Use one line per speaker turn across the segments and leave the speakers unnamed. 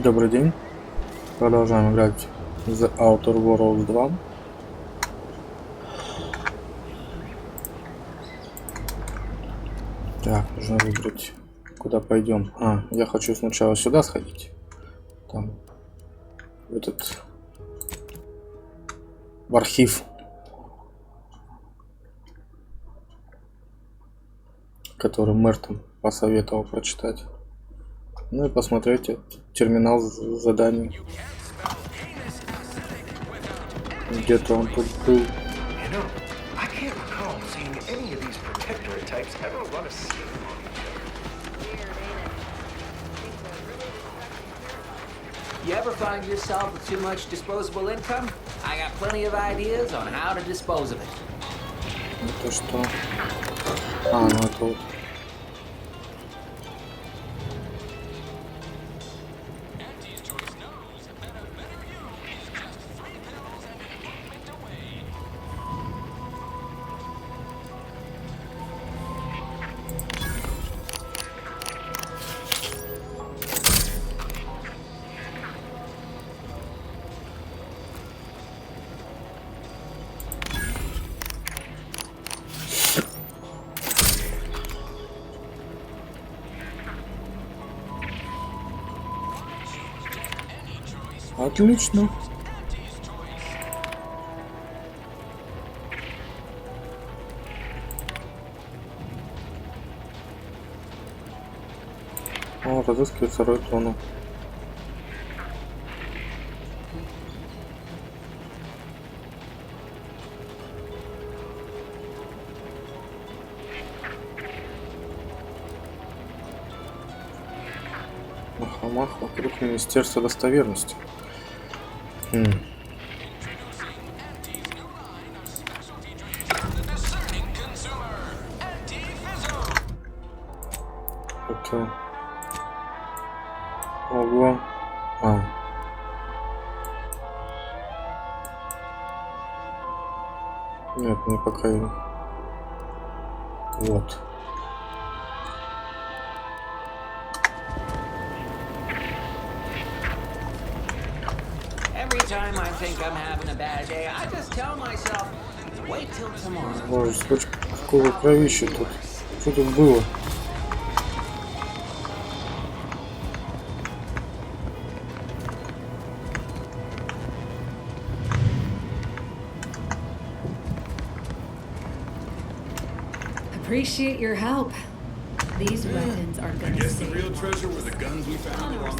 Добрый день. Продолжаем играть The Outer Worlds 2. Так, нужно выбрать, куда пойдем. Я хочу сначала сюда сходить. Там в архив, который мэр там посоветовал прочитать. Ну и посмотреть терминал заданий. Где-то он тут был.
You ever find yourself with too much disposable income? I got plenty of ideas on how to dispose of it.
Это что? Ну это вот. Отлично. Разыскивает вторую зону. На холмах вокруг Министерства достоверности. Это... Ого. Нет, не пока. Вот.
Every time I think I'm having a bad day, I just tell myself, wait till tomorrow.
Боже, сколько какого кровища тут. Что тут было?
Appreciate your help. These weapons are
I
gonna
guess the
save
real treasure were the guns we found along.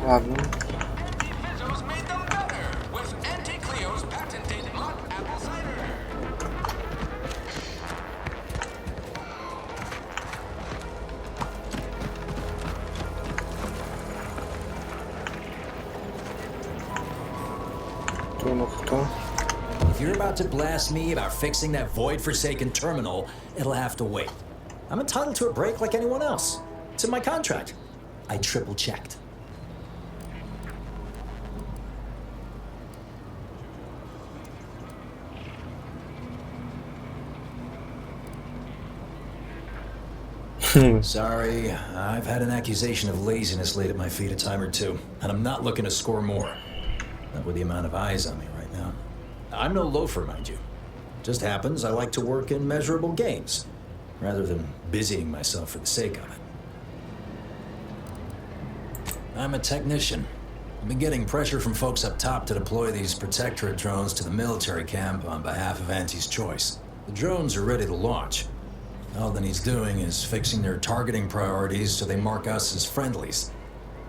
Ладно.
If you're about to blast me about fixing that void-forsaken terminal, it'll have to wait. I'm entitled to a break like anyone else. It's in my contract. I triple-checked. Sorry, I've had an accusation of laziness laid at my feet a time or two, and I'm not looking to score more. Not with the amount of eyes on me right now. I'm no loafer, mind you. Just happens I like to work in measurable gains, rather than busying myself for the sake of it. I'm a technician. I've been getting pressure from folks up top to deploy these Protectorate drones to the military camp on behalf of Auntie's Choice. The drones are ready to launch. All that he's doing is fixing their targeting priorities so they mark us as friendlies.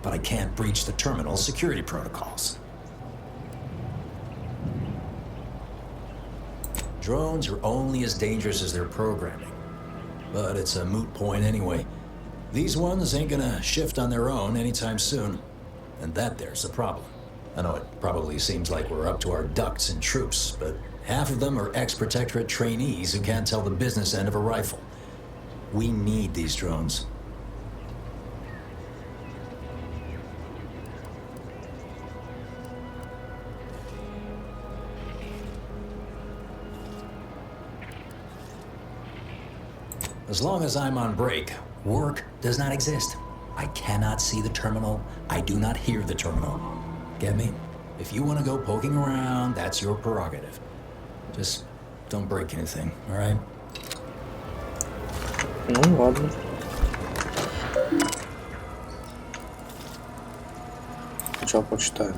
But I can't breach the terminal's security protocols. Drones are only as dangerous as their programming. But it's a moot point anyway. These ones ain't gonna shift on their own anytime soon. And that there's the problem. I know it probably seems like we're up to our ducks in troops, but half of them are ex-Protectorate trainees who can't tell the business end of a rifle. We need these drones. As long as I'm on break, work does not exist. I cannot see the terminal. I do not hear the terminal. Get me? If you want to go poking around, that's your prerogative. Just don't break anything, all right?
Ну ладно. Сначала почитаем.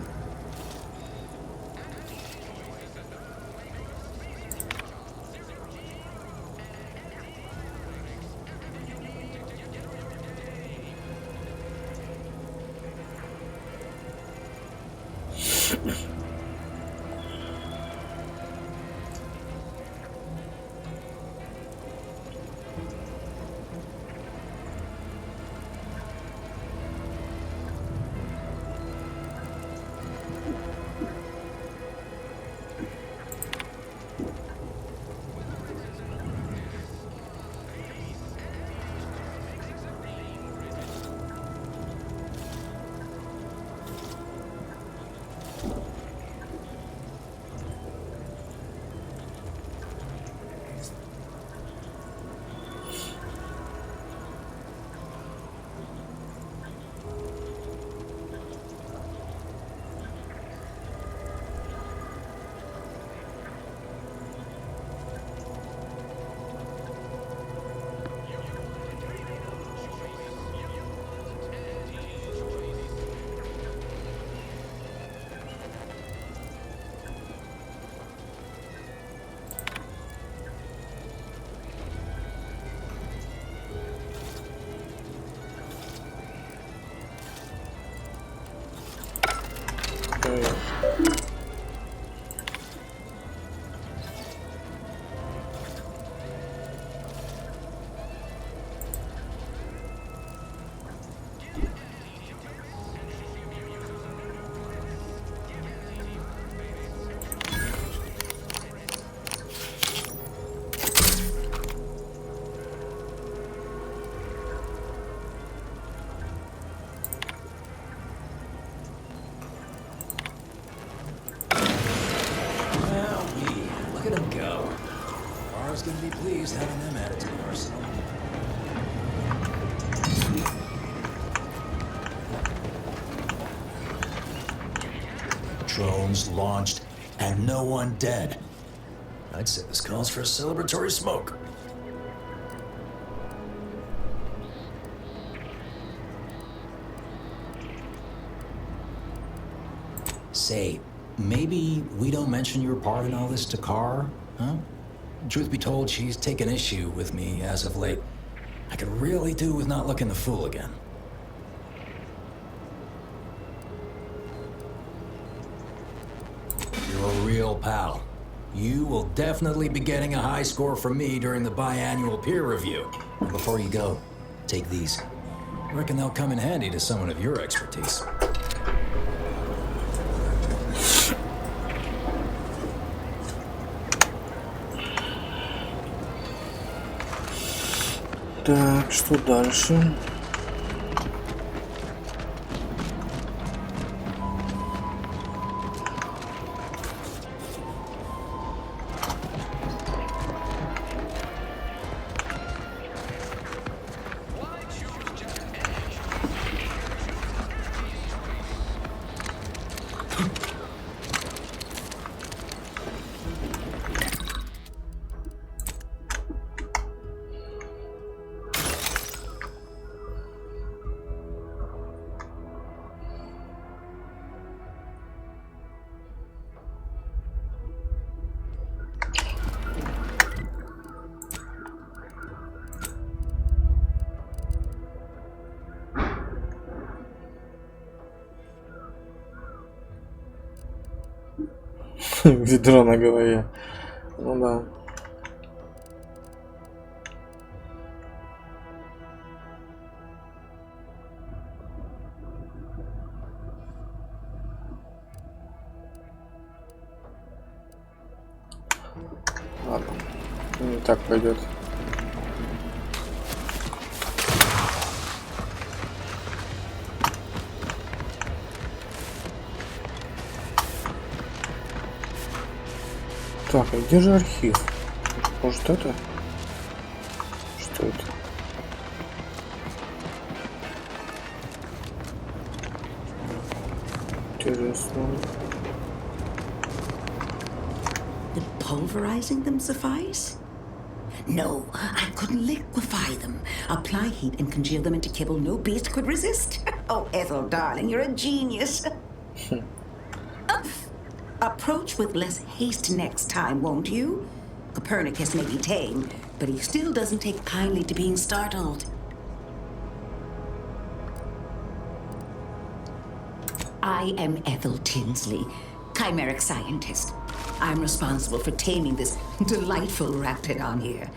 Gonna be pleased having them added to the arsenal. Drones launched and no one dead. I'd say this calls for a celebratory smoke. Say, maybe we don't mention your part in all this to Carr, huh? Truth be told, she's taken issue with me as of late. I could really do with not looking the fool again. You're a real pal. You will definitely be getting a high score from me during the biannual peer review. And before you go, take these. I reckon they'll come in handy to someone of your expertise.
Так, что дальше? Ведро на голове. Ну да. Ладно. Не так пойдет. Так, а где же архив? Может это? Что это? Интересно.
Did pulverizing them suffice? No, I couldn't liquefy them. Apply heat and congeal them into kibble no beast could resist. Oh, Ethel, darling, you're a genius. Approach with less haste next time, won't you? Copernicus may be tame, but he still doesn't take kindly to being startled. I am Ethel Tinsley, chimeric scientist. I'm responsible for taming this delightful raptidon here.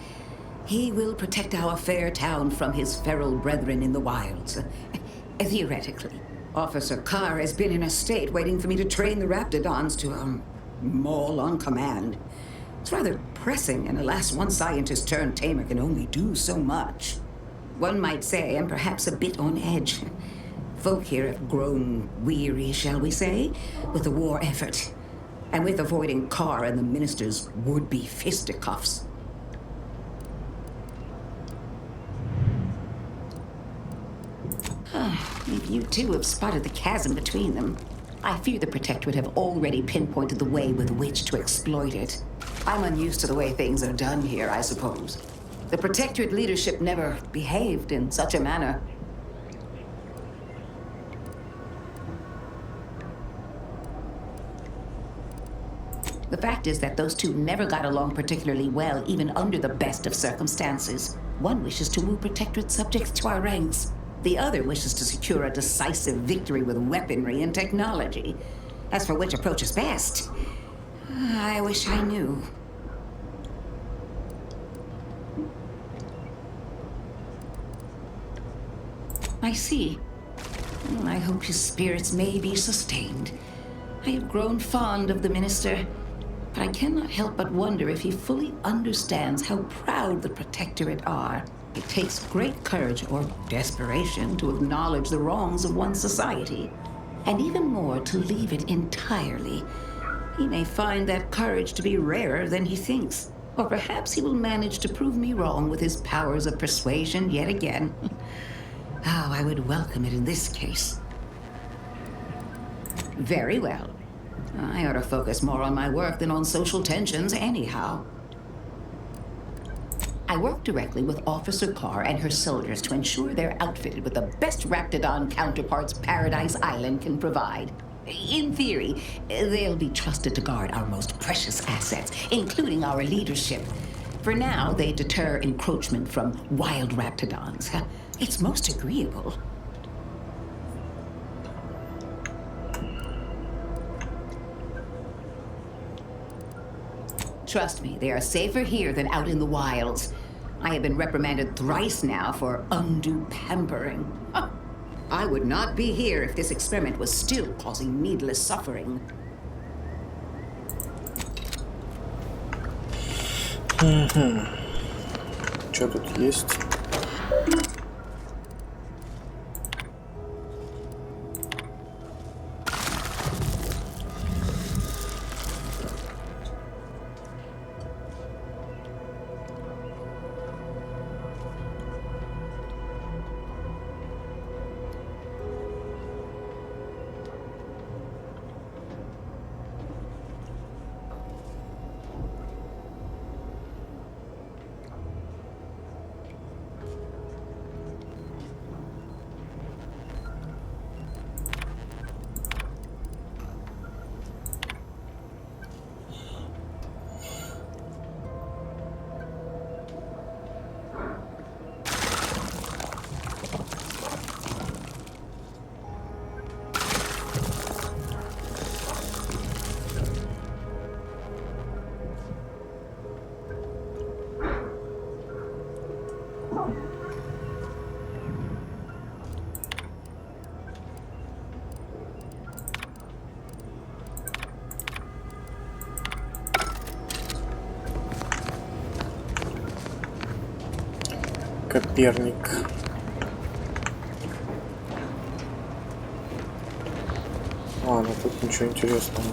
He will protect our fair town from his feral brethren in the wilds. Theoretically. Officer Carr has been in a state waiting for me to train the raptidons to, maul on command. It's rather pressing, and alas, one scientist turned tamer can only do so much. One might say I'm perhaps a bit on edge. Folk here have grown weary, shall we say, with the war effort, and with avoiding Carr and the minister's would-be fisticuffs. If you two have spotted the chasm between them, I fear the Protector would have already pinpointed the way with which to exploit it. I'm unused to the way things are done here, I suppose. The Protectorate leadership never behaved in such a manner. The fact is that those two never got along particularly well, even under the best of circumstances. One wishes to woo Protectorate subjects to our ranks. The other wishes to secure a decisive victory with weaponry and technology. As for which approach is best, I wish I knew. I see. I hope his spirits may be sustained. I have grown fond of the minister, but I cannot help but wonder if he fully understands how proud the Protectorate are. It takes great courage or desperation to acknowledge the wrongs of one's society, and even more to leave it entirely. He may find that courage to be rarer than he thinks, or perhaps he will manage to prove me wrong with his powers of persuasion yet again. Oh, I would welcome it in this case. Very well. I ought to focus more on my work than on social tensions anyhow. I work directly with Officer Carr and her soldiers to ensure they're outfitted with the best Raptidon counterparts Paradise Island can provide. In theory, they'll be trusted to guard our most precious assets, including our leadership. For now, they deter encroachment from wild Raptidons. It's most agreeable. Trust me, they are safer here than out in the wilds. I have been reprimanded thrice now for undue pampering. I would not be here if this experiment was still causing needless suffering.
Что тут есть? Коперник. А, ну тут ничего интересного.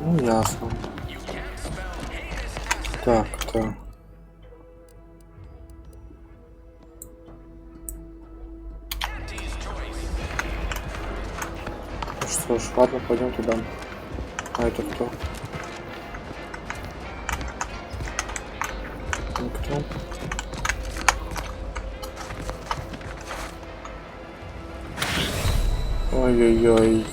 Ну, ясно. Так-то. Что ж, ладно, пойдем туда. А это кто? Никто. Ой-ой-ой.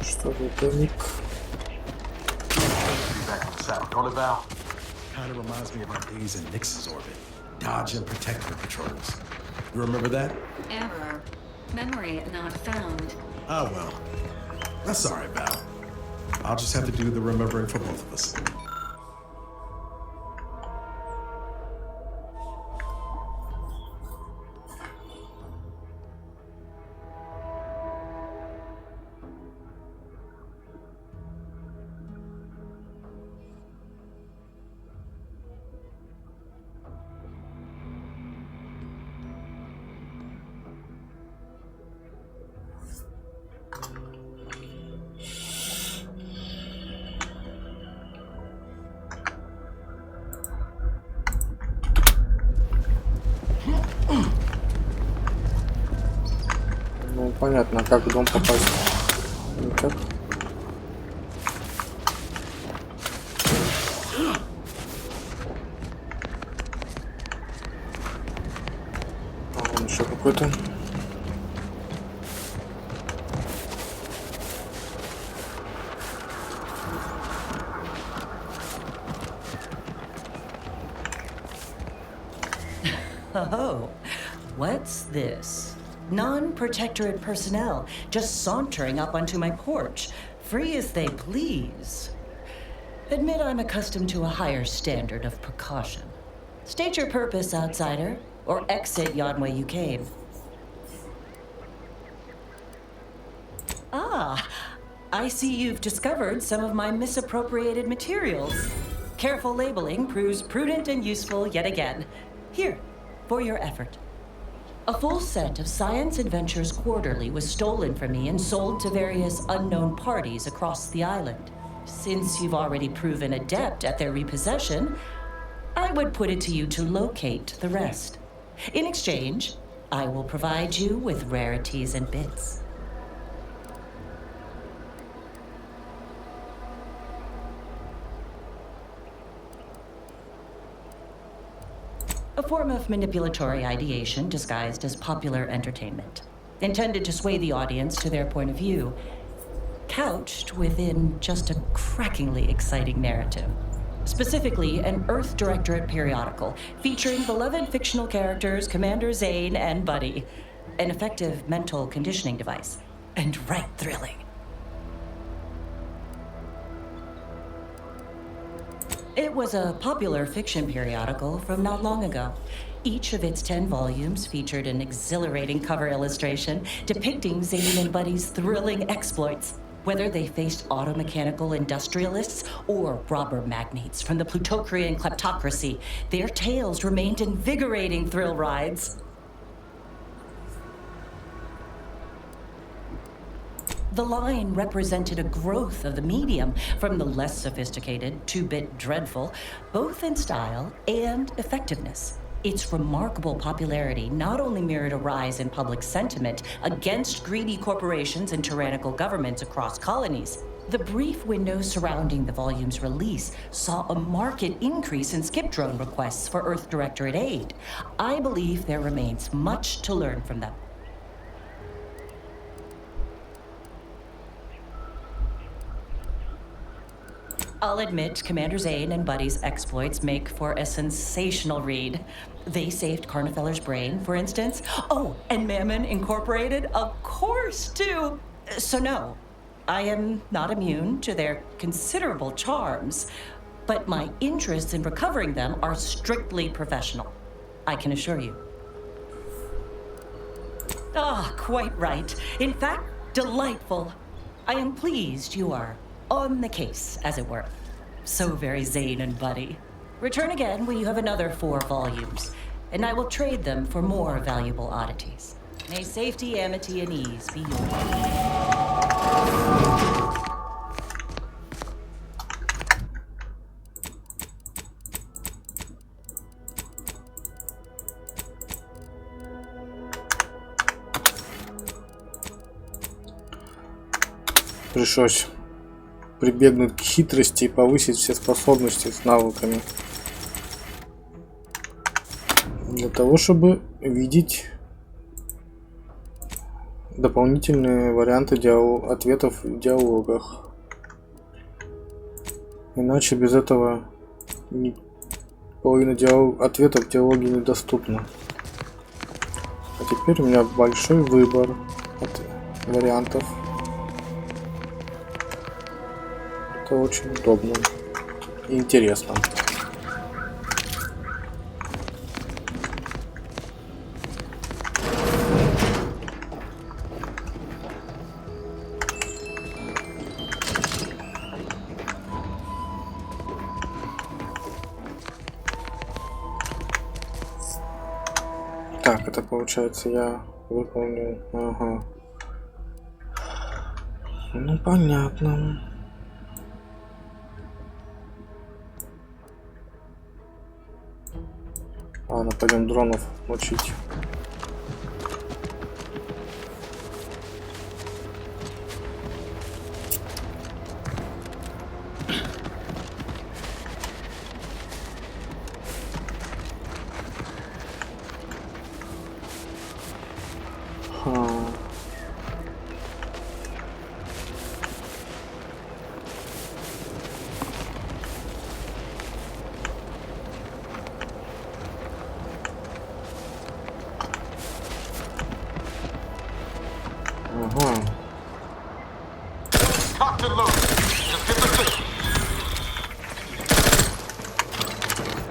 Что за тайник?
Back on the saddle, don't it, Val? Kind of reminds me of our days in Nix's orbit. Dodge and protector patrols. You remember that?
Error. Memory not found.
Oh, well. That's all right, Val. I'll just have to do the remembering for both of us.
Ну, понятно, как в дом попасть? Никак. А, вон еще какой-то.
Oh, what's this? Non-protectorate personnel just sauntering up onto my porch, free as they please. Admit I'm accustomed to a higher standard of precaution. State your purpose, outsider, or exit yon way you came. Ah, I see you've discovered some of my misappropriated materials. Careful labeling proves prudent and useful yet again. Here, for your effort. A full set of Science Adventures Quarterly was stolen from me and sold to various unknown parties across the island. Since you've already proven adept at their repossession, I would put it to you to locate the rest. In exchange, I will provide you with rarities and bits. A form of manipulatory ideation disguised as popular entertainment, intended to sway the audience to their point of view, couched within just a crackingly exciting narrative. Specifically, an Earth Directorate periodical featuring beloved fictional characters Commander Zane and Buddy. An effective mental conditioning device. And right thrilling. It was a popular fiction periodical from not long ago. Each of its 10 volumes featured an exhilarating cover illustration depicting Zane and Buddy's thrilling exploits. Whether they faced automechanical industrialists or robber magnates from the Plutocrian kleptocracy, their tales remained invigorating thrill rides. The line represented a growth of the medium from the less sophisticated, two-bit dreadful, both in style and effectiveness. Its remarkable popularity not only mirrored a rise in public sentiment against greedy corporations and tyrannical governments across colonies, The brief window surrounding the volume's release saw a marked increase in skip drone requests for Earth Directorate aid. I believe there remains much to learn from them. I'll admit Commander Zane and Buddy's exploits make for a sensational read. They saved Carnifeller's brain, for instance. Oh, and Mammon Incorporated, of course, too. So no, I am not immune to their considerable charms, but my interests in recovering them are strictly professional, I can assure you. Ah, quite right. In fact, delightful. I am pleased you are on the case, as it were. So very Zane and Buddy. Return again when you have another 4 volumes, and I will trade them for more valuable oddities. May safety, amity, and ease be yours.
Пришлось прибегнуть к хитрости и повысить все способности с навыками. Для того, чтобы видеть дополнительные варианты ответов в диалогах. Иначе без этого половина ответов в диалоге недоступна. А теперь у меня большой выбор вариантов. Это очень удобно и интересно. Так, это получается я выполнил. Ага. Ну понятно. Ладно, пойдем дронов учить.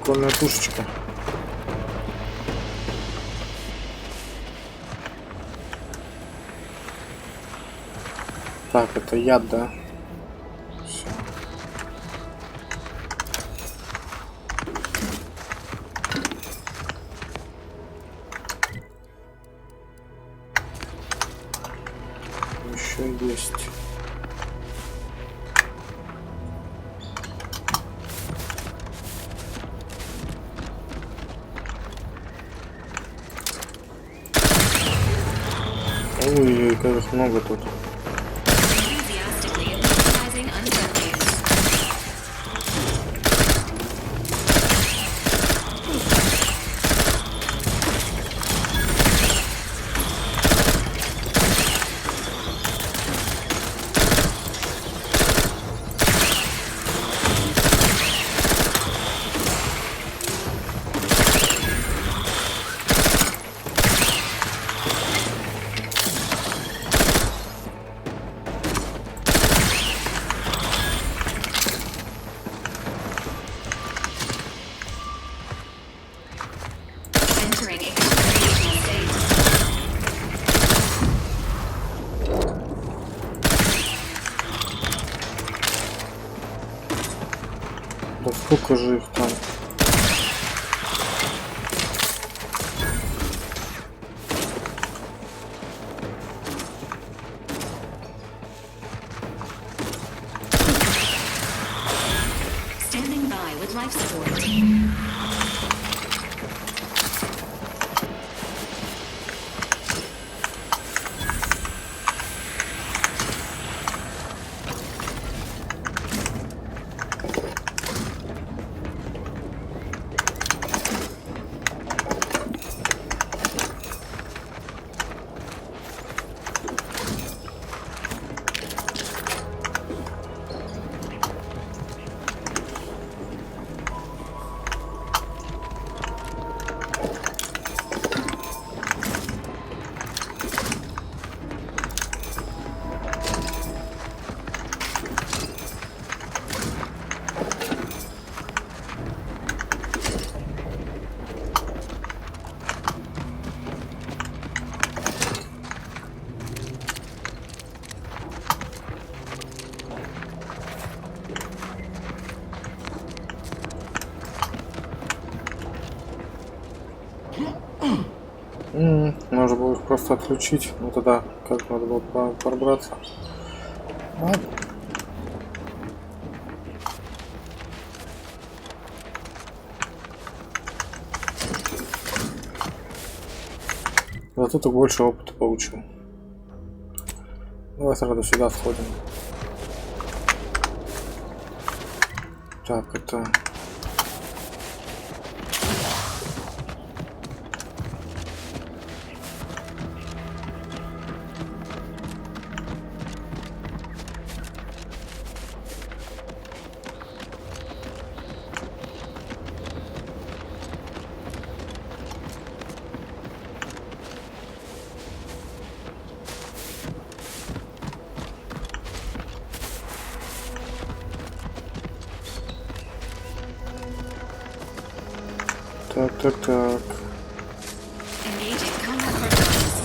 Прикольная пушечка. Так, это яд, да? Всё. Еще есть. Ой, как их много тут.
Enthusiastically emphasizing unfriendlies. Entering a computational state.
Да сколько же их там?
Standing by with life support.
Можно было их просто отключить. Ну тогда как надо было пробраться. Ладно. Зато ты больше опыта получил. Давай сразу сюда сходим. Так, это... Так.
Engaging combat purposes.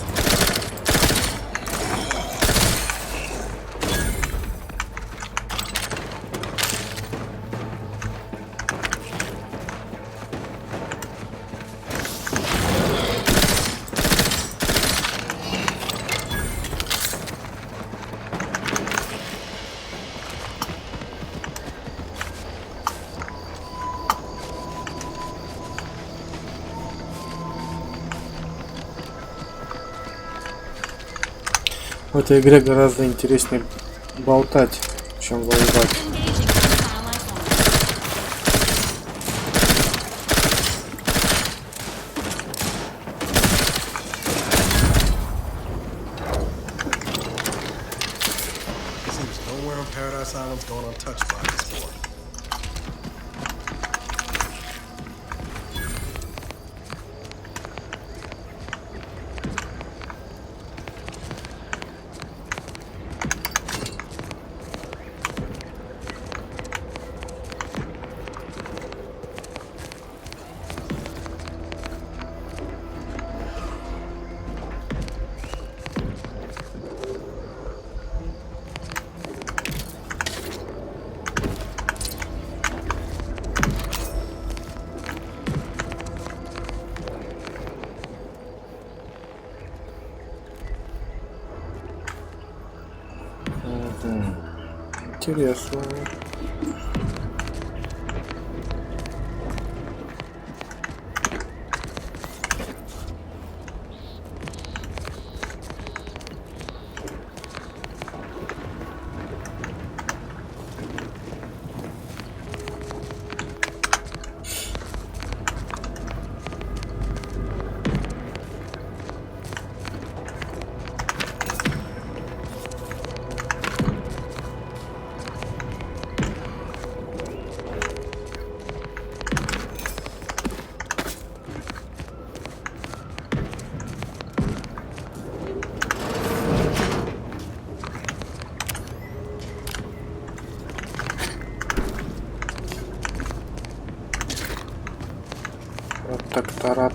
В этой игре гораздо интереснее болтать, чем воевать.
Engaging hostile life forms.
Seems nowhere on Paradise Island's going untouched by this war.
Интересно. Протекторат.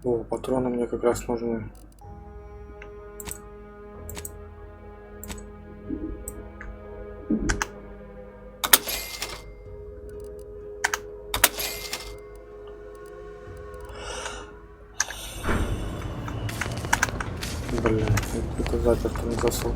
О, патроны мне как раз нужны. Блин, это заперто на засов.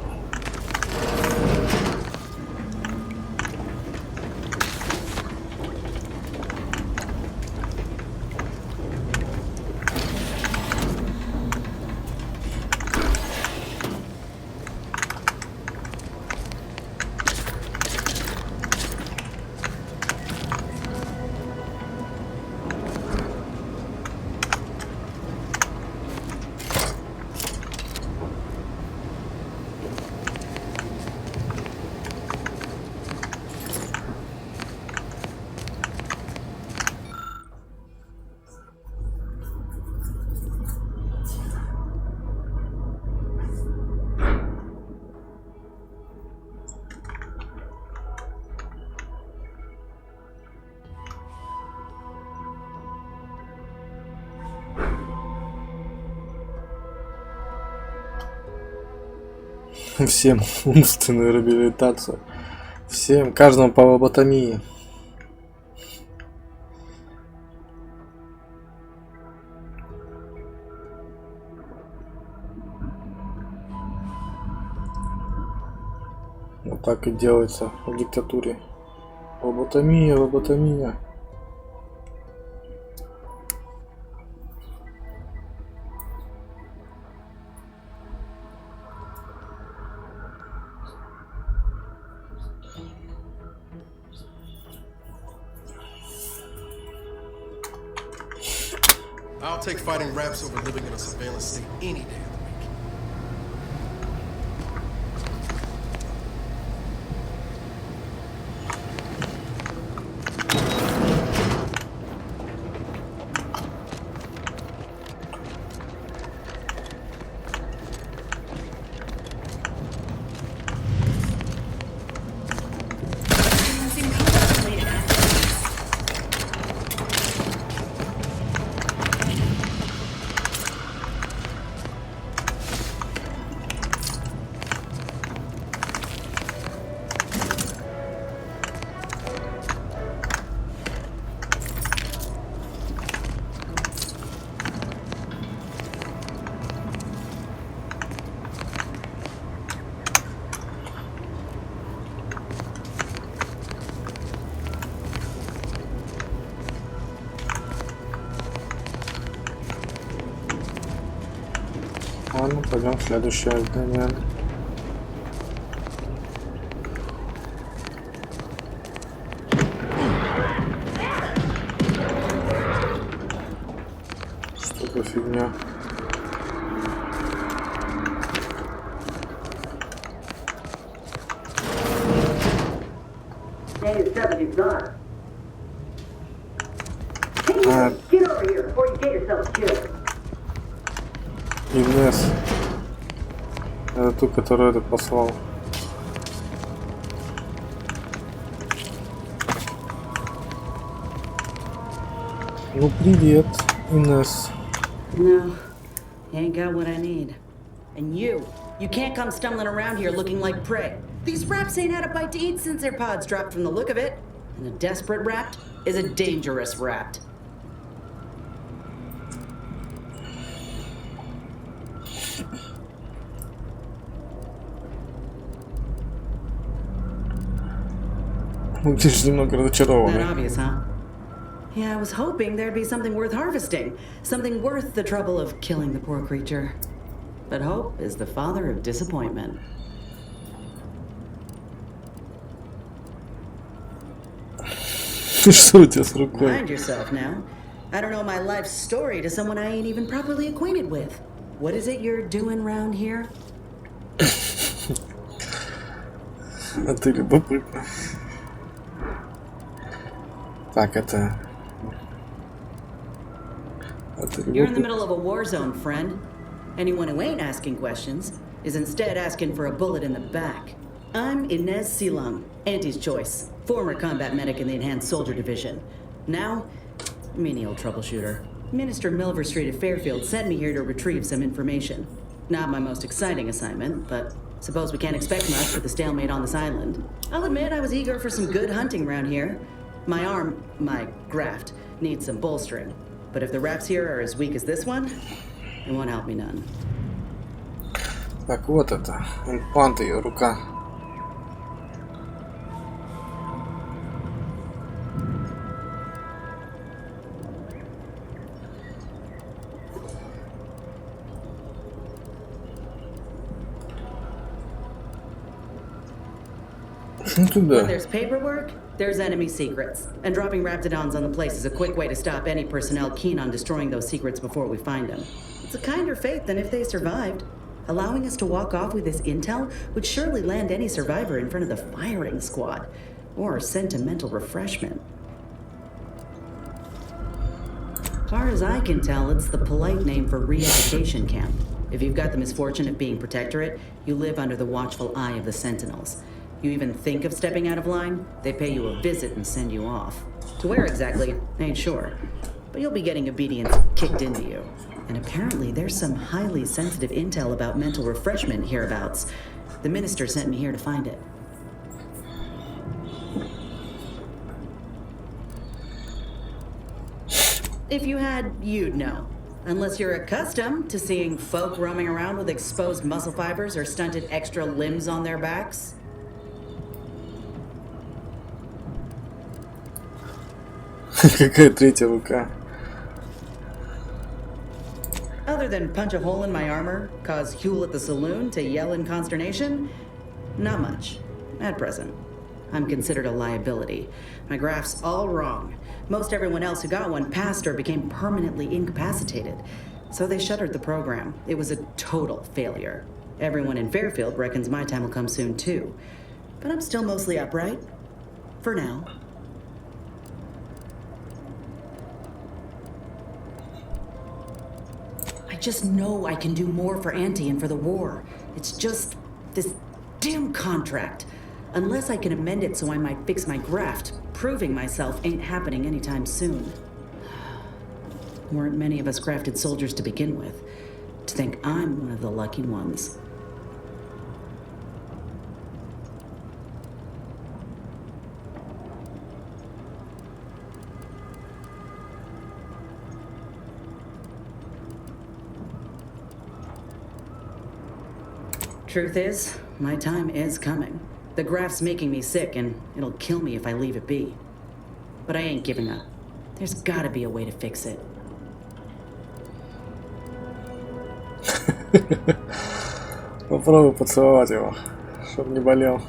Всем умственную реабилитацию. Всем, каждому по лоботомии. Вот так и делается в диктатуре. Лоботомия, лоботомия.
I'll take fighting raps over living in a surveillance state any day of the week.
Commencing combat-related activities.
Ладно, пойдем в следующее здание. Что за фигня?
Get over here before you get yourself killed.
Инесс. Это ту, которую этот послал. Ну привет, Инесс.
No, you ain't got what I need. And you can't come stumbling around here looking like prey. These raps ain't had a bite to eat since their pods dropped from the look of it. And a desperate rapt is a dangerous rapt.
Ты же немного
That
разочарованный.
obvious, huh? Yeah, I was hoping there'd be something worth harvesting. Something worth the trouble of killing the poor creature. But hope is the father of disappointment.
Что у тебя с рукой?
Mind yourself now. I don't know my life story to someone I ain't even properly acquainted with. What is it you're doing round here?
А ты любопытно. Так, это
You're in the
любопытно.
middle of a war zone, friend. Anyone who ain't asking questions is instead asking for a bullet in the back. I'm Inez Silang, Auntie's choice, former combat medic in the Enhanced Soldier Division. Now, menial troubleshooter. Minister Milver Street of Fairfield sent me here to retrieve some information. Not my most exciting assignment, but suppose we can't expect much with the stalemate on this island. I'll admit I was eager for some good hunting around here. My arm, my graft, needs some bolstering. But if the raps here are as weak as this one, it won't help me none.
Так, вот это. Имплант ее, рука. Ну
When
туда.
there's paperwork, there's enemy secrets. And dropping raptidons on the place is a quick way to stop any personnel keen on destroying those secrets before we find them. It's a kinder fate than if they survived. Allowing us to walk off with this intel would surely land any survivor in front of the firing squad. Or sentimental refreshment. Far as I can tell, it's the polite name for re-education camp. If you've got the misfortune of being protectorate, you live under the watchful eye of the Sentinels. You even think of stepping out of line, they pay you a visit and send you off. To where exactly, ain't sure. But you'll be getting obedience kicked into you. And apparently there's some highly sensitive intel about mental refreshment hereabouts.
The minister sent me here to find it. If you had, you'd know. Unless you're accustomed to seeing folk roaming around with exposed muscle fibers or stunted extra limbs on their backs.
Какая третья рука?
Other than punch a hole in my armor, cause Huel at the saloon to yell in consternation, not much. At present. I'm considered a liability. My graph's all wrong. Most everyone else who got one passed or became permanently incapacitated. So they shuttered the program. It was a total failure. Everyone in Fairfield reckons my time will come soon too. But I'm still mostly upright. For now. I just know I can do more for Auntie and for the war. It's just this damn contract. Unless I can amend it so I might fix my graft, proving myself ain't happening anytime soon. Weren't many of us grafted soldiers to begin with. To think I'm one of the lucky ones. Truth is, my time is coming. The graft's making me sick, and it'll kill me if I leave it be. But I ain't giving up. There's gotta be a way to fix it.
Попробуй поцеловать его, чтобы не болел.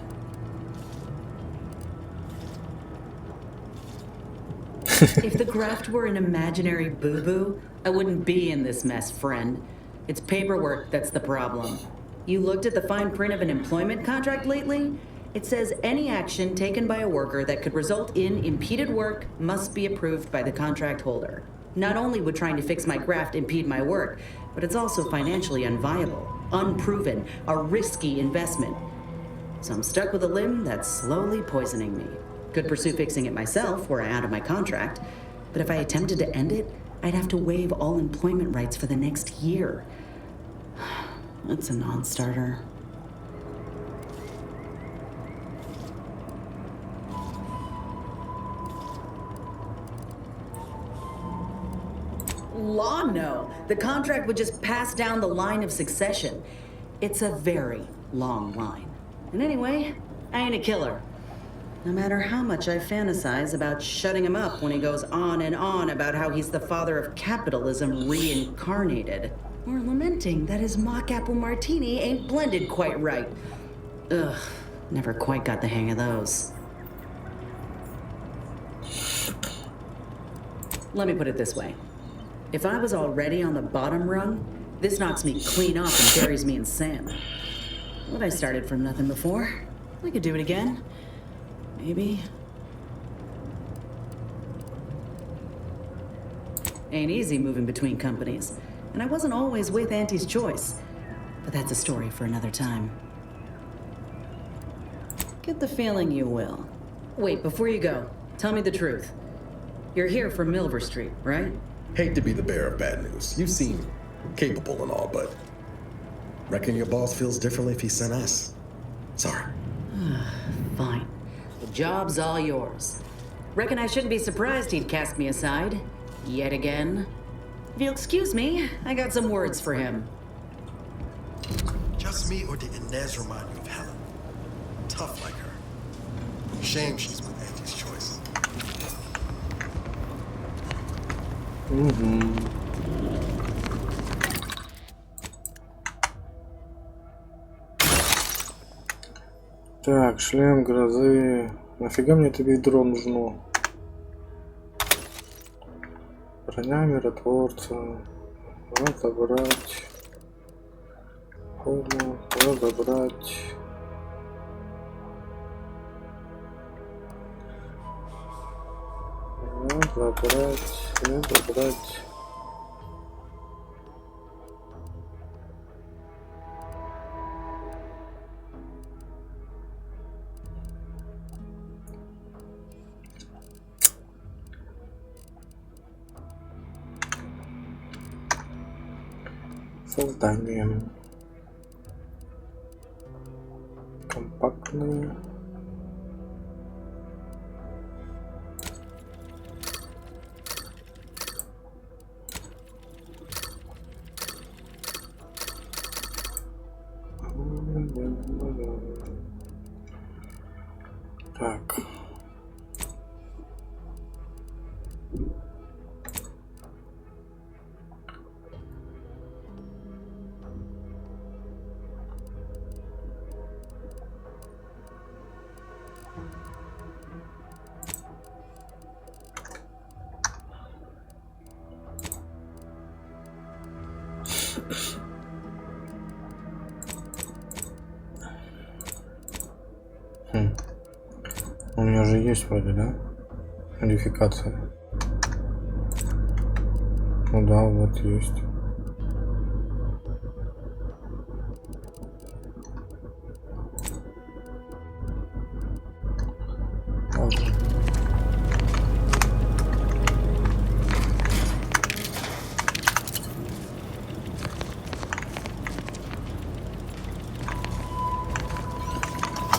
If the graft were an imaginary boo-boo, I wouldn't be in this mess, friend. It's paperwork that's the problem. You looked at the fine print of an employment contract lately? It says any action taken by a worker that could result in impeded work must be approved by the contract holder. Not only would trying to fix my graft impede my work, but it's also financially unviable, unproven, a risky investment. So I'm stuck with a limb that's slowly poisoning me. Could pursue fixing it myself were I out of my contract, but if I attempted to end it, I'd have to waive all employment rights for the next year. That's a non-starter. Law, no. The contract would just pass down the line of succession. It's a very long line. And anyway, I ain't a killer. No matter how much I fantasize about shutting him up when he goes on and on about how he's the father of capitalism reincarnated. Or lamenting that his mock apple martini ain't blended quite right. Ugh, never quite got the hang of those. Let me put it this way. If I was already on the bottom rung, this knocks me clean off and buries me in sand. But I started from nothing before. I could do it again. Maybe. Ain't easy moving between companies. And I wasn't always with Auntie's choice. But that's a story for another time. Get the feeling you will. Wait, before you go, tell me the truth. You're here for Milver Street, right?
Hate to be the bearer of bad news. You seem capable and all, but reckon your boss feels differently if he sent us. Sorry.
Fine. The job's all yours. Reckon I shouldn't be surprised he'd cast me aside. Yet again. If you'll excuse me, I got some words for him.
Just me, or did Inez remind you of Helen? Tough like her. Shame she's with Angie's choice.
Так, шлем грозы. Нафига мне это ведро нужно? Броня миротворца. Разобрать. Форму. Разобрать. Разобрать. Созданием. Компактные. Так. У меня же есть вроде, да? Модификация. Ну да, вот есть. Ладно.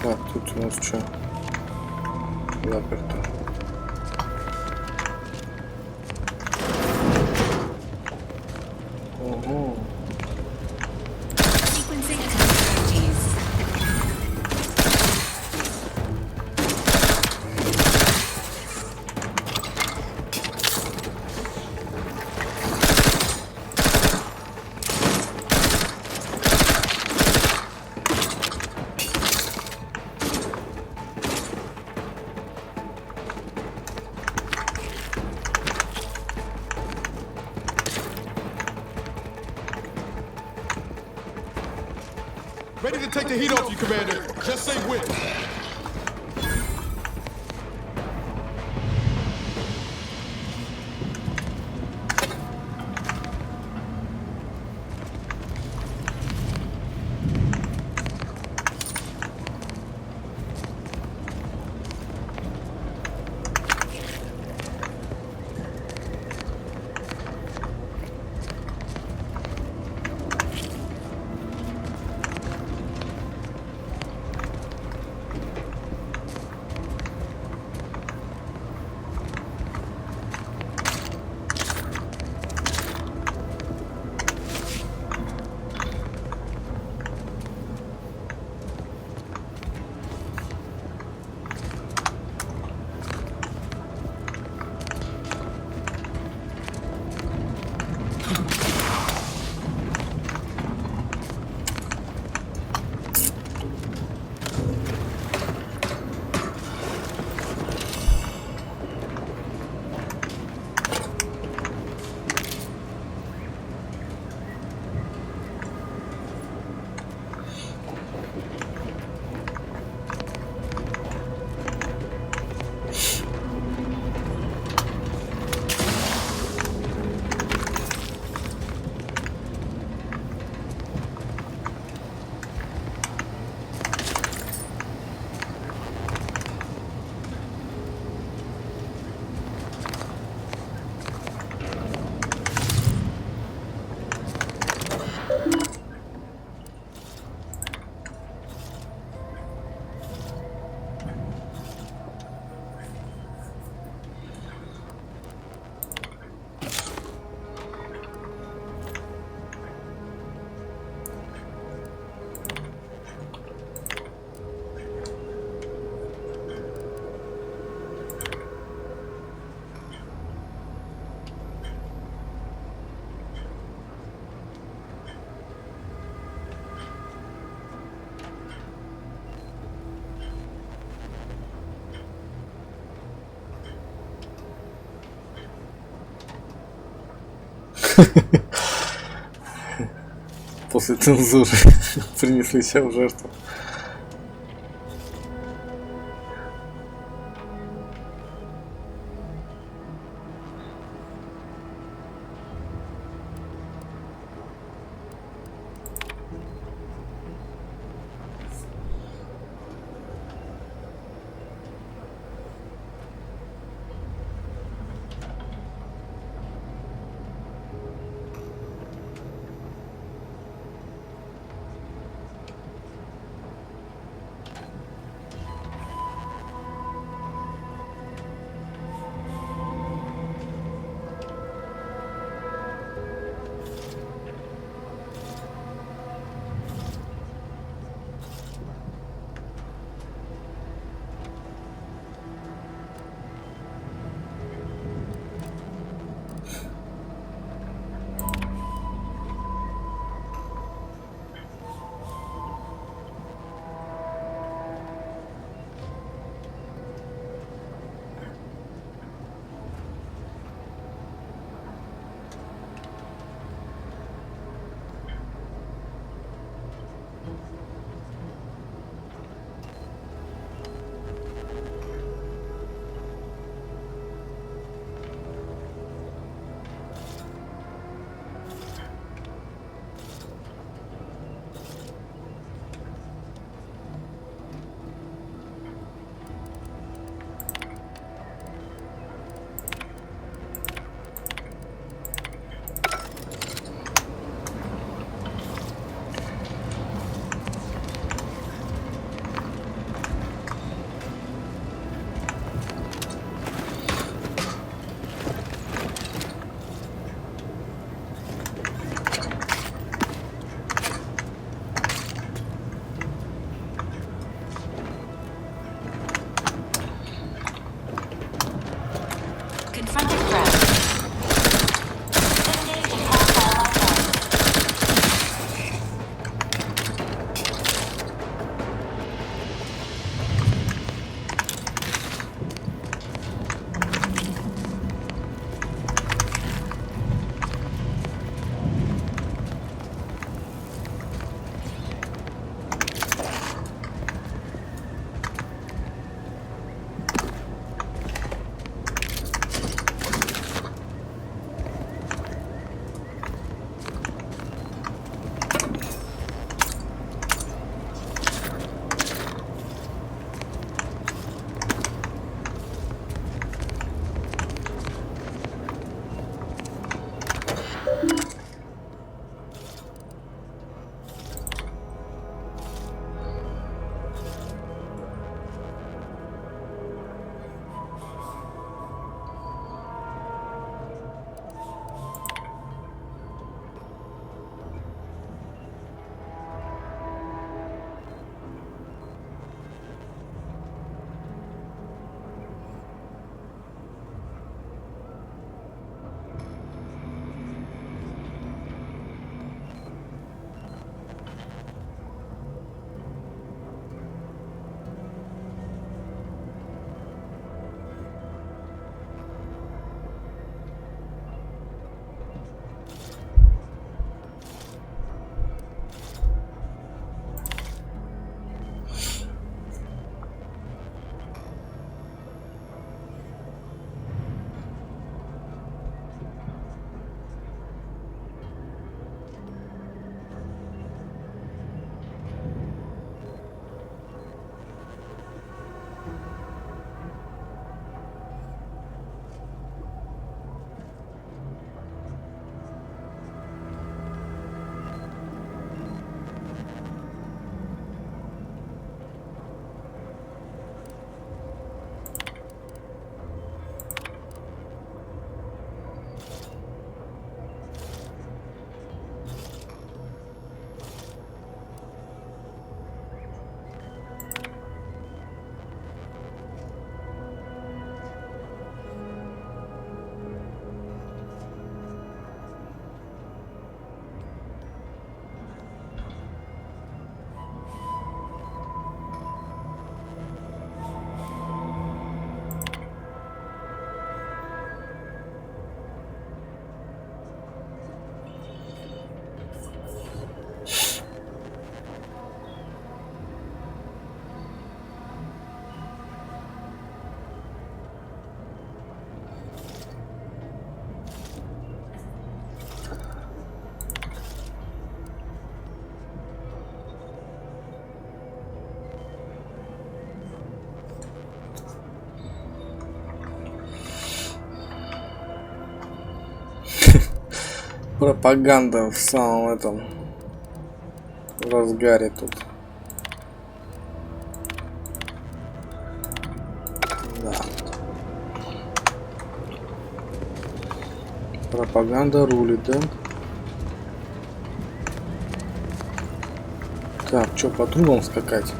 Так, тут у нас что? Заперто. Ого.
Sequencing attack strategies.
Ready to take the heat off you, Commander. Just say when.
После цензуры принесли себя в жертву. Пропаганда в самом этом разгаре тут. Да. Пропаганда рулит, да? Так, что, по трубам скакать?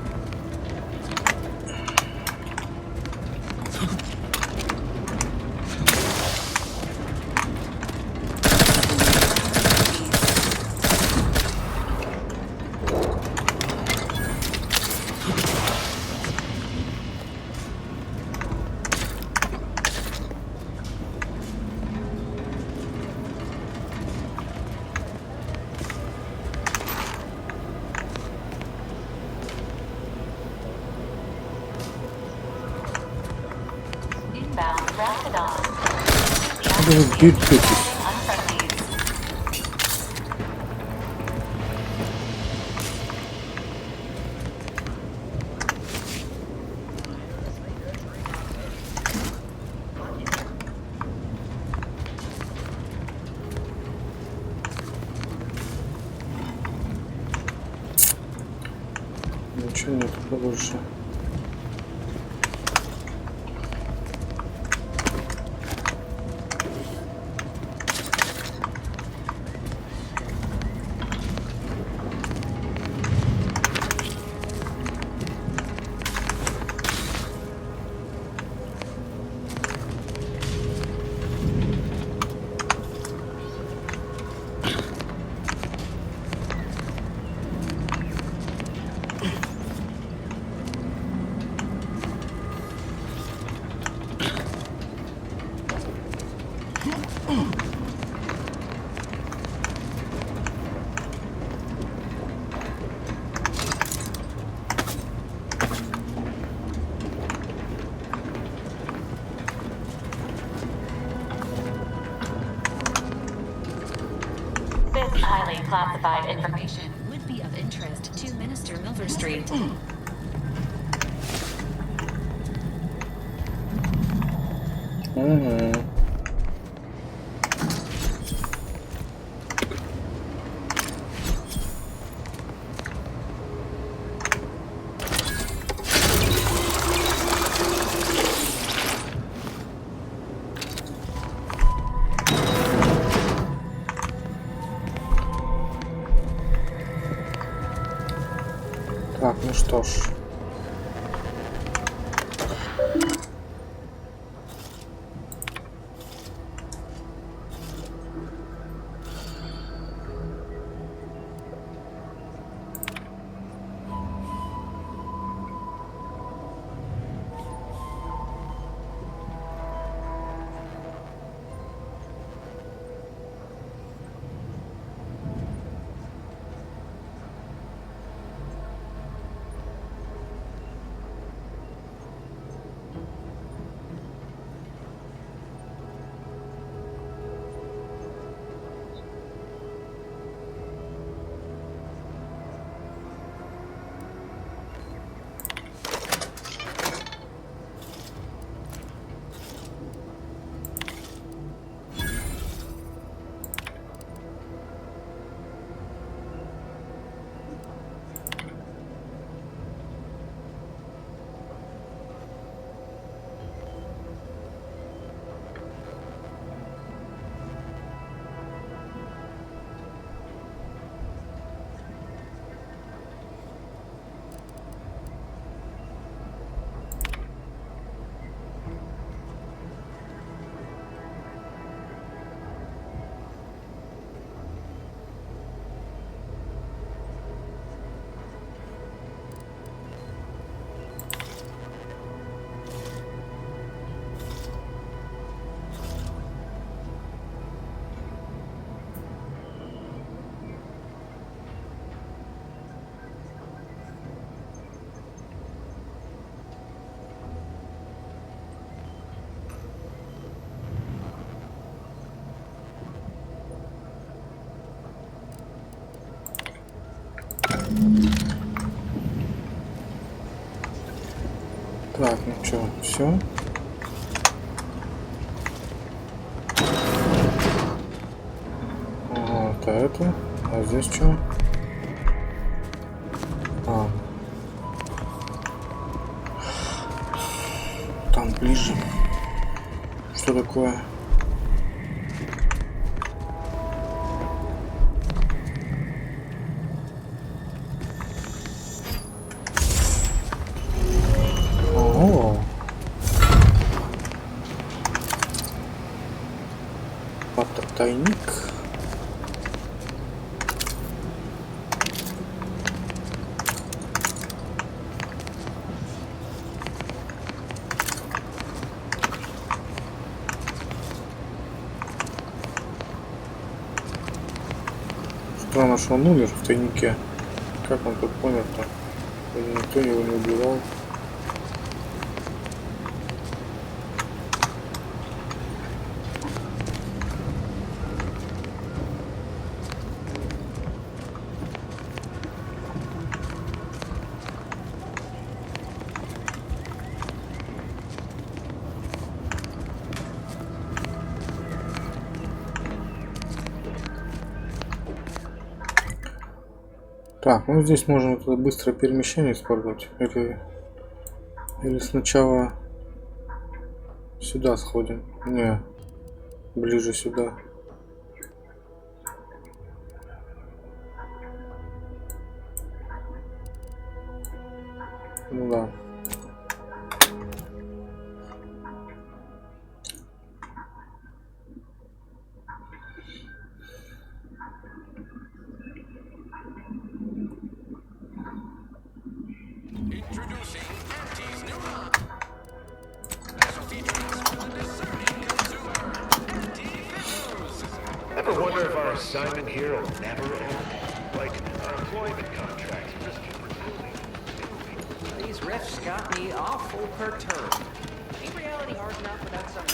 Ничего нет больше.
Highly classified information would be of interest to Minister Milver Street.
Так, ну что ж. Так, ну что, все? Ага. эту. А здесь что? А. Там ближе. Что такое? Ого. Тайник. Странно, что он умер в тайнике. Как он тут помер-то? Никто его не убивал. Так, ну здесь можно вот это быстрое перемещение использовать. Или сначала сюда сходим. Не, ближе сюда. Ну да.
Ever wonder if our assignment here will never end? Like our employment contracts just keep renewing.
These riffs got me awful perturbed. Ain't reality hard enough without some...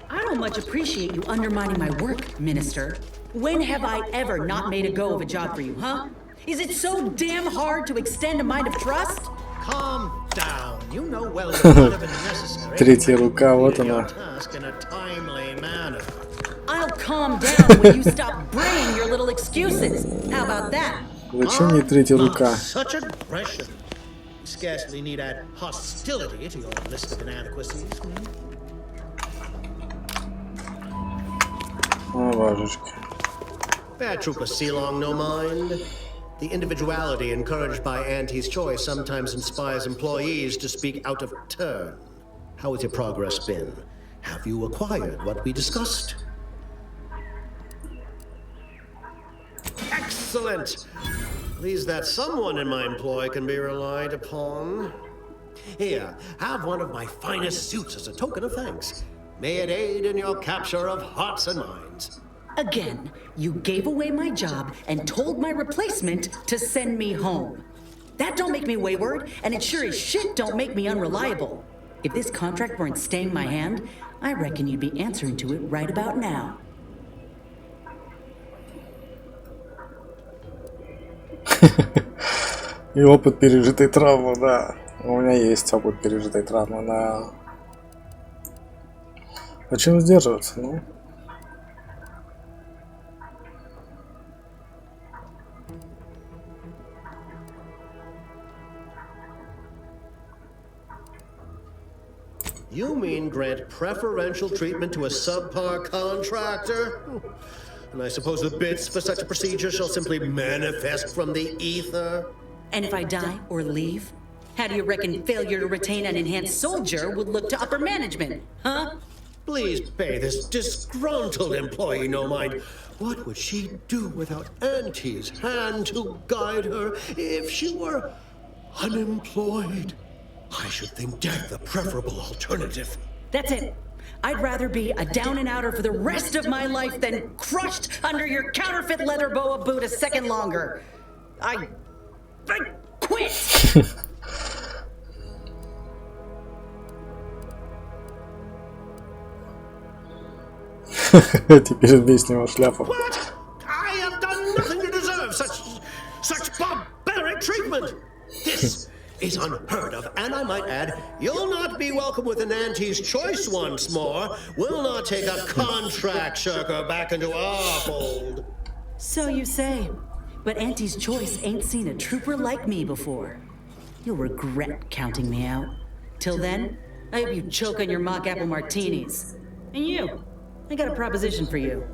I don't much appreciate you undermining my work, Minister. When have I ever not made a go of a job for you, huh? Is it so damn hard to extend a mind of trust?
Calm down. You know well it would have been necessary.
Третья рука, вот она.
Task in a timely manner.
I'll calm down when you stop bringing your little excuses. How about that?
Зачем мне третья рука?
Such aggression. You scarcely need add hostility to your list of inadequacies.
О, божечки.
Bad Trooper Sealong, no mind. The individuality encouraged by Auntie's choice sometimes inspires employees to speak out of turn. How has your progress been? Have you acquired what we discussed? Excellent! Pleased that someone in my employ can be relied upon. Here, have one of my finest suits as a token of thanks. May it aid in your capture of hearts and minds.
Again, you gave away my job and told my replacement to send me home. That don't make me wayward, and it sure as shit don't make me unreliable. If this contract weren't staying my hand, I reckon you'd be answering to it right about now.
И опыт пережитой травмы, да. У меня есть опыт пережитой травмы, да. Почему сдерживаться, ну?
You mean grant preferential treatment to a subpar contractor? And I suppose the bits for such a procedure shall simply manifest from the ether?
And if I die or leave, how do you reckon failure to retain an enhanced soldier would look to upper management, huh?
Please pay this disgruntled employee no mind. What would she do without Auntie's hand to guide her if she were unemployed? I should think death the preferable alternative.
That's it. I'd rather be a down and outer for the rest of my life than crushed under your counterfeit leather boa boot a second longer. I quit!
Теперь весь с него шляпа.
What? I have done nothing to deserve such barbaric treatment. This is unheard of, and I might add, you'll not be welcome with an Auntie's choice once more. We'll not take a contract shirker back into our fold.
So you say, but Auntie's choice ain't seen a trooper like me before. You'll regret counting me out. Till then, I hope you choke on your mock apple martinis. And you, I got a proposition for you.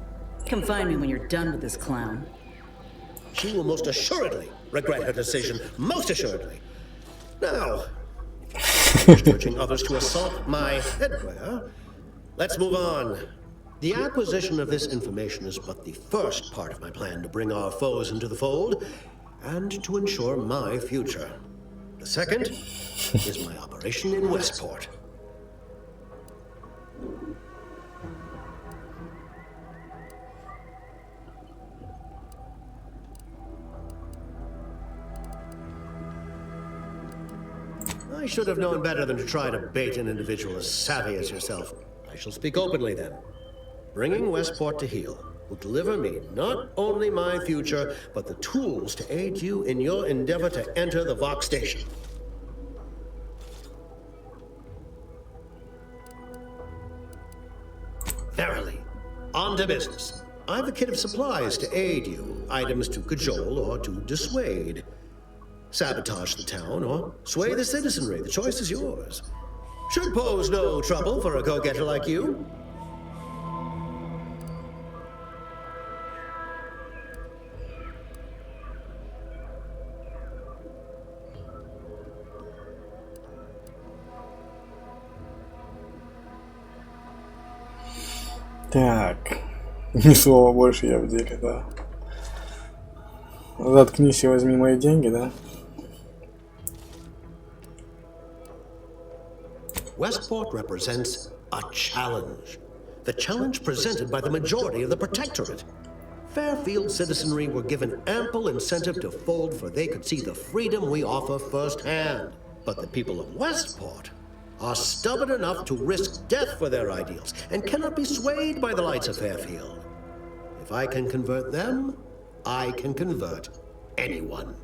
Come find me when you're done with this clown.
She will most assuredly regret her decision, most assuredly. Now, urging others to assault my headwear, let's move on. The acquisition of this information is but the first part of my plan to bring our foes into the fold and to ensure my future. The second is my operation in Westport. I should have known better than to try to bait an individual as savvy as yourself. I shall speak openly then. Bringing Westport to heel will deliver me not only my future, but the tools to aid you in your endeavor to enter the Vox station. Verily, on to business. I've a kit of supplies to aid you, items to cajole or to dissuade. Sabotage the town or sway the citizenry. The choice is yours. Should pose no trouble for a go-getter like you.
Так, ни слова больше я в деле, да. Заткнись и возьми мои деньги, да?
Westport represents a challenge. The challenge presented by the majority of the Protectorate. Fairfield citizenry were given ample incentive to fold, for they could see the freedom we offer firsthand. But the people of Westport are stubborn enough to risk death for their ideals and cannot be swayed by the lights of Fairfield. If I can convert them, I can convert anyone.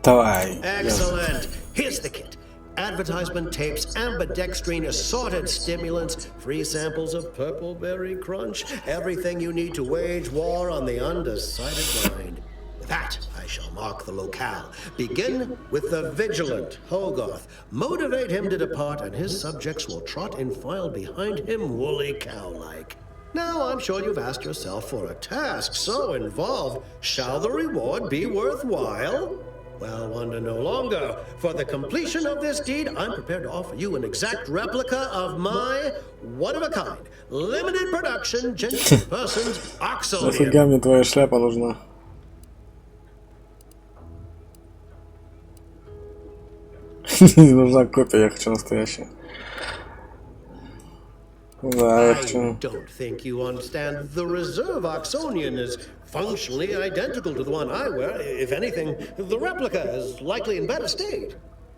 Давай.
Excellent. Here's the kit. Advertisement tapes, ambidextrine, assorted stimulants, free samples of Purple Berry Crunch, everything you need to wage war on the undecided mind. With that, I shall mark the locale. Begin with the vigilant Hogarth. Motivate him to depart, and his subjects will trot in file behind him, woolly cow-like. Now, I'm sure you've asked yourself, for a task so involved, shall the reward be worthwhile? Well, wonder no longer. For the completion of this deed, I'm prepared to offer you an exact replica of my one-of-a-kind, limited production, gentle person's oxonium.
Нафига мне твоя шляпа нужна? Не нужна копия, я хочу настоящую. Да, я хочу.
I don't think you understand. The reserve Oxonian is functionally identical to the one I wear. If anything, the replica is likely in better state.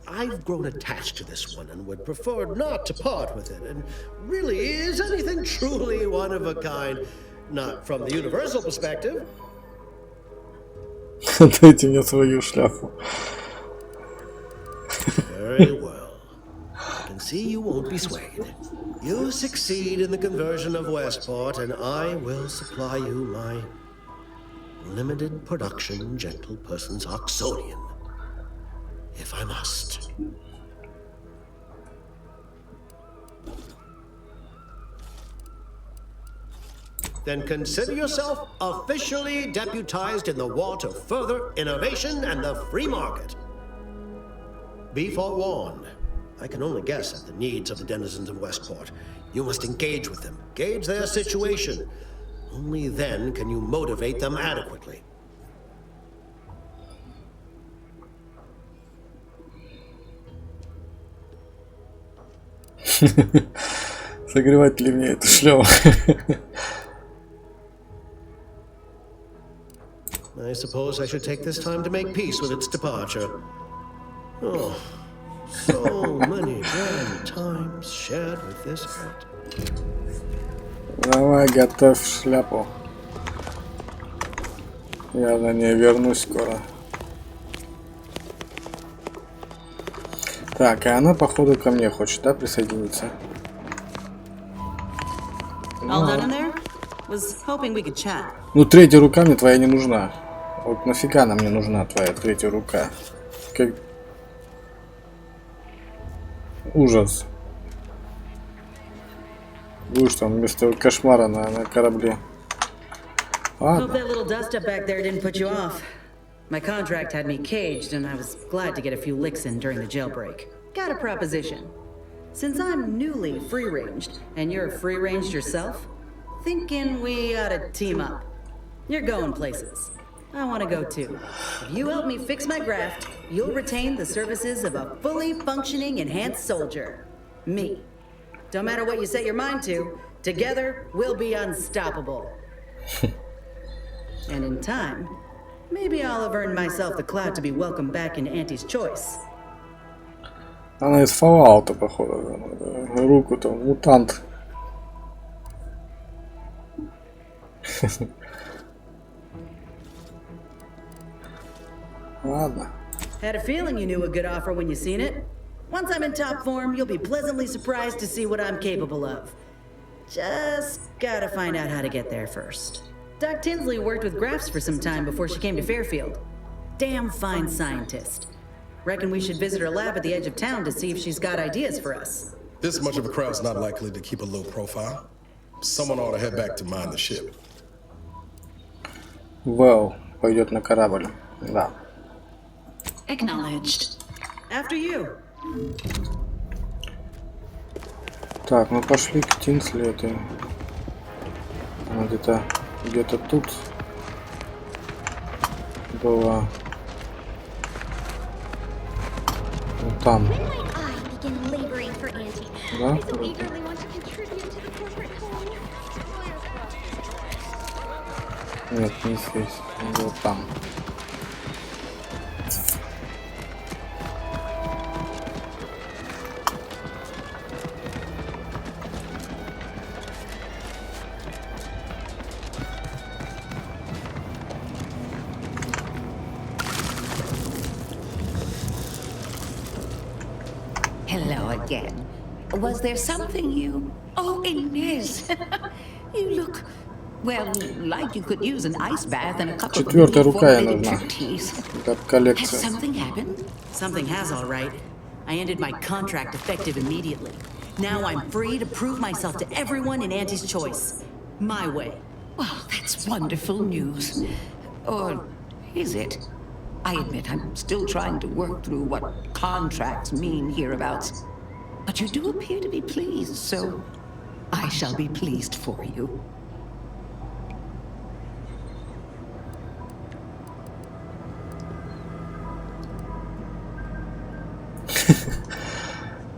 I've grown attached to this one and would prefer not to part with it. And really, is anything truly one of a kind? Not from the universal perspective.
Дайте мне свою шляпу.
Very well. I can see you won't be swayed. You succeed in the conversion of Westport, and I will supply you my limited production gentle person's Oxonian, if I must. Then consider yourself officially deputized in the war to further innovation and the free market. Be forewarned. I can only guess at the needs of the denizens of Westport. You must engage with them, gauge their situation. Only then can you motivate them adequately.
Согревать ли мне эту шляпу?
I suppose I should take this time to make peace with its departure. Oh. So many grand times shared with this hat.
Давай, готовь шляпу. Я за ней вернусь скоро. Так, и она, походу, ко мне хочет, да, присоединиться?
All done in there? Was hoping we could chat.
Ну, третья рука мне твоя не нужна. Вот нафига она мне нужна, твоя третья рука? Как... Ужас. Будешь там вместо кошмара на корабле.
Hope that little dust up back there didn't put you off. My contract had me caged, and I was glad to get a few licks in during the jailbreak. Got a proposition. Since I'm newly free-ranged, and you're free-ranged yourself, thinking we ought to team up. You're going places. I want to go too. If you help me fix my graft, you'll retain the services of a fully functioning enhanced soldier. Me. Don't matter what you set your mind to, together we'll be unstoppable. And in time, maybe I'll have earned myself the clout to be welcomed back in Auntie's choice.
Она из Fallout, походу. Руку-то мутант. Ладно.
Had a feeling you knew a good offer when you seen it. Once I'm in top form, you'll be pleasantly surprised to see what I'm capable of. Just gotta find out how to get there first. Doc Tinsley worked with Grafts for some time before she came to Fairfield. Damn fine scientist. Reckon we should visit her lab at the edge of town to see if she's got ideas for us.
This much of a crowd's not likely to keep a low profile. Someone ought to head back to mind the ship.
Well, пойдет на корабль. Да.
Acknowledged.
After you.
Так, мы пошли к Тинсли этой. Она где-то тут была. Вот там. Да? Нет, не здесь. Вот там.
Hello again. Was there something you... Oh, Inez! You look... Well, like you could use an ice bath and a couple of
Четвертая рука ей нужна.
formulated treaties.
Как
Has
коллекция.
something happened?
Something has, all right. I ended my contract effective immediately. Now I'm free to prove myself to everyone in Auntie's choice. My way.
Well, that's wonderful news. Or is it? I admit I'm still trying to work through what contracts mean hereabouts. But you do appear to be pleased, so I shall be pleased for you.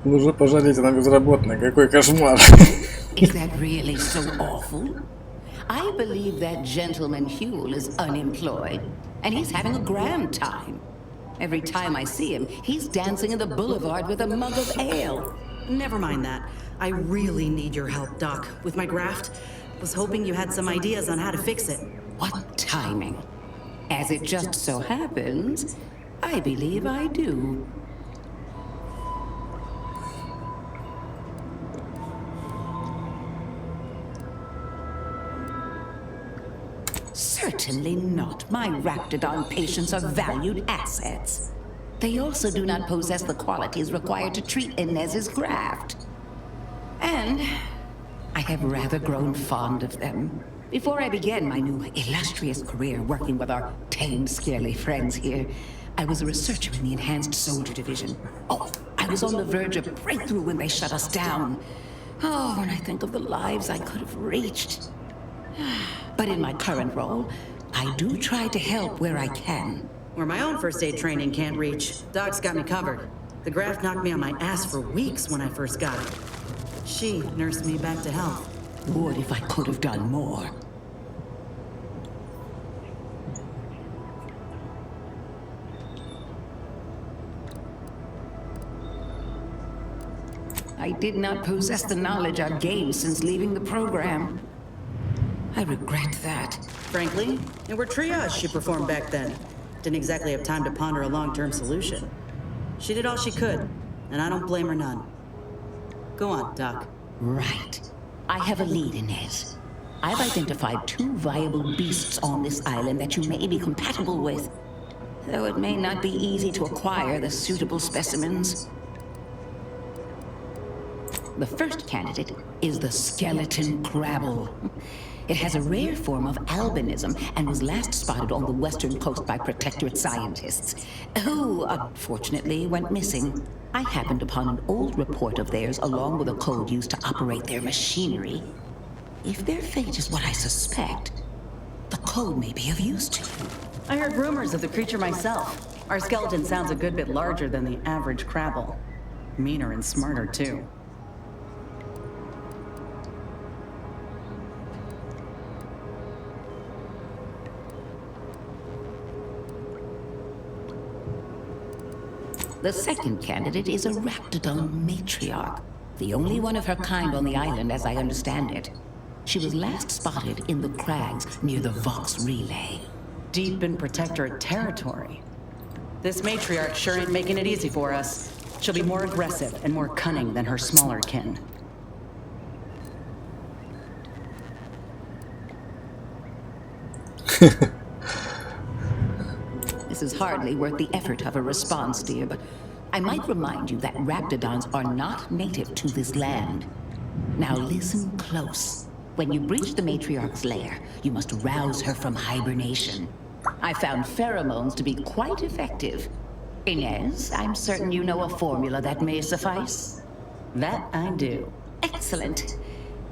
Нужно пожалеть на безработной. Какой кошмар.
Is that really so awful? I believe that gentleman Huel is unemployed, and he's having a grand time. Every time I see him, he's dancing in the boulevard with a mug of ale.
Never mind that. I really need your help, Doc, with my graft. Was hoping you had some ideas on how to fix it.
What timing. As it just so happens, I believe I do. Certainly not. My Raptidon patients are valued assets. They also do not possess the qualities required to treat Inez's graft. And I have rather grown fond of them. Before I began my new illustrious career working with our tame, scarily friends here, I was a researcher in the Enhanced Soldier Division. Oh, I was on the verge of breakthrough when they shut us down. Oh, when I think of the lives I could have reached. But in my current role, I do try to help where I can.
Where my own first aid training can't reach, Doc's got me covered. The graft knocked me on my ass for weeks when I first got it. She nursed me back to health.
Would if I could have done more. I did not possess the knowledge I've gained since leaving the program. I regret that.
Frankly, it were triage she performed back then. Didn't exactly have time to ponder a long-term solution. She did all she could. and I don't blame her none. Go on, Doc.
Right. I have a lead, Inez. I've identified 2 viable beasts on this island that you may be compatible with, though it may not be easy to acquire the suitable specimens. The first candidate is the skeleton crabble. It has a rare form of albinism and was last spotted on the western coast by protectorate scientists, who unfortunately went missing. I happened upon an old report of theirs along with a code used to operate their machinery. If their fate is what I suspect, the code may be of use to you.
I heard rumors of the creature myself. Our skeleton sounds a good bit larger than the average crabble. Meaner and smarter, too.
The second candidate is a raptidon matriarch, the only one of her kind on the island as I understand it. She was last spotted in the crags near the Vox Relay.
Deep in protectorate territory. This matriarch sure ain't making it easy for us. She'll be more aggressive and more cunning than her smaller kin.
This is hardly worth the effort of a response, dear, but I might remind you that raptidons are not native to this land. Now listen close. When you breach the matriarch's lair, you must rouse her from hibernation. I found pheromones to be quite effective. Inez, I'm certain you know a formula that may suffice.
That I do.
Excellent.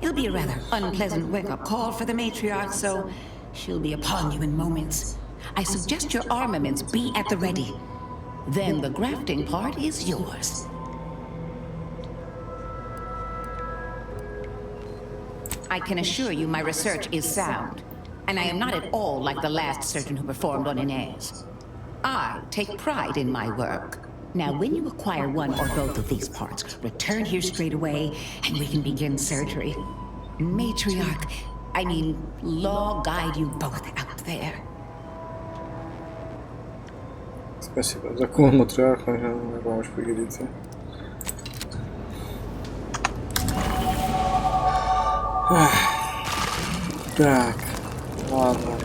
It'll be a rather unpleasant wake-up call for the matriarch, so she'll be upon you in moments. I suggest your armaments be at the ready. Then the grafting part is yours. I can assure you my research is sound, and I am not at all like the last surgeon who performed on Inez. I take pride in my work. Now, when you acquire one or both of these parts, return here straight away, and we can begin surgery. Matriarch, I mean, law guide you both out there.
Спасибо. Закон матриарха на помощь пригодится. Так, ладно.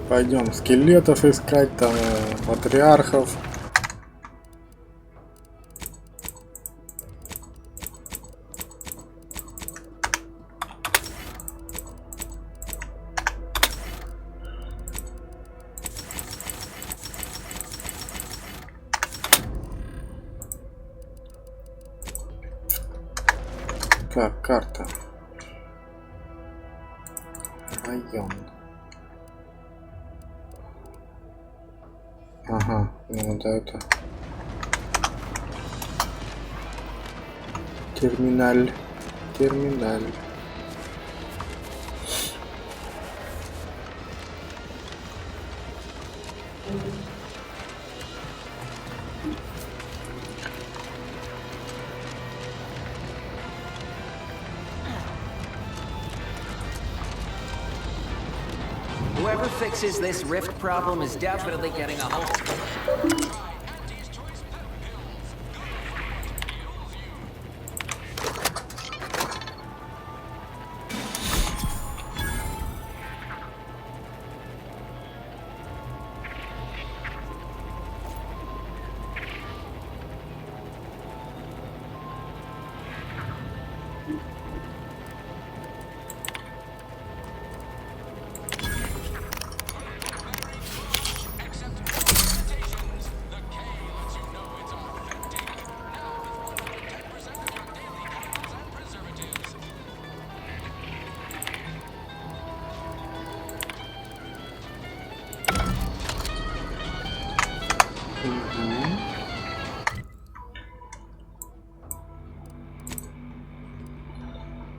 Пойдем скелетов искать, там матриархов. Так, карта. Район. Ага, ну вот это. Терминаль. Терминаль.
Whoever fixes this rift problem is definitely getting a hold.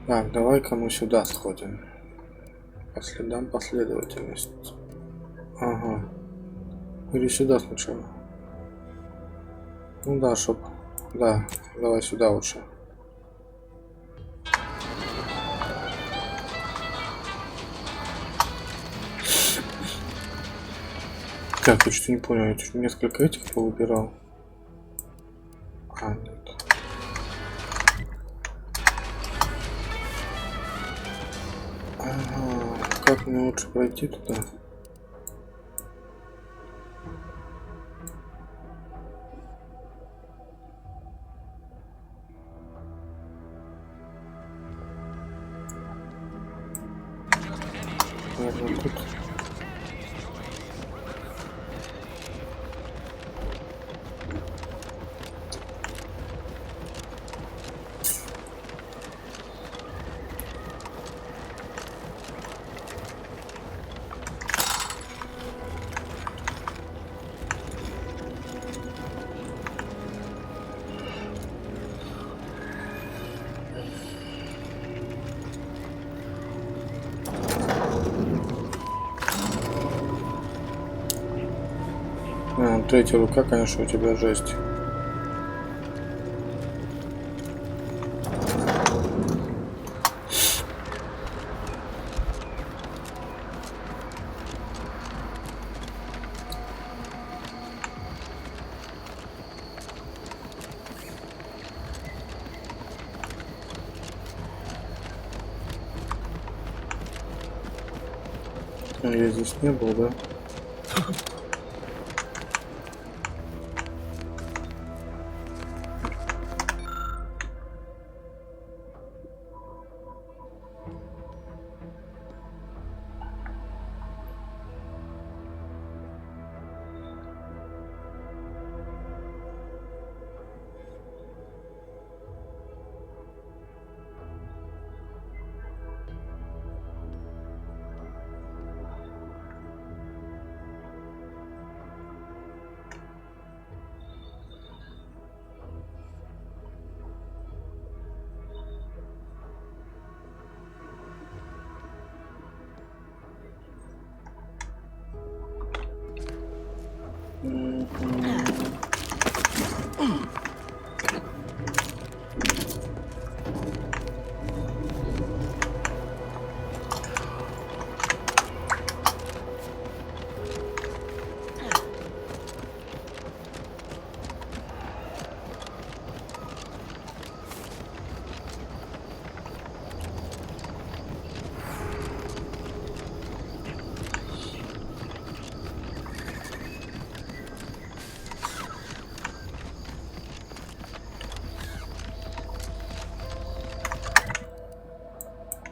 Так, давай-ка мы сюда сходим. По следам последовательности. Ага. Или сюда сначала. Ну да, чтоб. Да, давай сюда лучше. Так, я что-то не понял, я тут несколько этих повыбирал. А, нет. Ага, как мне лучше пройти туда? Наверное, тут. Третья рука, конечно, у тебя жесть. Я здесь не был, да?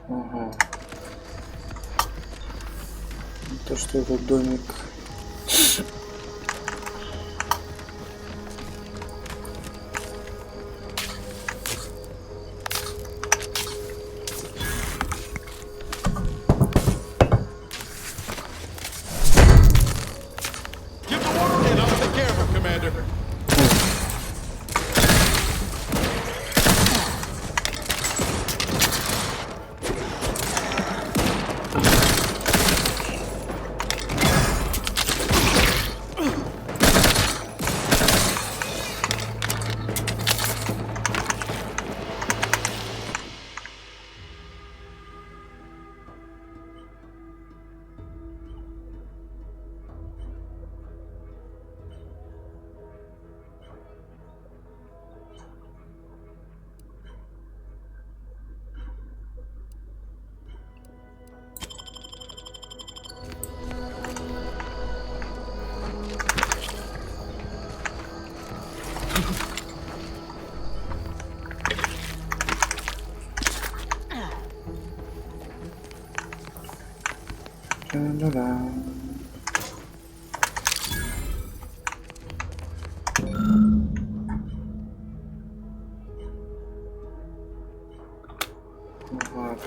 Ага. То, что этот домик.
Get the water in. I'll take care of him, Commander.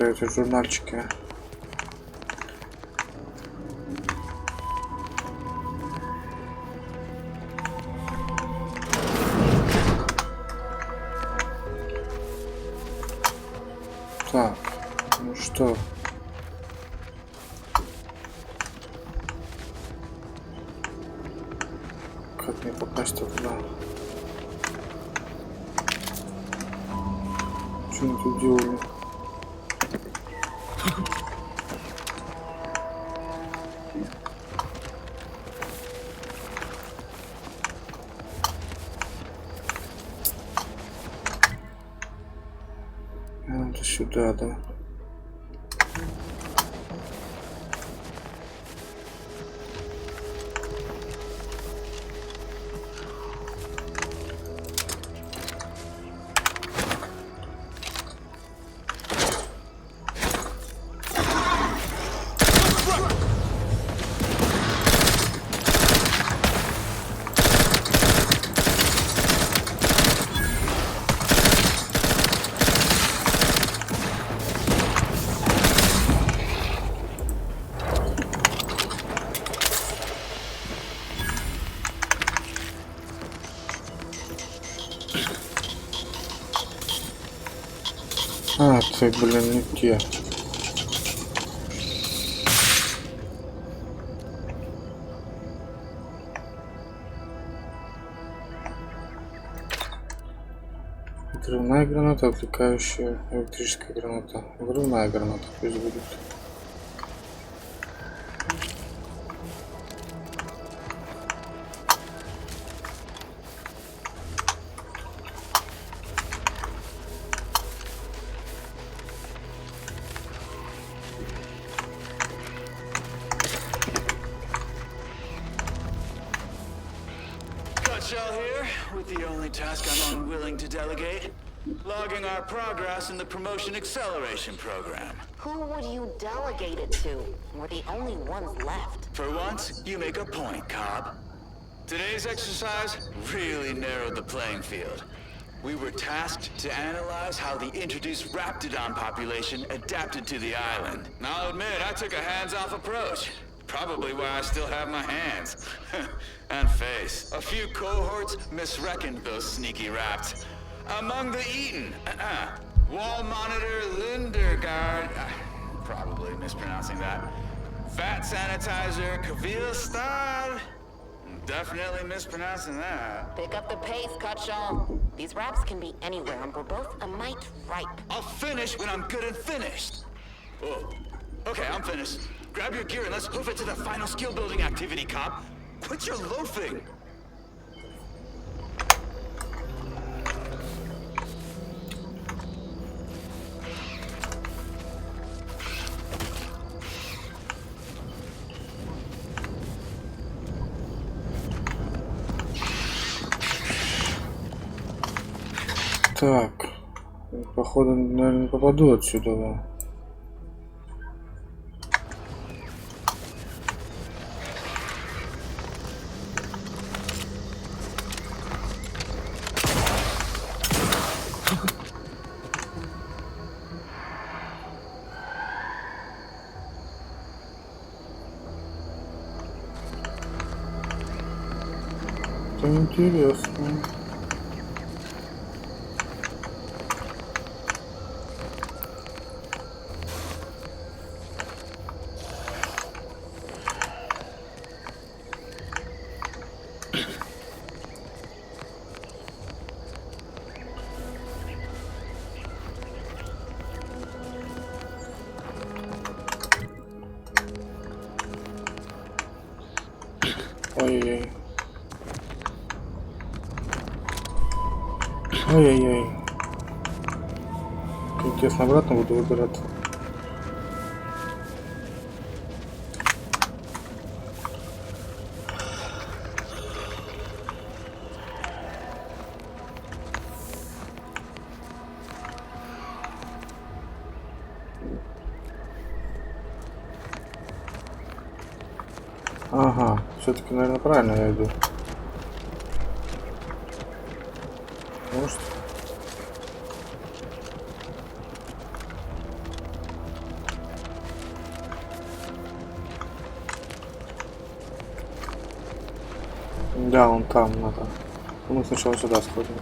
Эти журнальчики. Так, ну что? Как мне попасть туда? Что мы тут делали? Надо сюда, да. А, ты, блин, не те. Взрывная граната, отвлекающая электрическая граната. Взрывная граната пусть будет.
Shell here, with the only task I'm unwilling to delegate. Logging our progress in the promotion acceleration program.
Who would you delegate it to? We're the only ones left.
For once, you make a point, Cobb. Today's exercise really narrowed the playing field. We were tasked to analyze how the introduced Raptidon population adapted to the island. I'll admit, I took a hands-off approach. Probably why I still have my hands. And face. A few cohorts misreckoned those sneaky rats. Among the Eaton, Wall Monitor Lundergaard, probably mispronouncing that. Fat Sanitizer Kavilstad, definitely mispronouncing that.
Pick up the pace, Cutshall. These raps can be anywhere, and we're both a mite ripe.
I'll finish when I'm good and finished. Whoa. Okay, I'm finished. Grab your gear and let's hoof it to the final skill-building activity, Cobb. Quit your loafing.
Так, походу, наверное, не попаду отсюда. Да. Это интересно. Ой-ой-ой. Ой-ой-ой. Как интересно, обратно буду выбираться. Ага, все-таки, наверное, правильно я иду. Может. Да, он там надо. Мы сначала сюда сходим.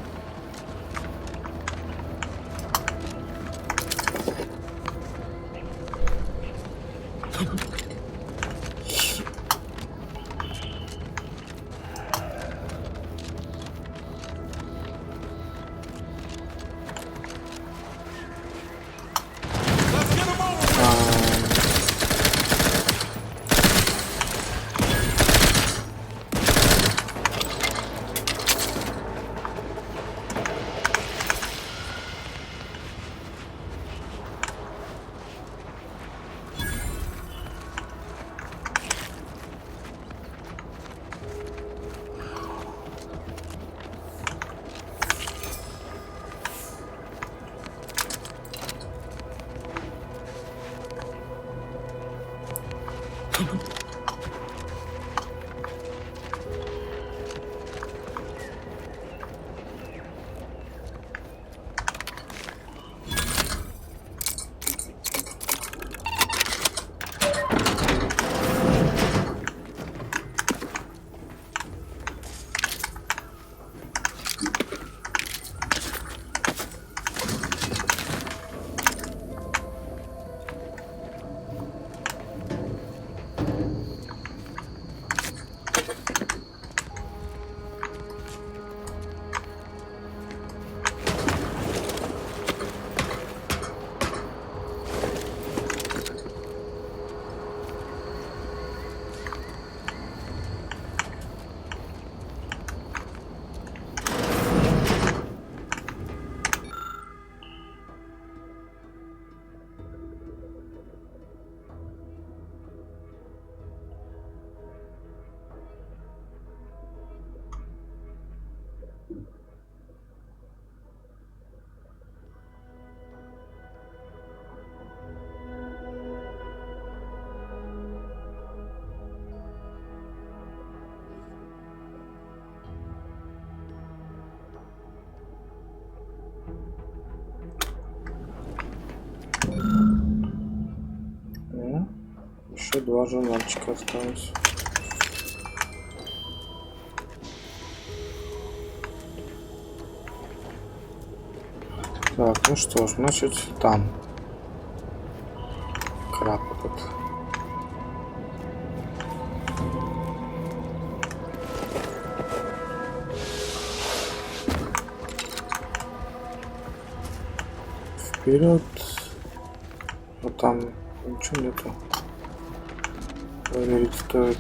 Еще 2 журнальчика осталось. Так, ну что ж, значит, там. Краб этот. Вперед. Вот там ничего нету. Проверить стоит.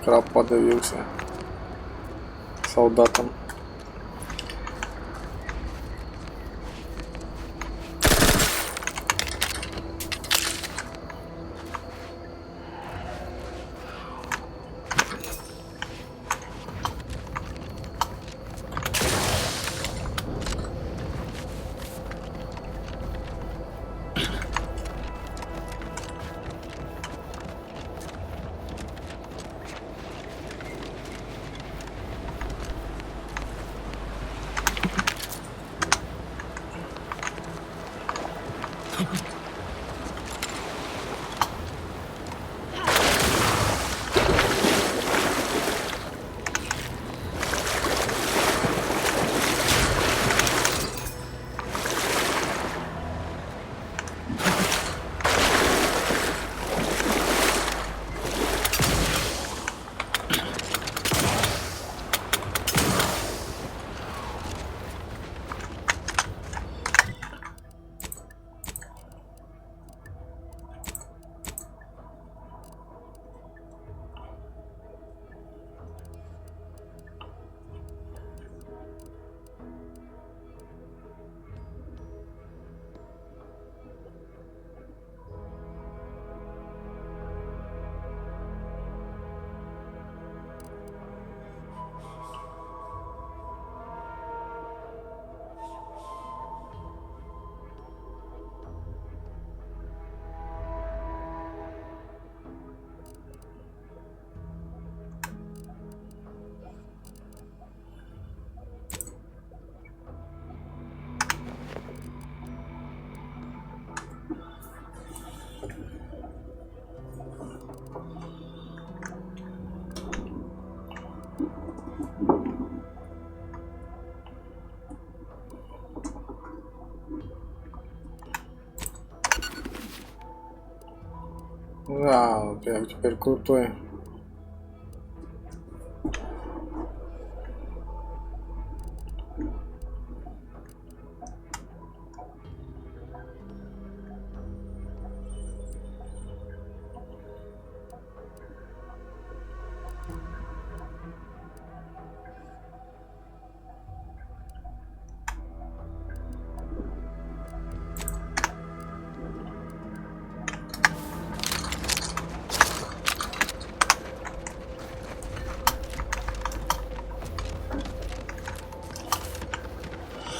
Краб подавился солдатом. Да, вот я теперь крутой.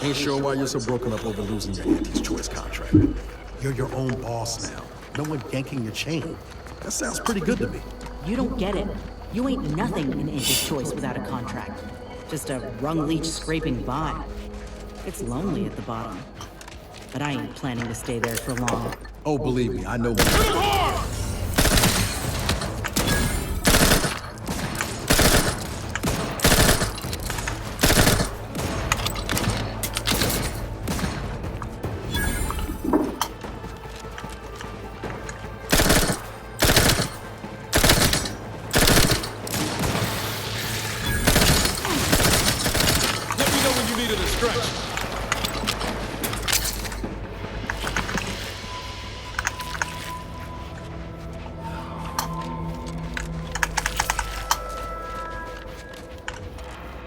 Ain't sure why you're so broken up over losing your Andy's Choice contract. You're your own boss now. No one yanking your chain. That sounds pretty good to me.
You don't get it. You ain't nothing in Andy's Choice without a contract. Just a rung leech scraping by. It's lonely at the bottom. But I ain't planning to stay there for long.
Oh, believe me, I know.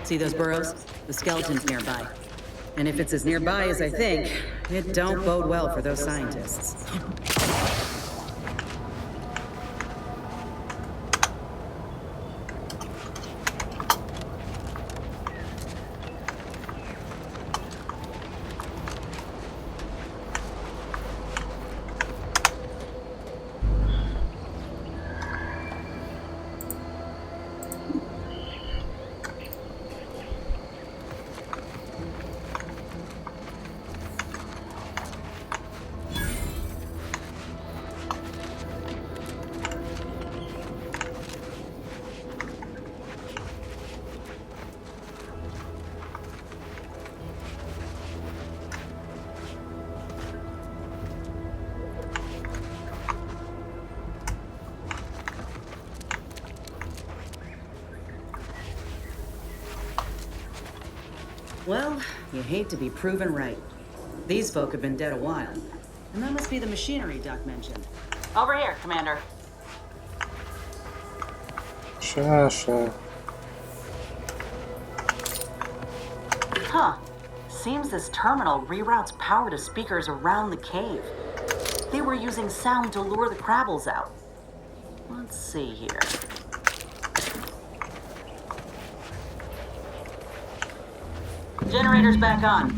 See those burrows? The skeleton's nearby. And if it's as nearby as I think, it don't bode well for those scientists. Well, you hate to be proven right. These folk have been dead a while. And that must be the machinery Doc mentioned. Over here, Commander.
Ща.
Huh. Seems this terminal reroutes power to speakers around the cave. They were using sound to lure the Crabbles out. Let's see here. Generator's back on.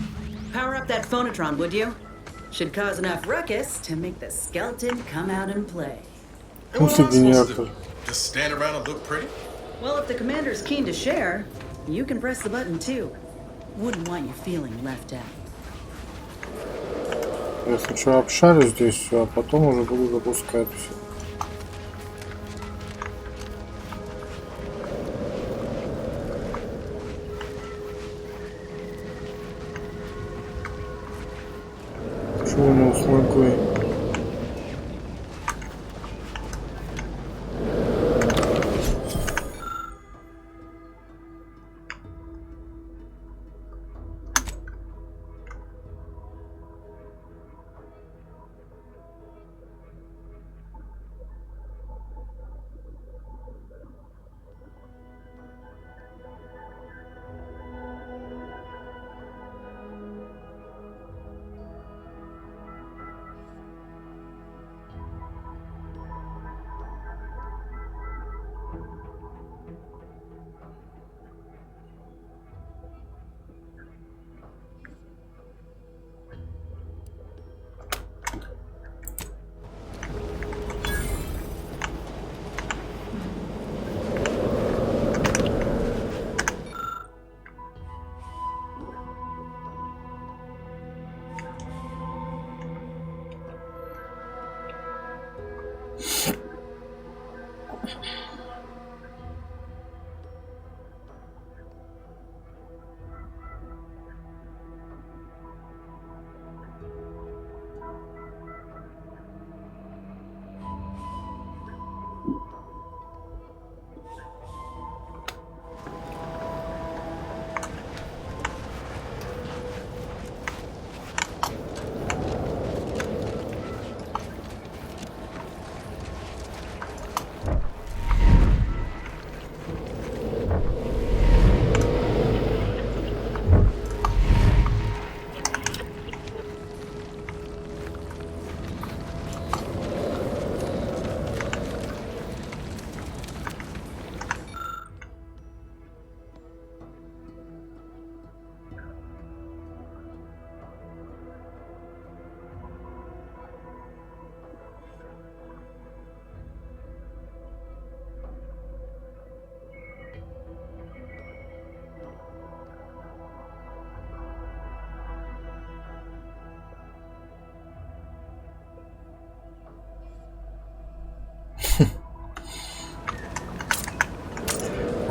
Power up that phonotron, would you? Should cause enough ruckus to make the skeleton come out and play.
And what am I supposed to do? Just stand around and look pretty?
Well, if the commander's keen to share, you can press the button too. Wouldn't want you feeling left out.
Я сначала обшарю здесь все, а потом уже буду запускать все. Чего у него с ногой?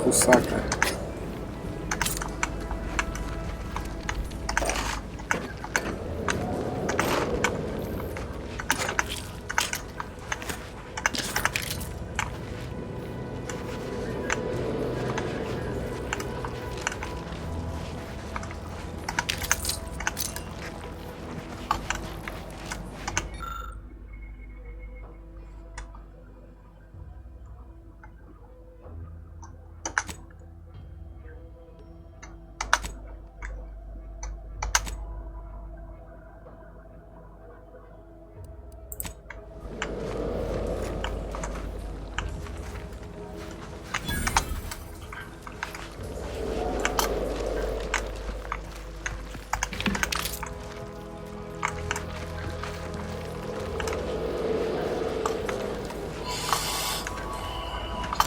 Кусака.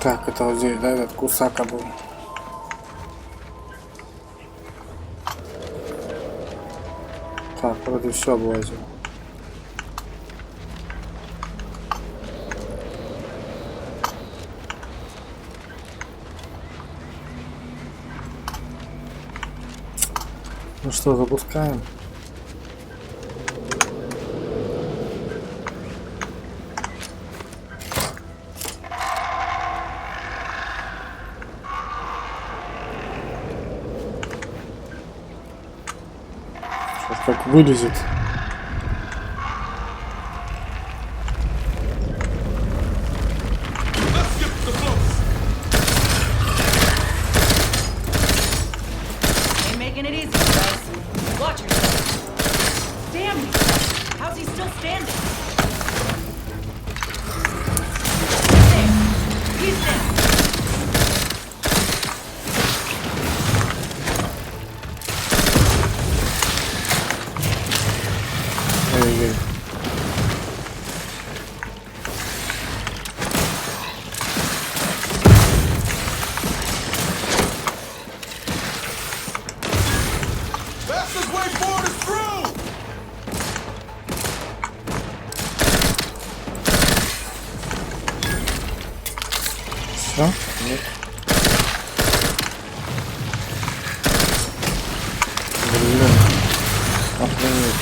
Так, это вот здесь, да, этот Кусака был. Так, вроде все облазил. Ну что, запускаем? как вылезет. Ой-ой-ой.
Fastest way forward is through!
Все? Нет. Блин. Охренеть.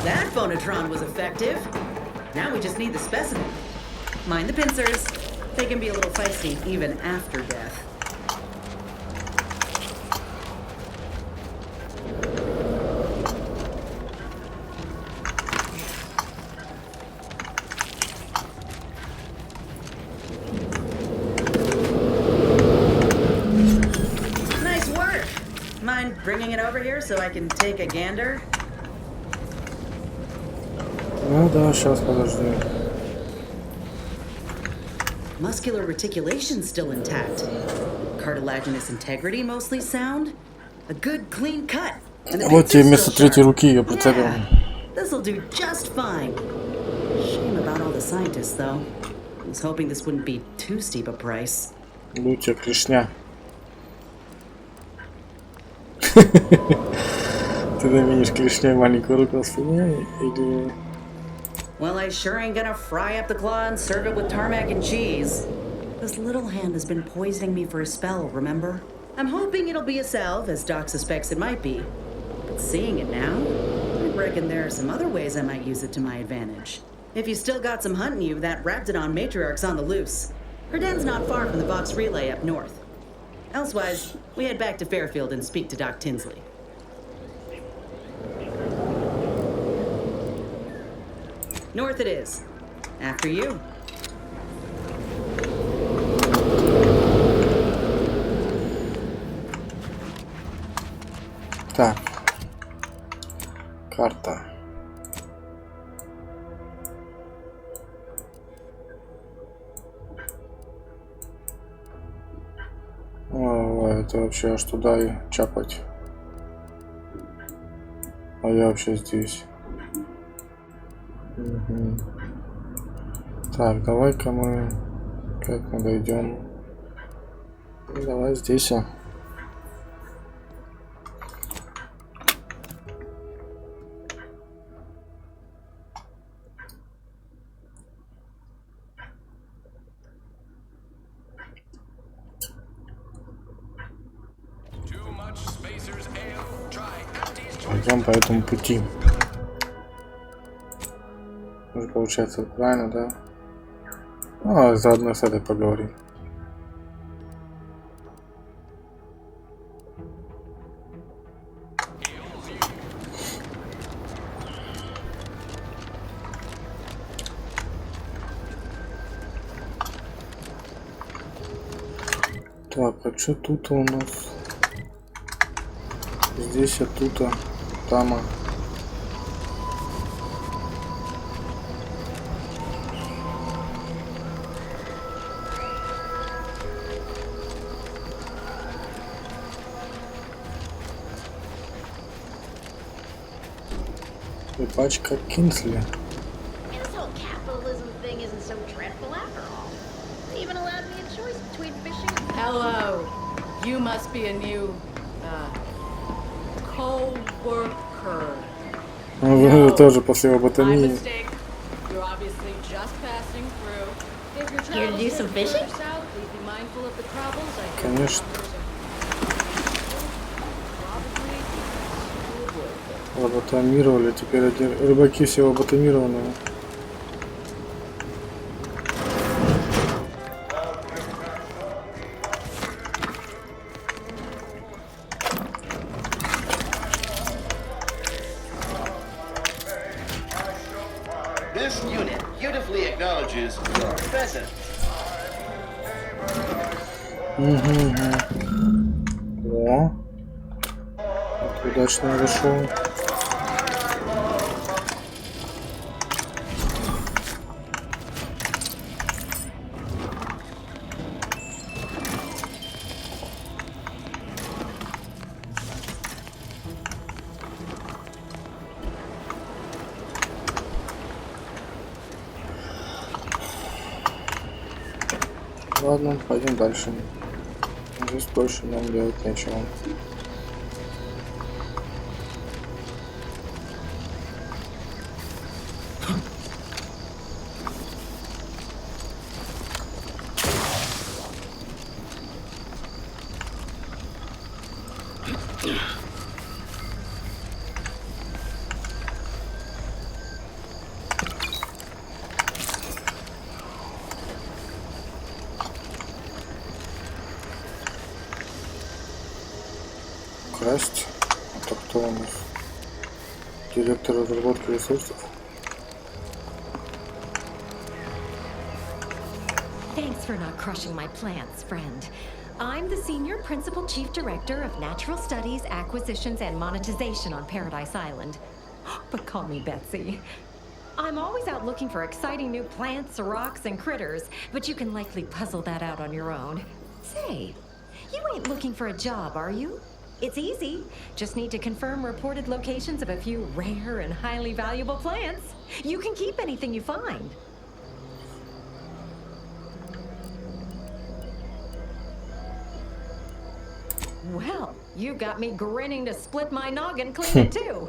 That phonotron was effective. Now we just need the specimen. Mind the pincers. They can be a little feisty even after death. Nice work. Mind bringing it over here so I can take a gander?
Ну да, сейчас подожди.
Muscular reticulation still intact. Cartilaginous integrity mostly sound. A good clean cut. And the
Вот тебе
pincers
вместо
still
третьей
sharp.
руки ее прицепил.
Yeah, this'll do just fine. Shame about all the scientists, though. I was hoping this wouldn't be too steep a price.
Ну тебе клешня. Ты заменишь клешней маленькую руку на спине или...
Well, I sure ain't gonna fry up the claw and serve it with tarmac and cheese. This little hand has been poisoning me for a spell, remember? I'm hoping it'll be a salve, as Doc suspects it might be. But seeing it now, I reckon there are some other ways I might use it to my advantage. If you still got some hunting you, that Raptidon matriarch's on the loose. Her den's not far from the box relay up north. Elsewise, we head back to Fairfield and speak to Doc Tinsley. North it is. After you.
Так. Карта. Ой, это вообще аж туда и чапать. А я вообще здесь. Угу. Так, давай-ка мы... Как мы дойдем? Давай здесь. Пойдем по этому пути. Уже получается правильно, да? А, заодно с этой поговорим. Так, а что тут у нас? Здесь, а тут, а там. И пачка Кинсли.
This whole capitalism thing isn't so dreadful after all. They even allowed me a choice between fishing and...
Hello. You must be a new, co-worker.
Ну, тоже после
My
лоботомии.
mistake. You're obviously just passing through. If you're
Here to do some fishing?
south, please be mindful of the troubles. I
Конечно. Лоботомировали, теперь рыбаки все лоботомированные. О, вот удачно вышел. Ладно, пойдем дальше. Здесь больше нам делать нечего. Красть. Это кто у нас? Директор разработки ресурсов.
Thanks for not crushing my plans, friend. I'm the Senior Principal Chief Director of Natural Studies, Acquisitions, and Monetization on Paradise Island. But call me Betsy. I'm always out looking for exciting new plants, rocks, and critters, but you can likely puzzle that out on your own. Say, you ain't looking for a job, are you? It's easy. Just need to confirm reported locations of a few rare and highly valuable plants. You can keep anything you find. Well, you got me grinning to split my noggin clean too.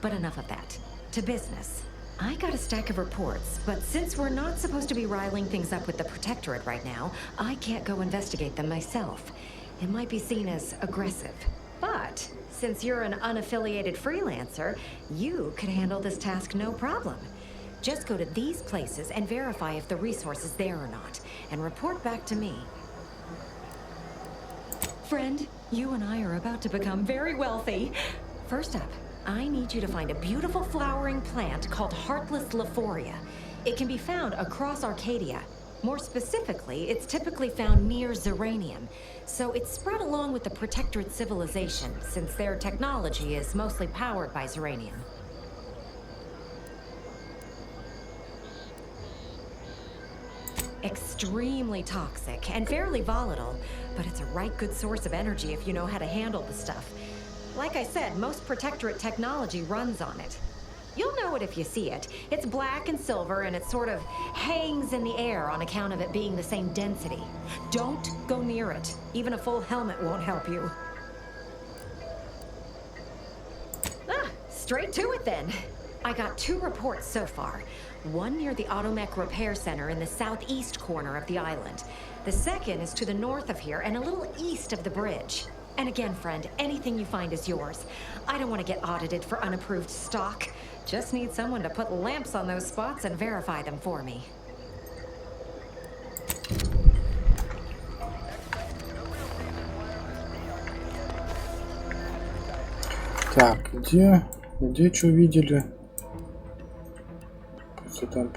But enough of that. To business. I got a stack of reports, but since we're not supposed to be riling things up with the Protectorate right now, I can't go investigate them myself. It might be seen as aggressive. But since you're an unaffiliated freelancer, you could handle this task no problem. Just go to these places and verify if the resource is there or not, and report back to me. Friend, you and I are about to become very wealthy. First up, I need you to find a beautiful flowering plant called Heartless Lephoria. It can be found across Arcadia. More specifically, it's typically found near Zeranium, so it's spread along with the Protectorate civilization, since their technology is mostly powered by Zeranium. Extremely toxic and fairly volatile, but it's a right good source of energy if you know how to handle the stuff. Like I said, most Protectorate technology runs on it. You'll know it if you see it. It's black and silver, and it sort of hangs in the air on account of it being the same density. Don't go near it. Even a full helmet won't help you. Straight to it then. I got 2 reports so far. One near the Automech Repair Center in the southeast corner of the island. The second is to the north of here and a little east of the bridge. And again, friend, anything you find is yours. I don't want to get audited for unapproved stock. Just need someone to put lamps on those spots and verify them for me.
Так, где что видели? Просто там.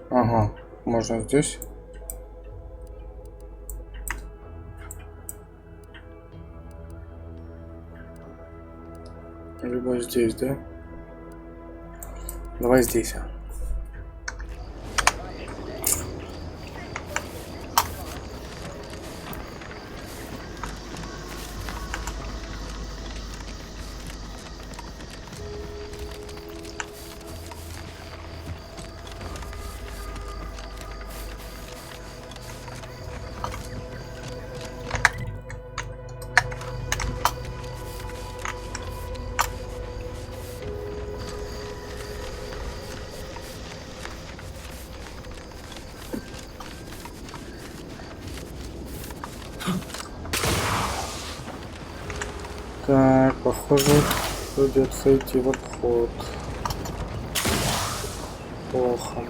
Ага, можно здесь. Либо здесь, да? Давай здесь. Так, похоже, придется идти в обход. Плохо.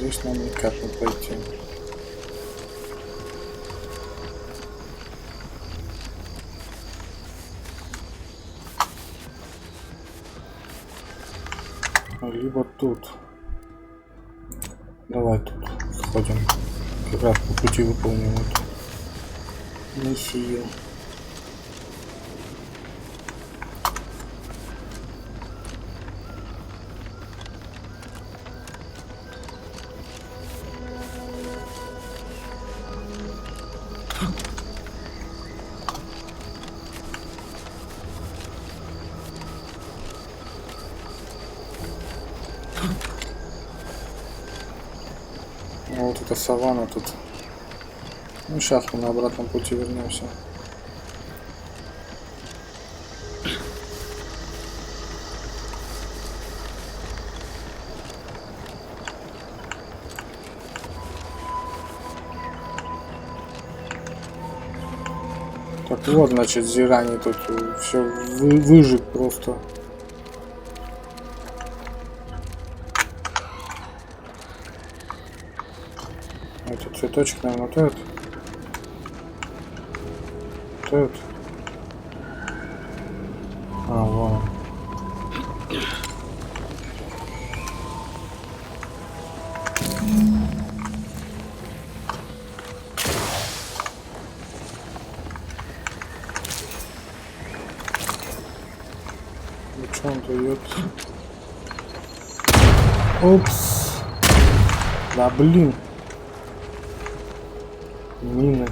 Здесь нам никак не пройти. Либо тут. Давай тут сходим. Как раз по пути выполним эту миссию. Вот эта саванна тут. Ну, сейчас мы на обратном пути вернемся. Так вот, значит, Зирани тут все выжит просто. Этот цветочек, наверное, вот этот. Вот этот. А, вон. И что он дает? Опс. Да блин. Мины.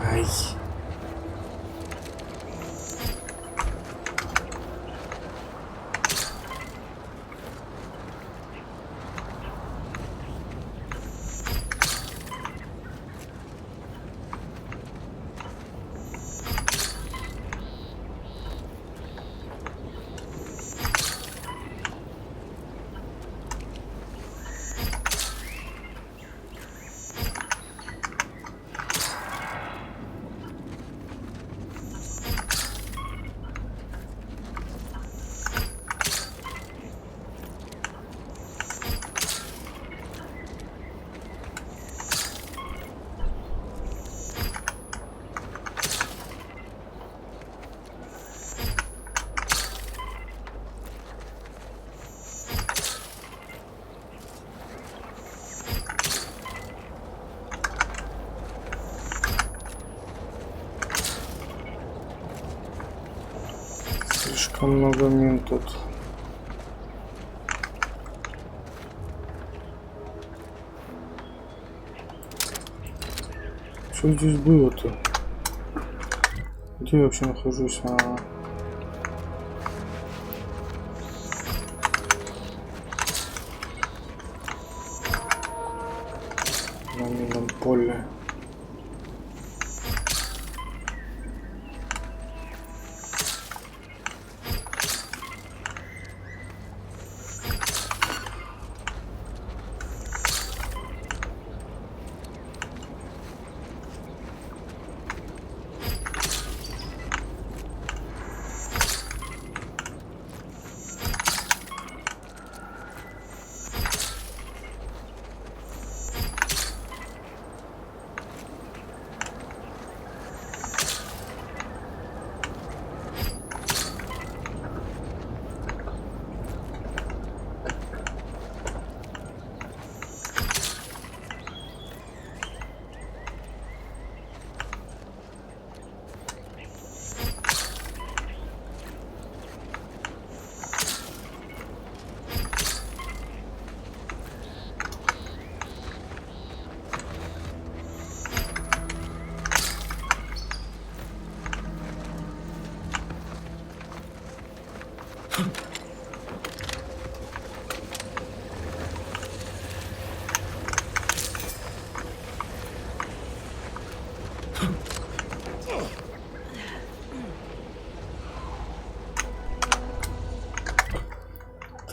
Ай. Слишком много мин тут. Что здесь было-то? Где я вообще нахожусь? На минном поле.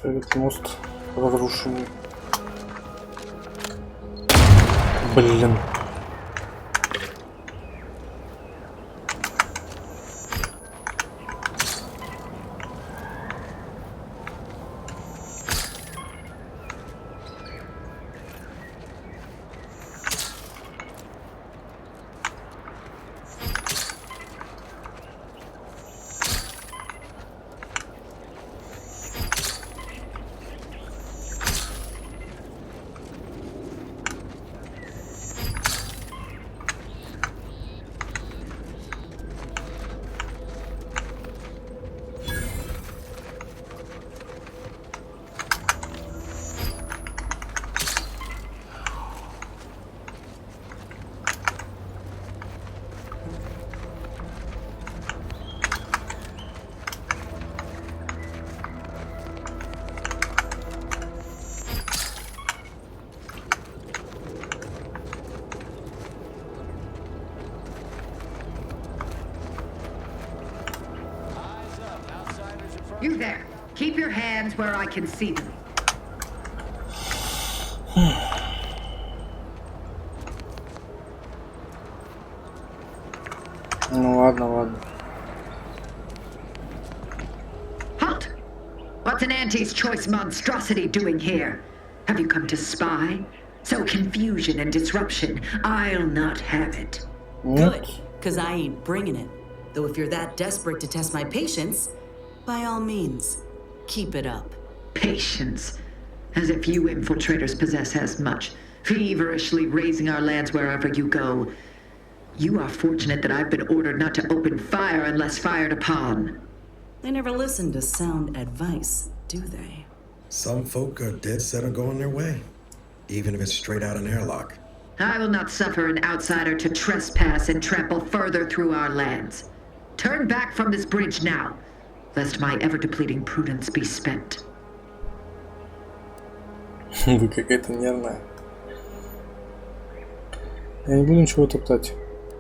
Этот мост разрушенный. Блин.
You there. Keep your hands where I can see them.
Ну ладно, ладно.
Halt! What's an Auntie's choice monstrosity doing here? Have you come to spy? So confusion and disruption, I'll not have it.
Good, because I ain't bringing it. Though if you're that desperate to test my patience, by all means, keep it up.
Patience. As if you infiltrators possess as much. Feverishly raising our lands wherever you go. You are fortunate that I've been ordered not to open fire unless fired upon.
They never listen to sound advice, do they?
Some folk are dead set on going their way, even if it's straight out an airlock.
I will not suffer an outsider to trespass and trample further through our lands. Turn back from this bridge now, lest my ever-depleting prudence be spent.
Вы какая-то нервная. Я не буду ничего топтать.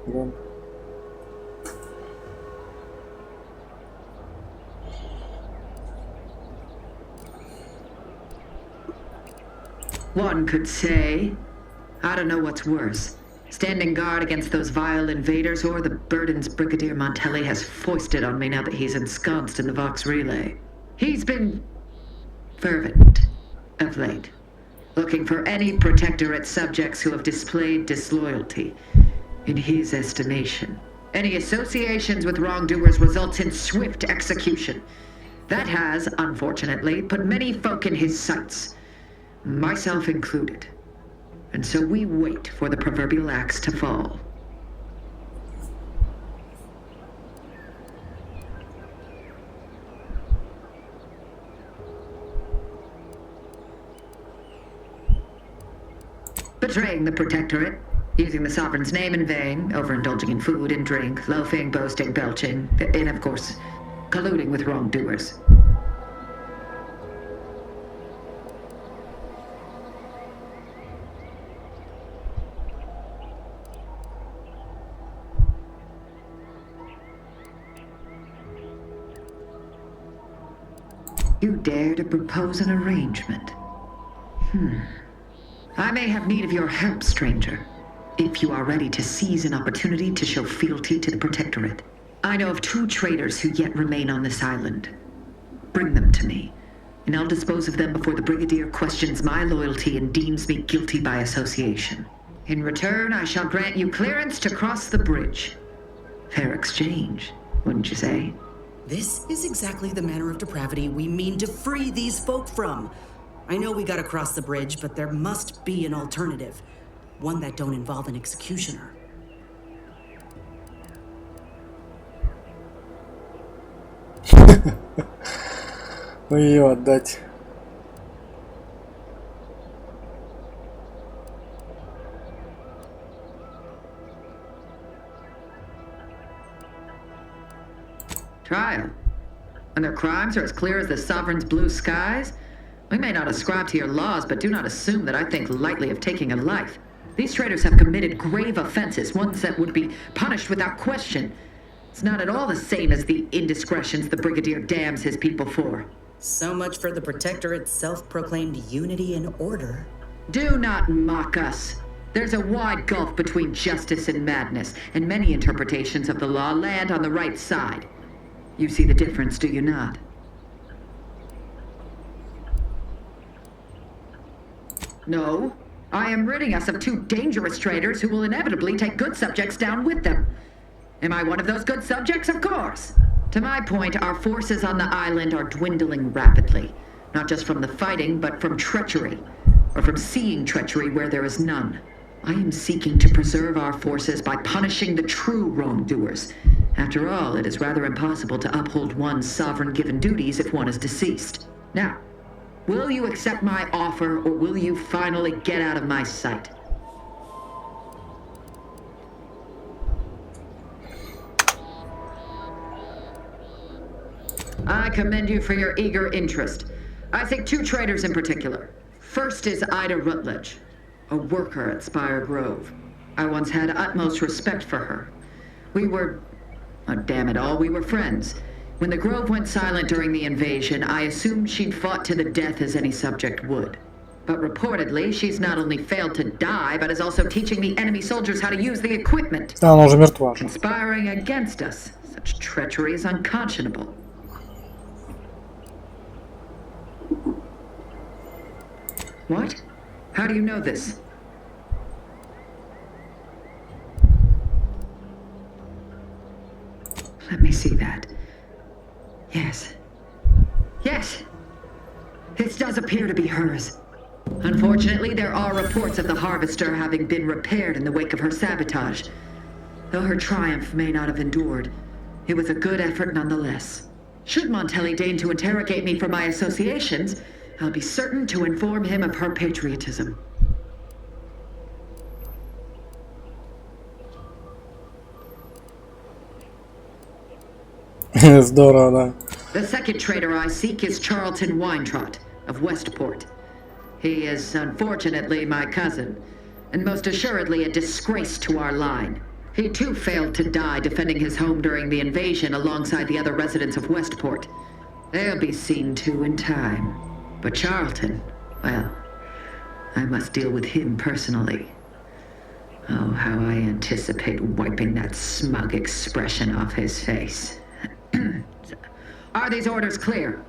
Да.
One could say, I don't know what's worse, standing guard against those vile invaders or the burdens Brigadier Montelli has foisted on me now that he's ensconced in the Vox Relay. He's been fervent of late, looking for any protectorate subjects who have displayed disloyalty. In his estimation, any associations with wrongdoers results in swift execution. That has, unfortunately, put many folk in his sights, myself included. And so we wait for the proverbial axe to fall. Betraying the Protectorate, using the Sovereign's name in vain, overindulging in food and drink, loafing, boasting, belching, and of course, colluding with wrongdoers. You dare to propose an arrangement? I may have need of your help, stranger, if you are ready to seize an opportunity to show fealty to the Protectorate. I know of 2 traitors who yet remain on this island. Bring them to me, and I'll dispose of them before the Brigadier questions my loyalty and deems me guilty by association. In return, I shall grant you clearance to cross the bridge. Fair exchange, wouldn't you say?
This is exactly the manner of depravity we mean to free these folk from. I know we gotta cross the bridge, but there must be an alternative. One that don't involve an executioner.
Ее отдать.
Trial. And their crimes are as clear as the Sovereign's blue skies? We may not ascribe to your laws, but do not assume that I think lightly of taking a life. These traitors have committed grave offenses, ones that would be punished without question. It's not at all the same as the indiscretions the Brigadier damns his people for.
So much for the Protectorate's self-proclaimed unity and order.
Do not mock us. There's a wide gulf between justice and madness, and many interpretations of the law land on the right side. You see the difference, do you not? No. I am ridding us of 2 dangerous traitors who will inevitably take good subjects down with them. Am I one of those good subjects? Of course. To my point, our forces on the island are dwindling rapidly. Not just from the fighting, but from treachery. Or from seeing treachery where there is none. I am seeking to preserve our forces by punishing the true wrongdoers. After all, it is rather impossible to uphold one's sovereign-given duties if one is deceased. Now, will you accept my offer, or will you finally get out of my sight? I commend you for your eager interest. I think 2 traitors in particular. First is Ida Rutledge, a worker at Spire Grove. I once had utmost respect for her. We were, oh, damn it all, we were friends.
When the Grove went silent during the invasion, I assumed she'd fought to the death as any subject would. But reportedly, she's not only failed to die, but is also teaching the enemy soldiers how to use the equipment.
Она уже мертва.
Conspiring against us. Such treachery is unconscionable. What? How do you know this? Let me see that. Yes. Yes! This does appear to be hers. Unfortunately, there are reports of the Harvester having been repaired in the wake of her sabotage. Though her triumph may not have endured, it was a good effort nonetheless. Should Montelli deign to interrogate me for my associations, I'll be certain to inform him of her patriotism.
Здорово, да.
The second traitor I seek is Charlton Weintraut of Westport. He is unfortunately my cousin, and most assuredly a disgrace to our line. He too failed to die defending his home during the invasion alongside the other residents of Westport. They'll be seen to in time. But Charlton, well, I must deal with him personally. Oh, how I anticipate wiping that smug expression off his face. Are these orders clear?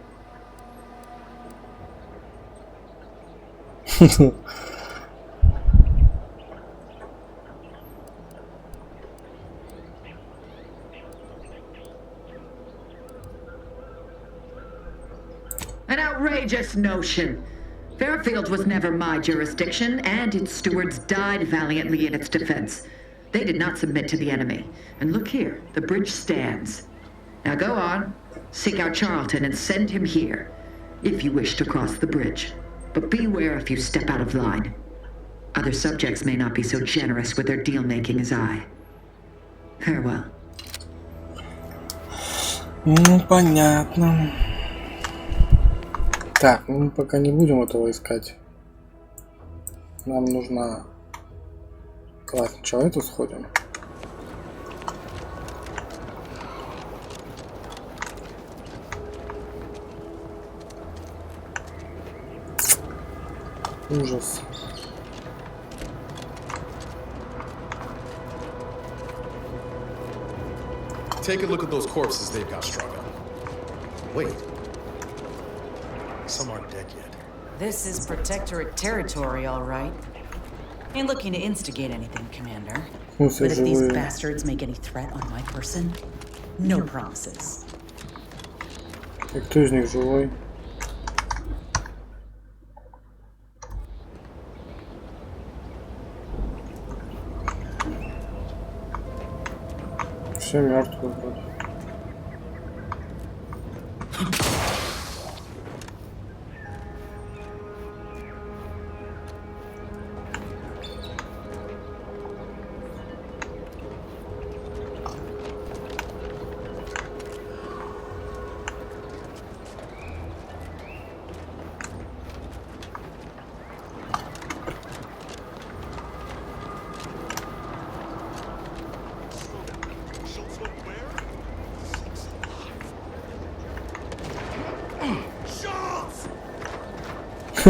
An outrageous notion. Fairfield was never my jurisdiction, and its stewards died valiantly in its defense. They did not submit to the enemy. And look here, the bridge stands. Now go on, seek out Charlton and send him here, if you wish to cross the bridge. But beware if you step out of line. Other subjects may not be so generous with their deal-making as I. Farewell.
Ну, понятно. Так, мы пока не будем этого искать. Нам нужно... Давай сначала эту сходим. Ужас.
Take a look at those corpses they've got strung up.
Wait. Some aren't dead yet.
This is Protectorate territory, all right. Ain't looking to instigate anything, Commander. But if these bastards make any threat on my person, no promises.
И кто из них живой? Все мертвые вроде.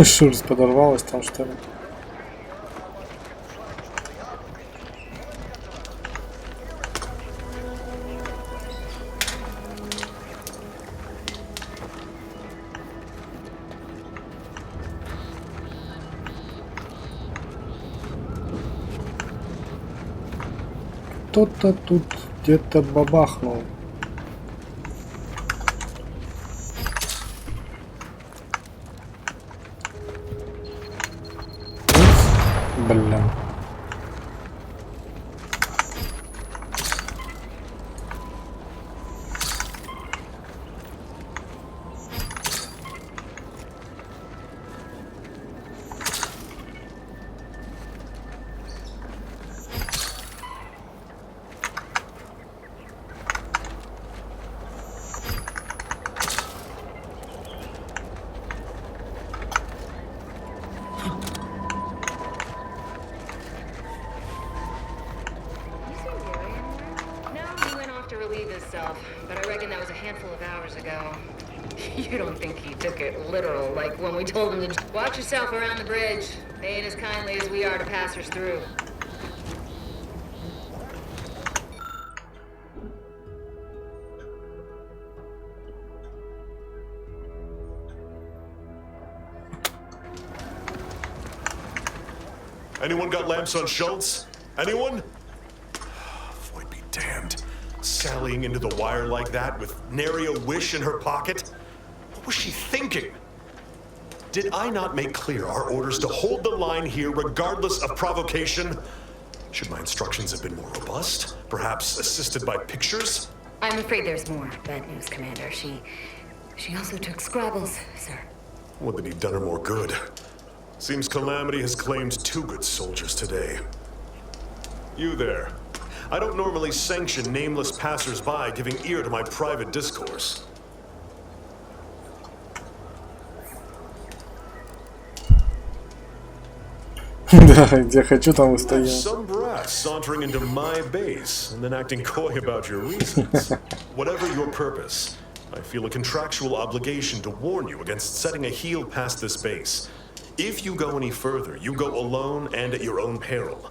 Шурс подорвалась там, что ли? Кто-то тут где-то бабахнул. Блин.
think he took it literal, like when we told him to watch yourself around the bridge. They ain't as kindly as we are to passers through.
Anyone got lamps on Schultz? Anyone? Void be damned. Sallying into the wire like that with nary a wish in her pocket? What was she thinking? Did I not make clear our orders to hold the line here regardless of provocation? Should my instructions have been more robust? Perhaps assisted by pictures?
I'm afraid there's more bad news, Commander. She also took Scrabbles, sir.
Wouldn't he done her more good? Seems Calamity has claimed 2 good soldiers today. You there. I don't normally sanction nameless passers-by giving ear to my private discourse.
Где хочу, там и стою.
Some brass sauntering into my base and then acting coy about your reasons. Whatever your purpose, I feel a contractual obligation to warn you against setting a heel past this base. If you go any further, you go alone and at your own peril.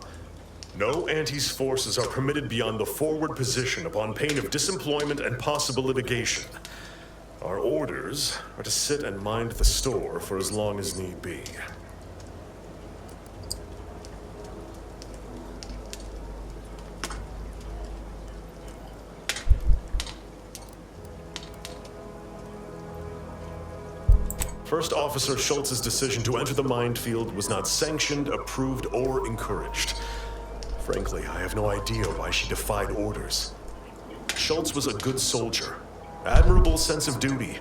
No Anti's forces are permitted beyond the forward position upon pain of disemployment and possible litigation. Our orders are to sit and mind the store for as long as need be. First Officer Schultz's decision to enter the minefield was not sanctioned, approved, or encouraged. Frankly, I have no idea why she defied orders. Schultz was a good soldier, admirable sense of duty,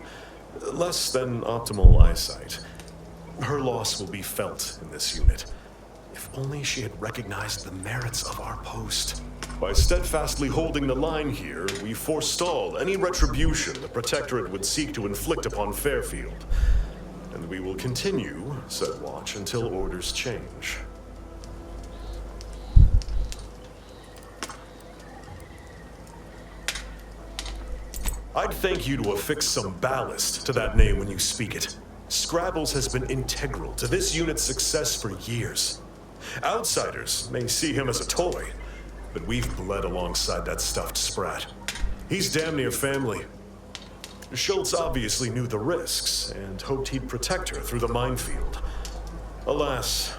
less than optimal eyesight. Her loss will be felt in this unit. If only she had recognized the merits of our post. By steadfastly holding the line here, we forestalled any retribution the Protectorate would seek to inflict upon Fairfield. And we will continue said watch until orders change. I'd thank you to affix some ballast to that name when you speak it. Scrabbles has been integral to this unit's success for years. Outsiders may see him as a toy, but we've bled alongside that stuffed sprat. He's damn near family. Schultz obviously knew the risks and hoped he'd protect her through the minefield. Alas,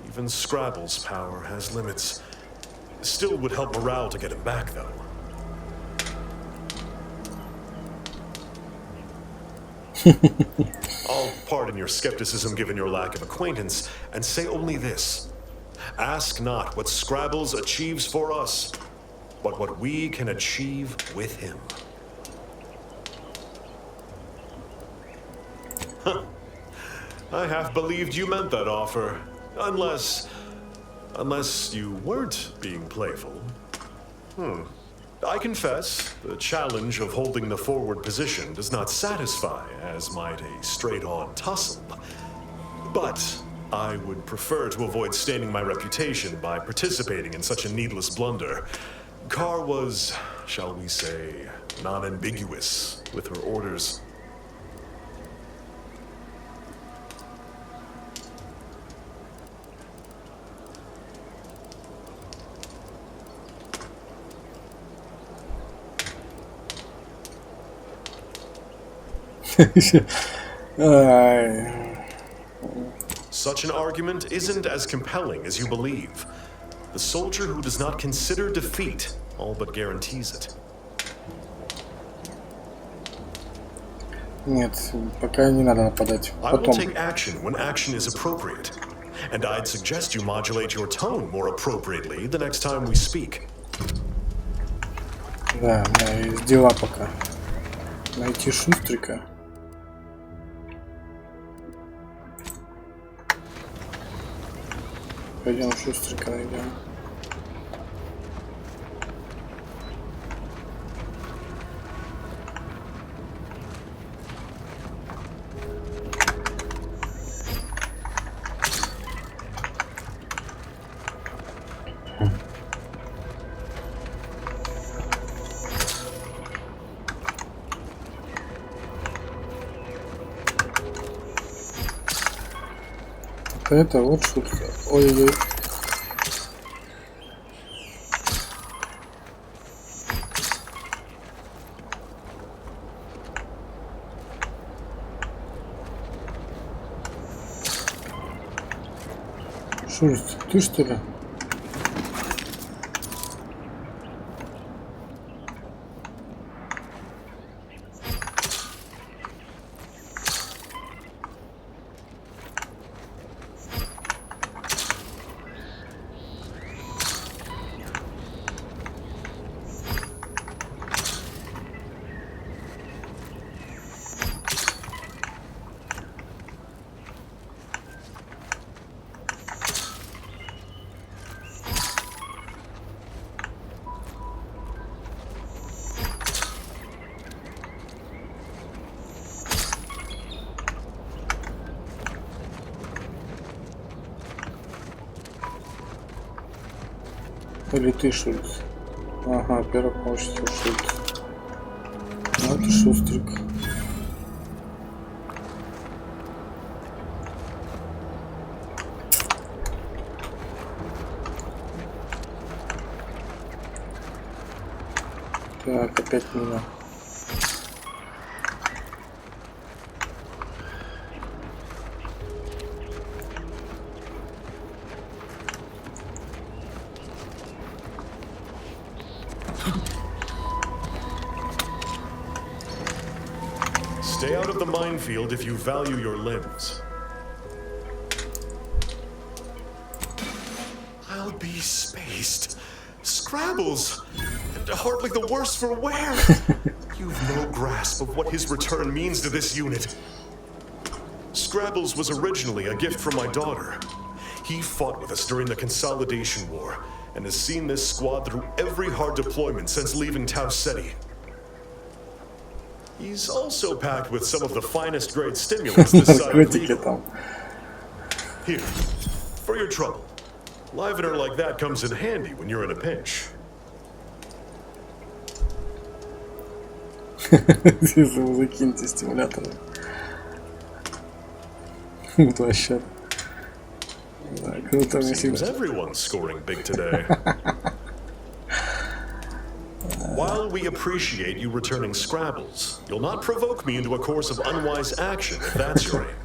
even Scrabble's power has limits. Still would help morale to get him back, though. I'll pardon your skepticism given your lack of acquaintance, and say only this. Ask not what Scrabbles achieves for us, but what we can achieve with him. Huh. I half believed you meant that offer. Unless you weren't being playful. I confess, the challenge of holding the forward position does not satisfy, as might a straight-on tussle. But I would prefer to avoid staining my reputation by participating in such a needless blunder. Carr was, shall we say, non-ambiguous with her orders. Such an argument isn't as compelling as you believe. The soldier who does not consider defeat all but guarantees it.
Нет, пока не надо нападать.
I will take action when action is appropriate. And I'd suggest you modulate your tone more appropriately the next time we speak.
Да, у меня есть дела пока. Найти Шустрика. Пойдем Шустрика найдем. Это вот шутка. Ой-ой-ой. Шуриц, ты что ли? Или ты, Шульц? Ага, первый помощник Шульц. Ну, это шустрик. Так, опять меня.
Stay out of the minefield if you value your limbs. I'll be spaced. Scrabbles! And hardly the worse for wear! You've no grasp of what his return means to this unit. Scrabbles was originally a gift from my daughter. He fought with us during the Consolidation War, and has seen this squad through every hard deployment since leaving Tau Ceti. He's also packed with some of the finest grade stimulants this side of legal. Here, for your trouble. Livener like that comes in handy when you're in a pinch.
Закиньте стимуляторы. Вообще. Да, круто, мне
Seems everyone's scoring big today. While we appreciate you returning Scrabbles, you'll not provoke me into a course of unwise action if that's your aim.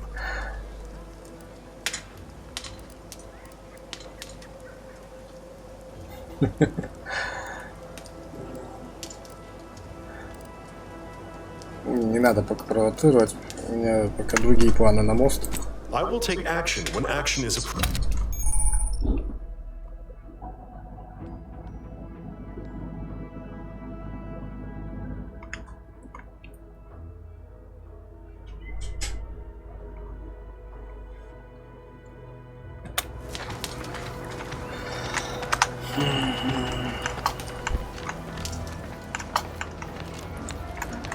Не надо пока провоцировать. У меня пока другие планы на мост.
I will take action when action is approved.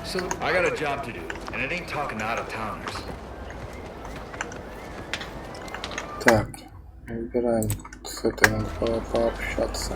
So, I got a job to do, and it ain't talking out of towners.
Так, выбираем с этой пообщаться.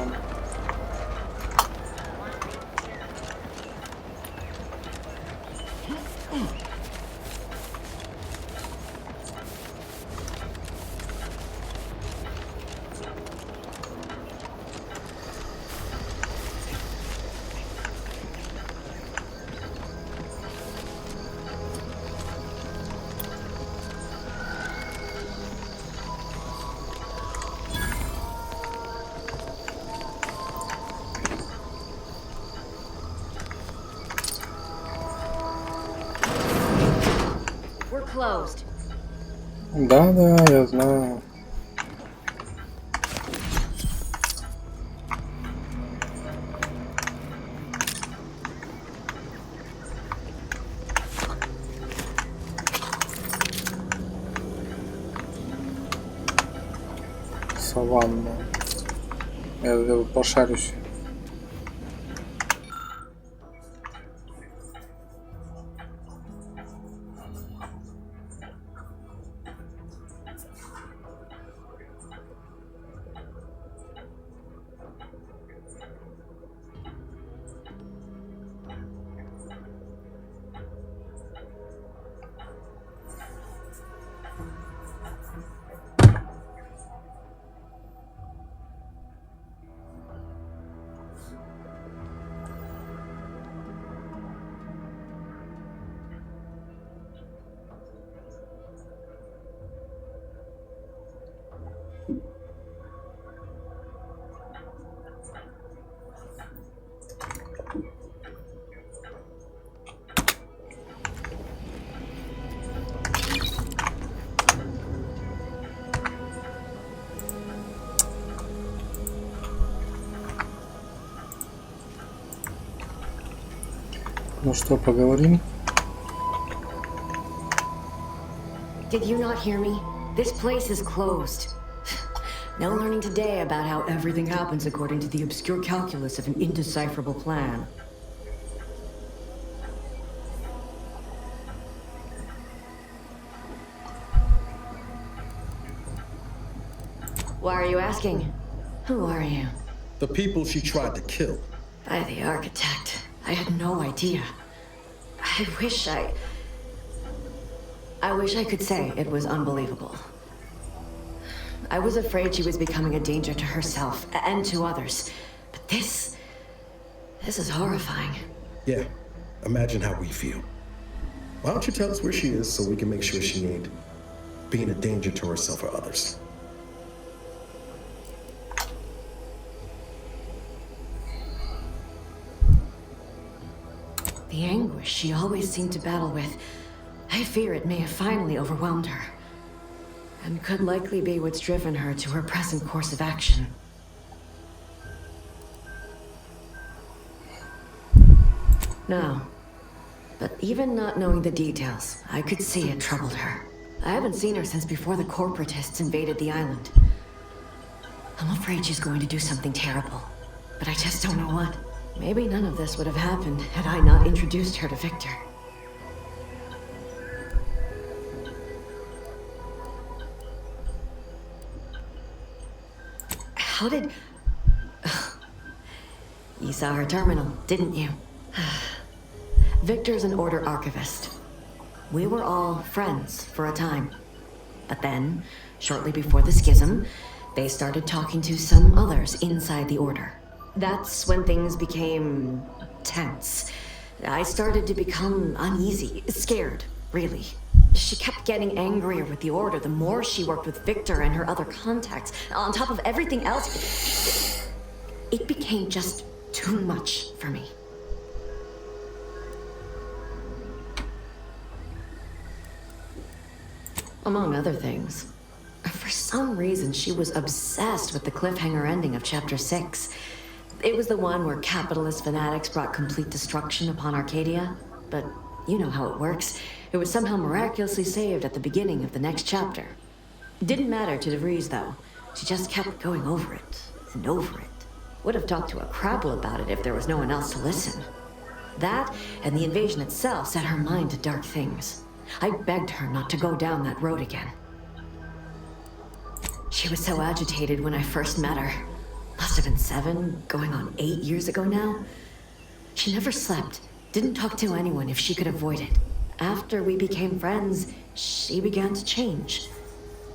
Closed.
Да, я знаю. Саванна. Я пошарюсь. что, поговорим?
Did you not hear me? This place is closed. No learning today about how everything happens according to the obscure calculus of an indecipherable plan. Why are you asking? Who are you?
The people she tried to kill.
By the architect. I had no idea. I wish I could say it was unbelievable. I was afraid she was becoming a danger to herself and to others. But this is horrifying.
Yeah, imagine how we feel. Why don't you tell us where she is so we can make sure she ain't being a danger to herself or others?
The anguish she always seemed to battle with, I fear it may have finally overwhelmed her. And could likely be what's driven her to her present course of action. No. But even not knowing the details, I could see it troubled her. I haven't seen her since before the corporatists invaded the island. I'm afraid she's going to do something terrible. But I just don't know what. Maybe none of this would have happened had I not introduced her to Victor. How did... You saw her terminal, didn't you? Victor's an Order archivist. We were all friends for a time. But then, shortly before the schism, they started talking to some others inside the Order. That's when things became tense. I started to become uneasy, scared, really. She kept getting angrier with the Order the more she worked with Victor and her other contacts. On top of everything else, it became just too much for me. Among other things, for some reason she was obsessed with the cliffhanger ending of Chapter 6. It was the one where capitalist fanatics brought complete destruction upon Arcadia. But you know how it works. It was somehow miraculously saved at the beginning of the next chapter. It didn't matter to DeVries, though. She just kept going over it and over it. Would have talked to a crapple about it if there was no one else to listen. That and the invasion itself set her mind to dark things. I begged her not to go down that road again. She was so agitated when I first met her. Must have been 7, going on 8 years ago now. She never slept, didn't talk to anyone if she could avoid it. After we became friends, she began to change.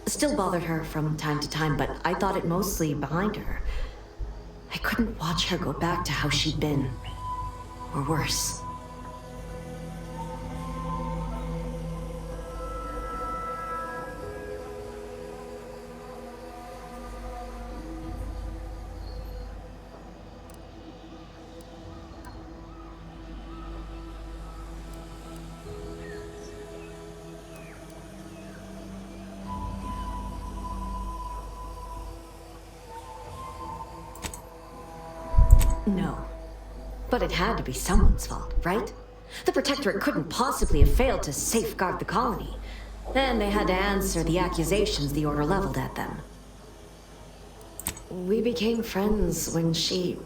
Still bothered her from time to time, but I thought it mostly behind her. I couldn't watch her go back to how she'd been, or worse. No. But it had to be someone's fault, right? The Protectorate couldn't possibly have failed to safeguard the colony. Then they had to answer the accusations the Order leveled at them. We became friends when she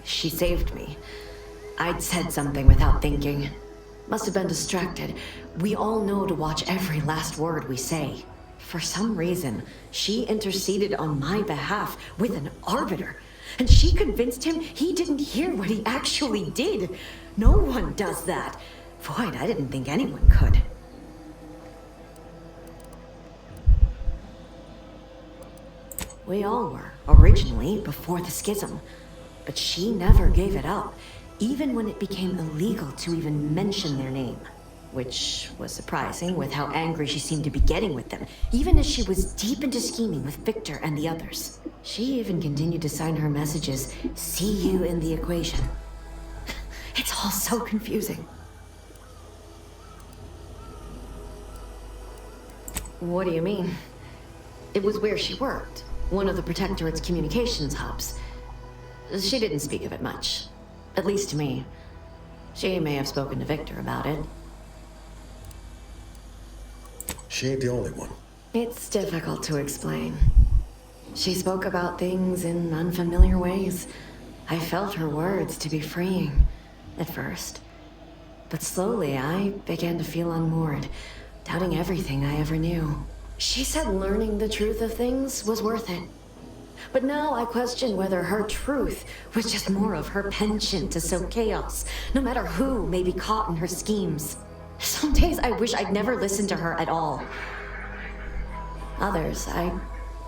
saved me. I'd said something without thinking. Must have been distracted. We all know to watch every last word we say. For some reason, she interceded on my behalf with an arbiter. And she convinced him he didn't hear what he actually did. No one does that. Void, I didn't think anyone could. We all were, originally, before the schism. But she never gave it up, even when it became illegal to even mention their name. Which was surprising with how angry she seemed to be getting with them, even as she was deep into scheming with Victor and the others. She even continued to sign her messages, "See you in the equation." It's all so confusing. What do you mean? It was where she worked, one of the Protectorate's communications hubs. She didn't speak of it much, at least to me. She may have spoken to Victor about it.
She ain't the only one.
It's difficult to explain. She spoke about things in unfamiliar ways. I felt her words to be freeing at first. But slowly I began to feel unmoored, doubting everything I ever knew. She said learning the truth of things was worth it. But now I question whether her truth was just more of her penchant to sow chaos, no matter who may be caught in her schemes. Some days I wish I'd never listened to her at all. Others, I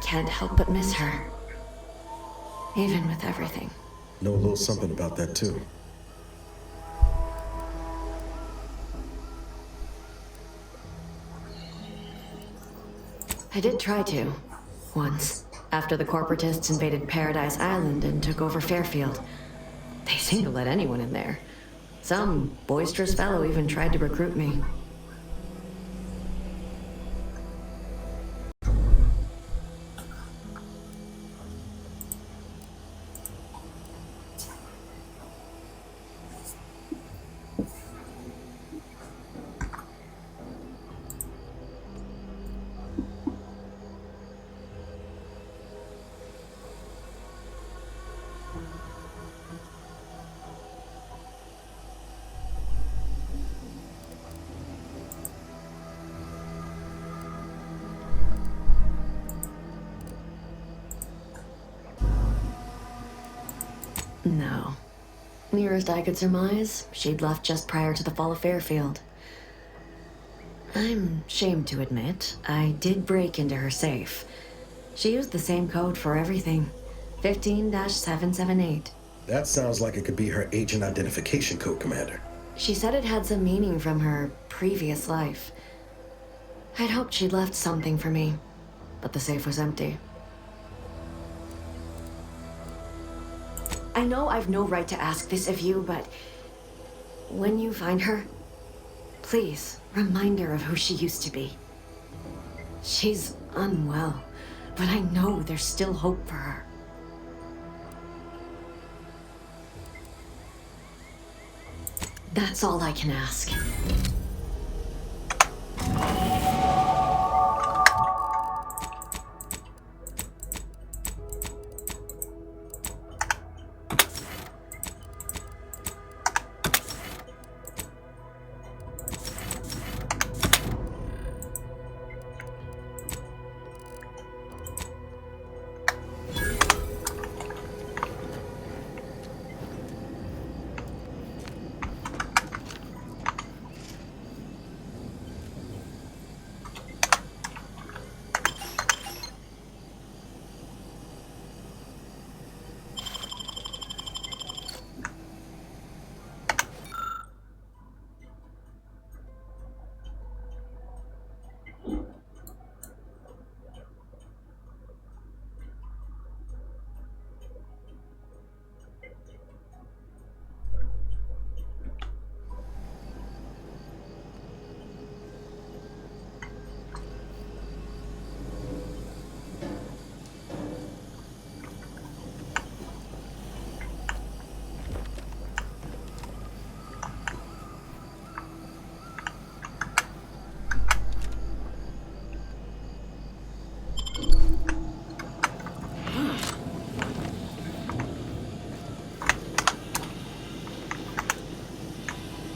can't help but miss her. Even with everything.
Know a little something about that too.
I did try to, once, after the corporatists invaded Paradise Island and took over Fairfield. They seemed to let anyone in there. Some boisterous fellow even tried to recruit me. No. Nearest I could surmise, she'd left just prior to the fall of Fairfield. I'm ashamed to admit, I did break into her safe. She used the same code for everything. 15-778.
That sounds like it could be her agent identification code, Commander.
She said it had some meaning from her previous life. I'd hoped she'd left something for me, but the safe was empty. I know I've no right to ask this of you, but when you find her, please remind her of who she used to be. She's unwell, but I know there's still hope for her. That's all I can ask.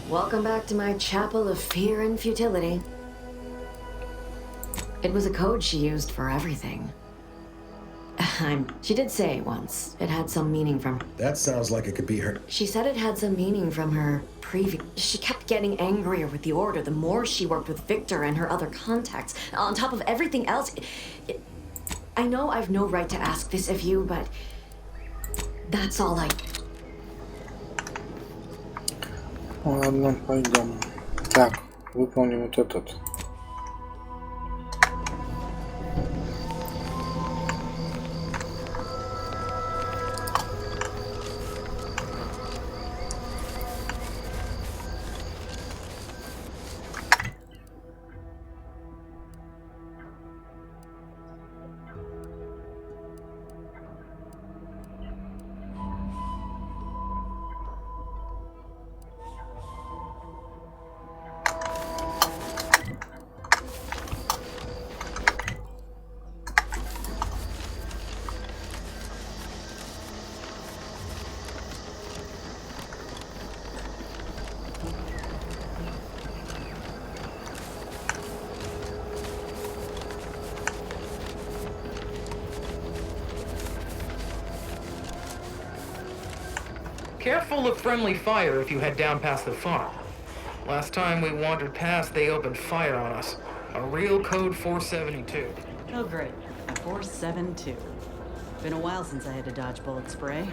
Welcome back to my chapel of fear and futility. It was a code she used for everything. She did say once it had some meaning from...
That sounds like it could be her.
She said it had some meaning from her previous... She kept getting angrier with the Order the more she worked with Victor and her other contacts. On top of everything else... I know I've no right to ask this of you, but... That's all I...
Ладно, пойдем. Так, выполним вот этот.
Careful of friendly fire if you head down past the farm. Last time we wandered past, they opened fire on us. A real code 472.
Oh, great. A 472. Been a while since I had to dodge bullet spray.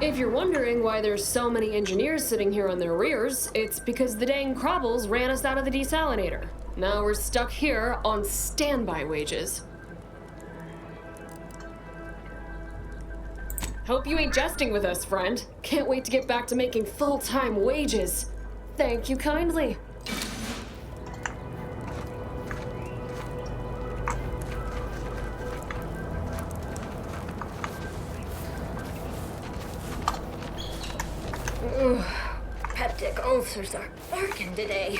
If you're wondering why there's so many engineers sitting here on their rears, it's because the dang Crobbles ran us out of the desalinator. Now we're stuck here on standby wages. Hope you ain't jesting with us, friend. Can't wait to get back to making full-time wages. Thank you kindly.
Ugh, peptic ulcers are working today.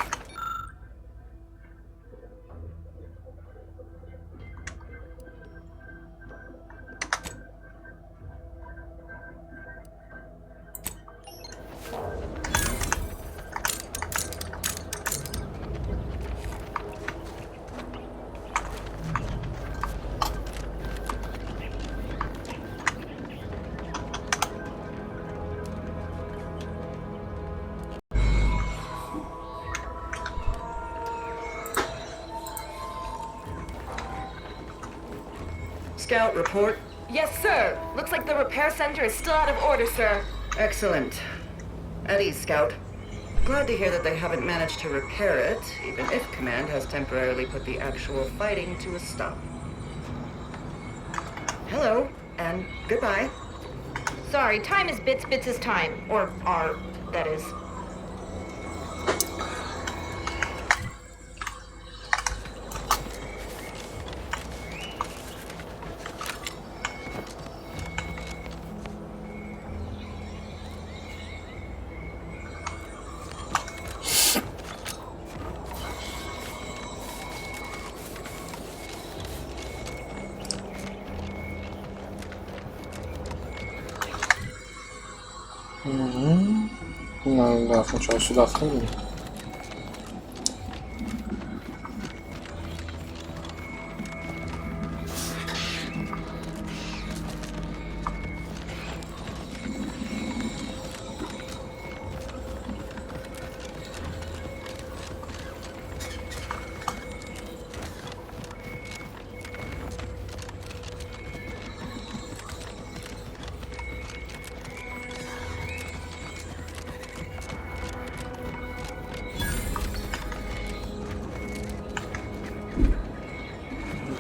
Scout report.
Yes, sir. Looks like the repair center is still out of order, sir.
Excellent. At ease, Scout. Glad to hear that they haven't managed to repair it, even if Command has temporarily put the actual fighting to a stop. Hello, and goodbye.
Sorry, time is bits is time. Or are, that is.
Ну да, сначала сюда сходим.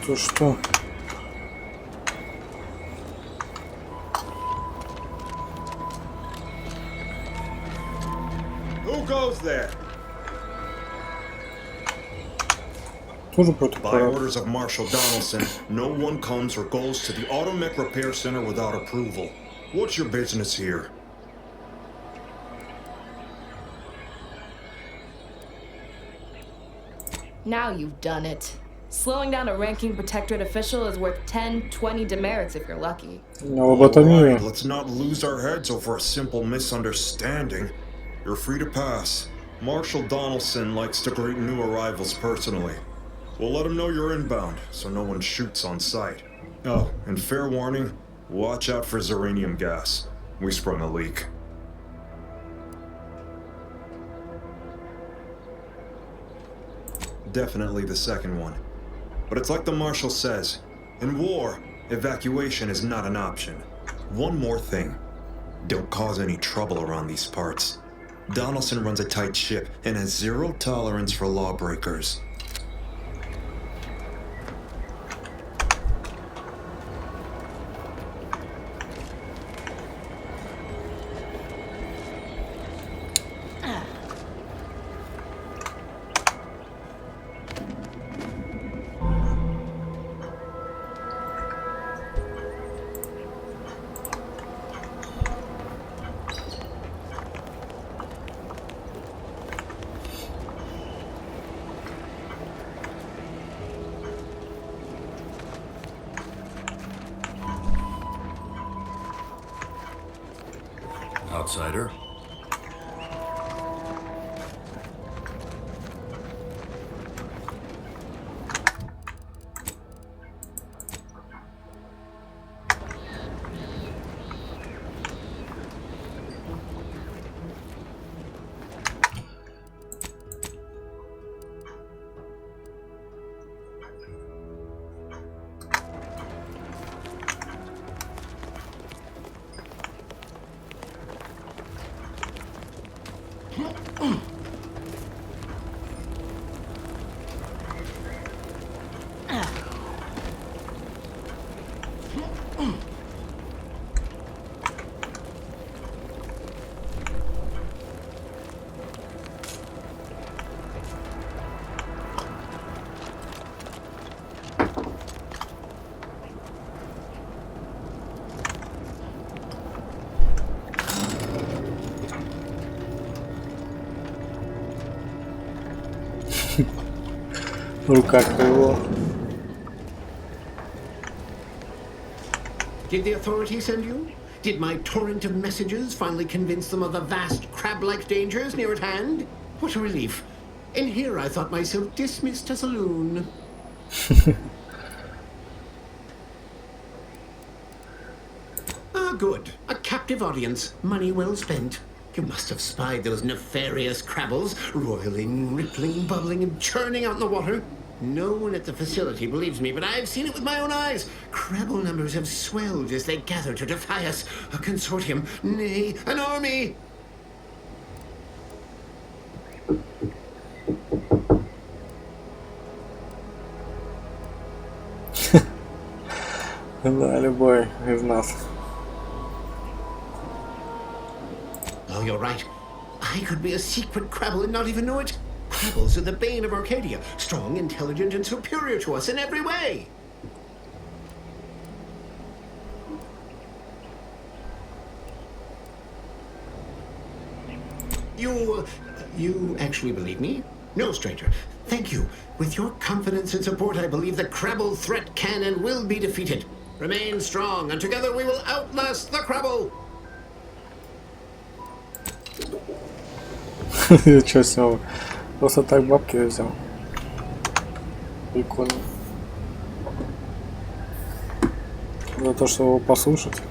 Это что?
Who goes there?
By orders of Marshal Donaldson, no one comes or goes to the Automech Repair Center without approval. What's your business here?
Now you've done it. Slowing down a ranking protectorate official is worth 10, 20 demerits if you're lucky.
Alright, let's not lose our heads over a simple misunderstanding. You're free to pass. Marshal Donaldson likes to greet new arrivals personally. We'll let him know you're inbound, so no one shoots on sight. Oh, and fair warning, watch out for xeranium gas. We sprung a leak. Definitely the second one. But it's like the Marshal says, in war, evacuation is not an option. One more thing. Don't cause any trouble around these parts. Donaldson runs a tight ship and has zero tolerance for lawbreakers.
Outsider.
Рука крыло.
Did the authorities send you? Did my torrent of messages finally convince them of the vast crab-like dangers near at hand? What a relief. In here I thought myself dismissed as a loon. Ah, good. A captive audience. Money well spent. You must have spied those nefarious crabbles, roiling, rippling, bubbling, and churning out in the water. No one at the facility believes me, but I've seen it with my own eyes. Crabble numbers have swelled as they gather to defy us. A consortium, nay, an army.
Да, любой из нас.
Oh, you're right. I could be a secret crabble and not even know it. Crabbles are the bane of Arcadia. Strong, intelligent, and superior to us in every way. You actually believe me? No, stranger. Thank you. With your confidence and support, I believe the Crabble threat can and will be defeated. Remain strong, and together we will outlast the Crabble.
Чё с него? Просто так бабки взял. Прикольно. За то, что его послушать,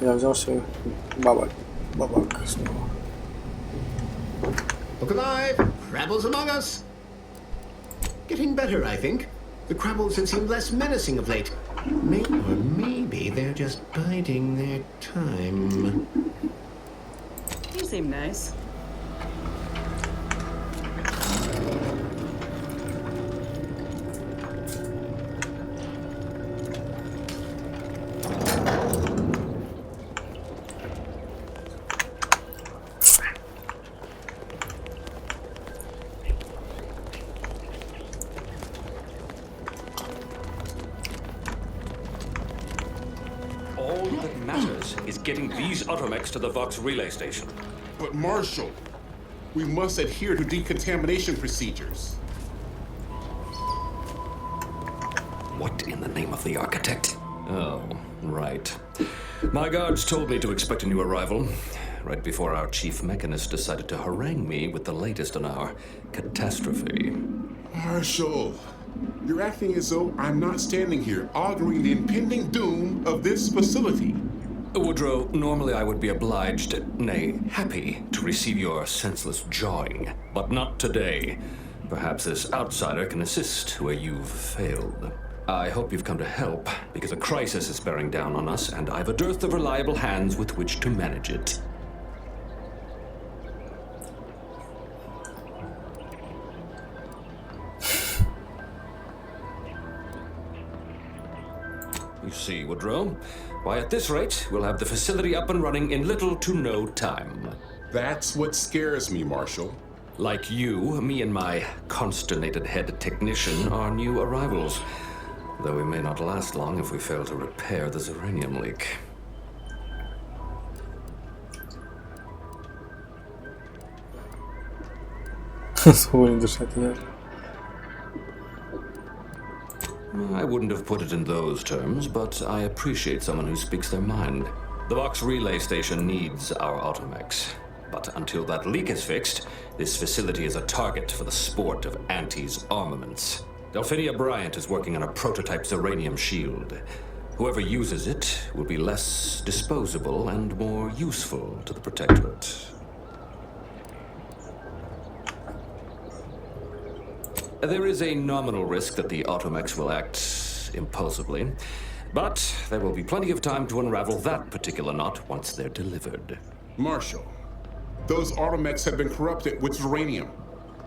я взял себе бабак с него.
Look alive! Crabbles among us! Getting better, I think. The Crabbles have seemed less menacing of late. Maybe they're just biding their time.
You seem nice.
All that matters is getting these automechs to the Vox relay station.
But Marshal, we must adhere to decontamination procedures.
What in the name of the architect? Oh, right. My guards told me to expect a new arrival, right before our chief mechanist decided to harangue me with the latest on our catastrophe.
Marshal, you're acting as though I'm not standing here auguring the impending doom of this facility.
Woodrow, normally I would be obliged, nay, happy, to receive your senseless jawing, but not today. Perhaps this outsider can assist where you've failed. I hope you've come to help, because a crisis is bearing down on us, and I've a dearth of reliable hands with which to manage it. You see, Woodrow, why at this rate, we'll have the facility up and running in little to no time.
That's what scares me, Marshal.
Like you, me and my consternated head technician are new arrivals, though we may not last long if we fail to repair the uranium leak. I wouldn't have put it in those terms, but I appreciate someone who speaks their mind. The Vox relay station needs our automechs. But until that leak is fixed, this facility is a target for the sport of Auntie's armaments. Delphinia Bryant is working on a prototype uranium shield. Whoever uses it will be less disposable and more useful to the Protectorate. There is a nominal risk that the automechs will act impulsively, but there will be plenty of time to unravel that particular knot once they're delivered.
Marshal, those automechs have been corrupted with uranium.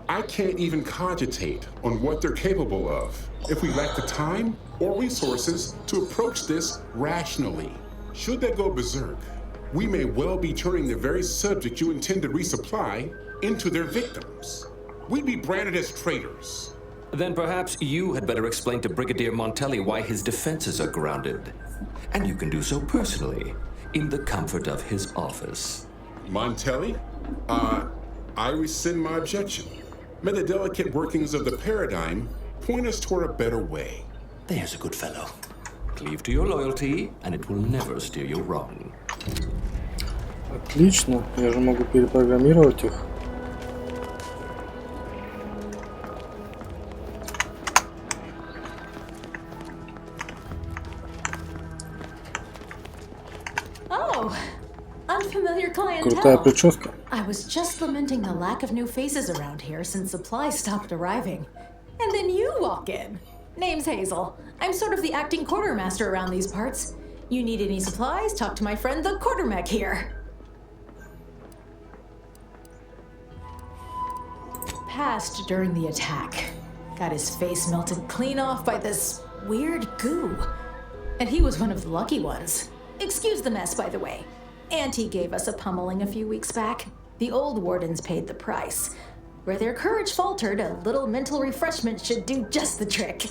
I can't even cogitate on what they're capable of if we lack the time or resources to approach this rationally. Should they go berserk, we may well be turning the very subject you intend to resupply into their victims. We'd be branded as traitors.
Then perhaps you had better explain to Brigadier Montelli why his defenses are grounded. And you can do so personally, in the comfort of his office.
Montelli? I rescind my objection. May the delicate workings of the paradigm point us toward a better way.
There's a good fellow. Cleave to your loyalty, and it will never steer you wrong.
Отлично, я же могу перепрограммировать их.
Oh, unfamiliar
Крутая
clientele.
прическа.
I was just lamenting the lack of new faces around here since supplies stopped arriving. And then you walk in. Name's Hazel. I'm sort of the acting quartermaster around these parts. You need any supplies? Talk to my friend the quartermech here. Passed during the attack. Got his face melted clean off by this weird goo. And he was one of the lucky ones. Excuse the mess, by the way. Auntie gave us a pummeling a few weeks back. The old wardens paid the price. Where their courage faltered, a little mental refreshment should do just the trick.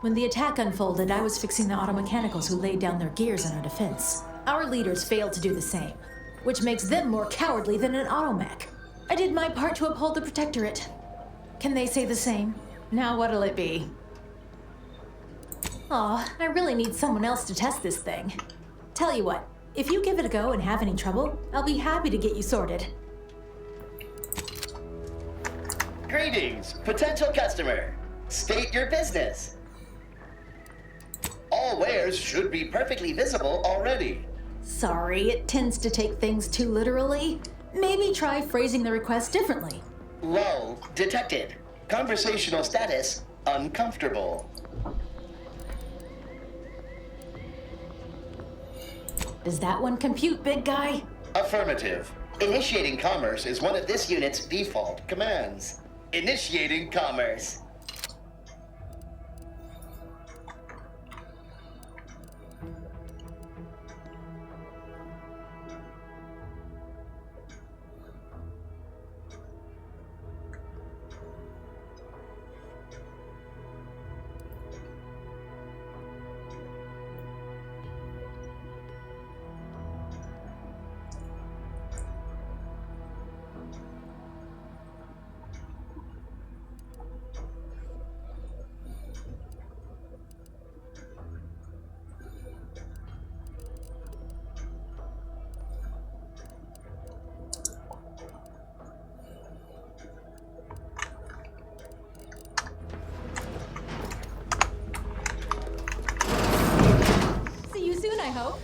When the attack unfolded, I was fixing the automechanicals who laid down their gears in our defense. Our leaders failed to do the same, which makes them more cowardly than an automech. I did my part to uphold the Protectorate. Can they say the same? Now what'll it be? Aw, I really need someone else to test this thing. Tell you what, if you give it a go and have any trouble, I'll be happy to get you sorted.
Greetings, potential customer. State your business. All wares should be perfectly visible already.
Sorry, it tends to take things too literally. Maybe try phrasing the request differently.
Lull detected. Conversational status uncomfortable.
Does that one compute, big guy?
Affirmative. Initiating commerce is one of this unit's default commands. Initiating commerce.
See you soon, I hope.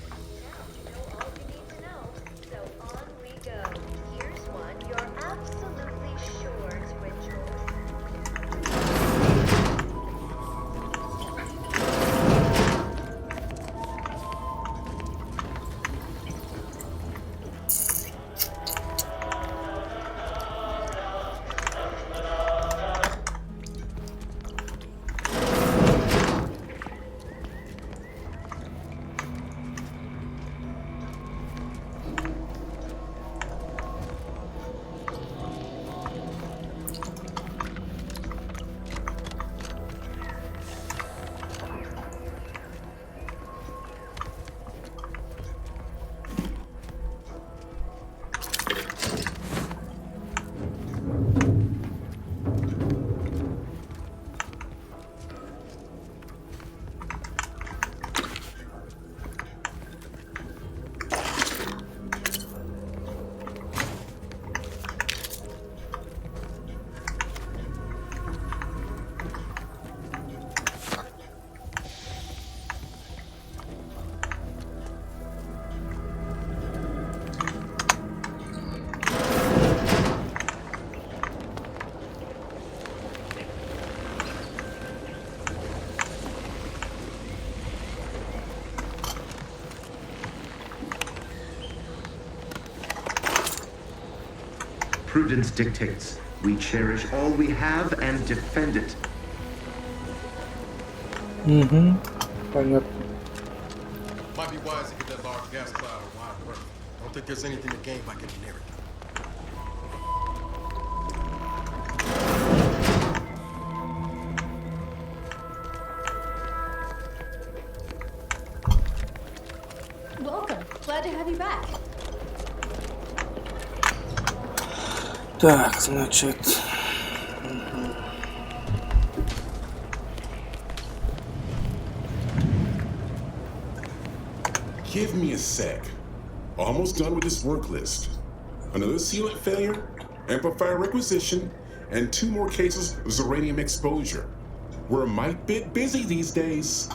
Prudence dictates we cherish all we have and defend it.
Понятно.
Might be wise to get that large gas cloud a wide berth. Don't think there's anything to gain by getting near it.
Welcome. Glad to have you back.
Так, значит...
Give me a sec. Almost done with this work list. Another sealant failure, amplifier requisition, and 2 more cases of uranium exposure. We're a mite bit busy these days.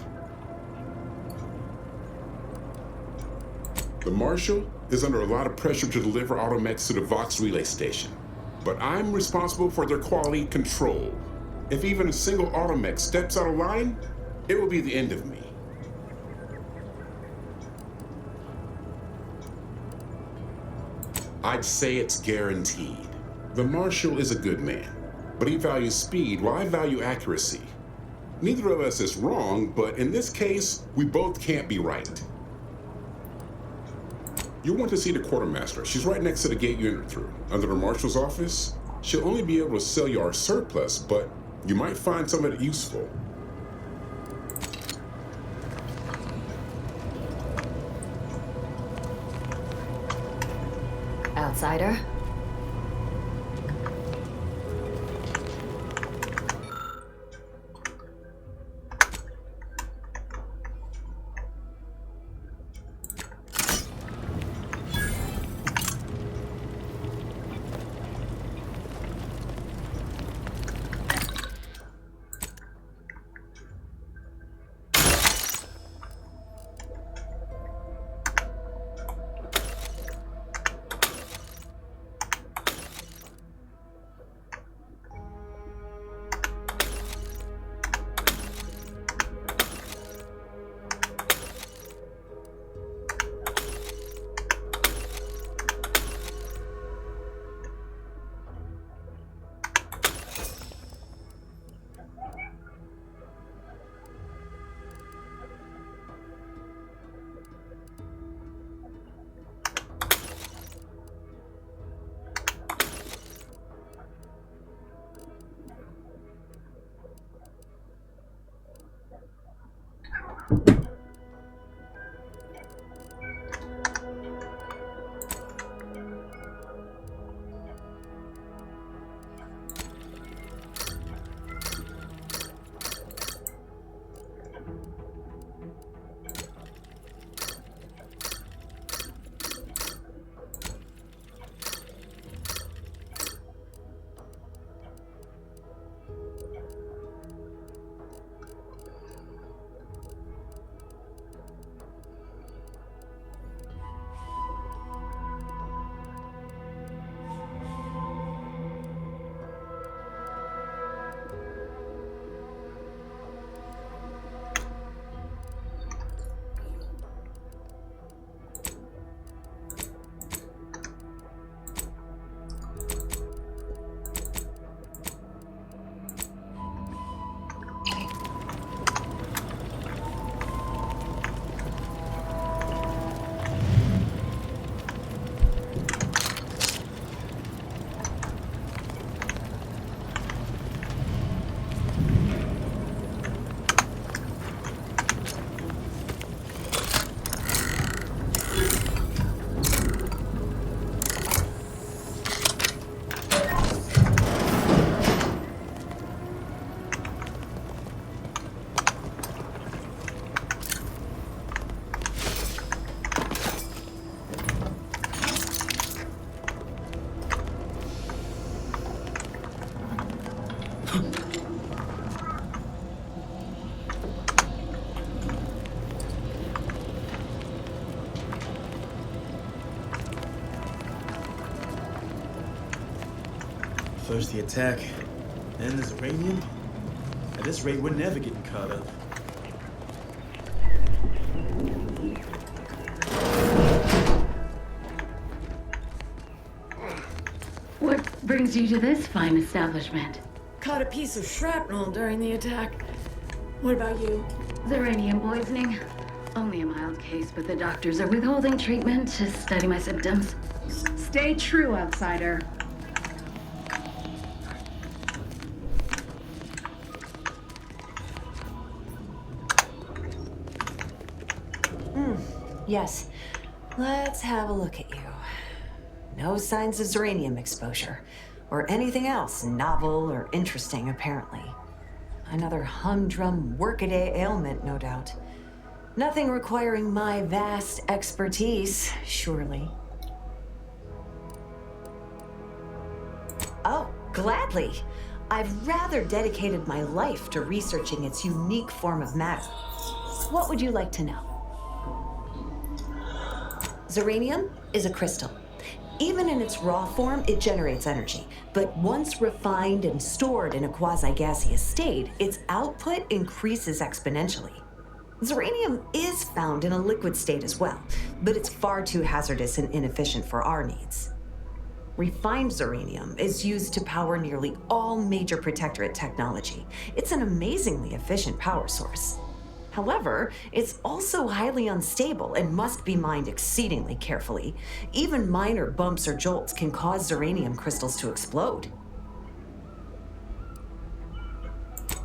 The Marshal is under a lot of pressure to deliver automechs to the Vox relay station, but I'm responsible for their quality control. If even a single automech steps out of line, it will be the end of me. I'd say it's guaranteed. The Marshal is a good man, but he values speed while I value accuracy. Neither of us is wrong, but in this case, we both can't be right. You'll want to see the quartermaster. She's right next to the gate you entered through. Under the Marshal's office, she'll only be able to sell you our surplus, but you might find some of it useful.
Outsider?
First the attack, then this uranium. At this rate, we're never getting caught up.
What brings you to this fine establishment?
Caught a piece of shrapnel during the attack. What about you?
Uranium poisoning. Only a mild case, but the doctors are withholding treatment to study my symptoms.
Stay true, outsider.
Yes. Let's have a look at you. No signs of uranium exposure.
or anything else novel or interesting, apparently. Another humdrum workaday ailment, no doubt. Nothing requiring my vast expertise, surely. Oh, gladly. I've rather dedicated my life to researching its unique form of matter. What would you like to know? Zeranium is a crystal. Even in its raw form, it generates energy. But once refined and stored in a quasi-gaseous state, its output increases exponentially. Zeranium is found in a liquid state as well, but it's far too hazardous and inefficient for our needs. Refined zeranium is used to power nearly all major Protectorate technology. It's an amazingly efficient power source. However, it's also highly unstable and must be mined exceedingly carefully. Even minor bumps or jolts can cause zeranium crystals to explode.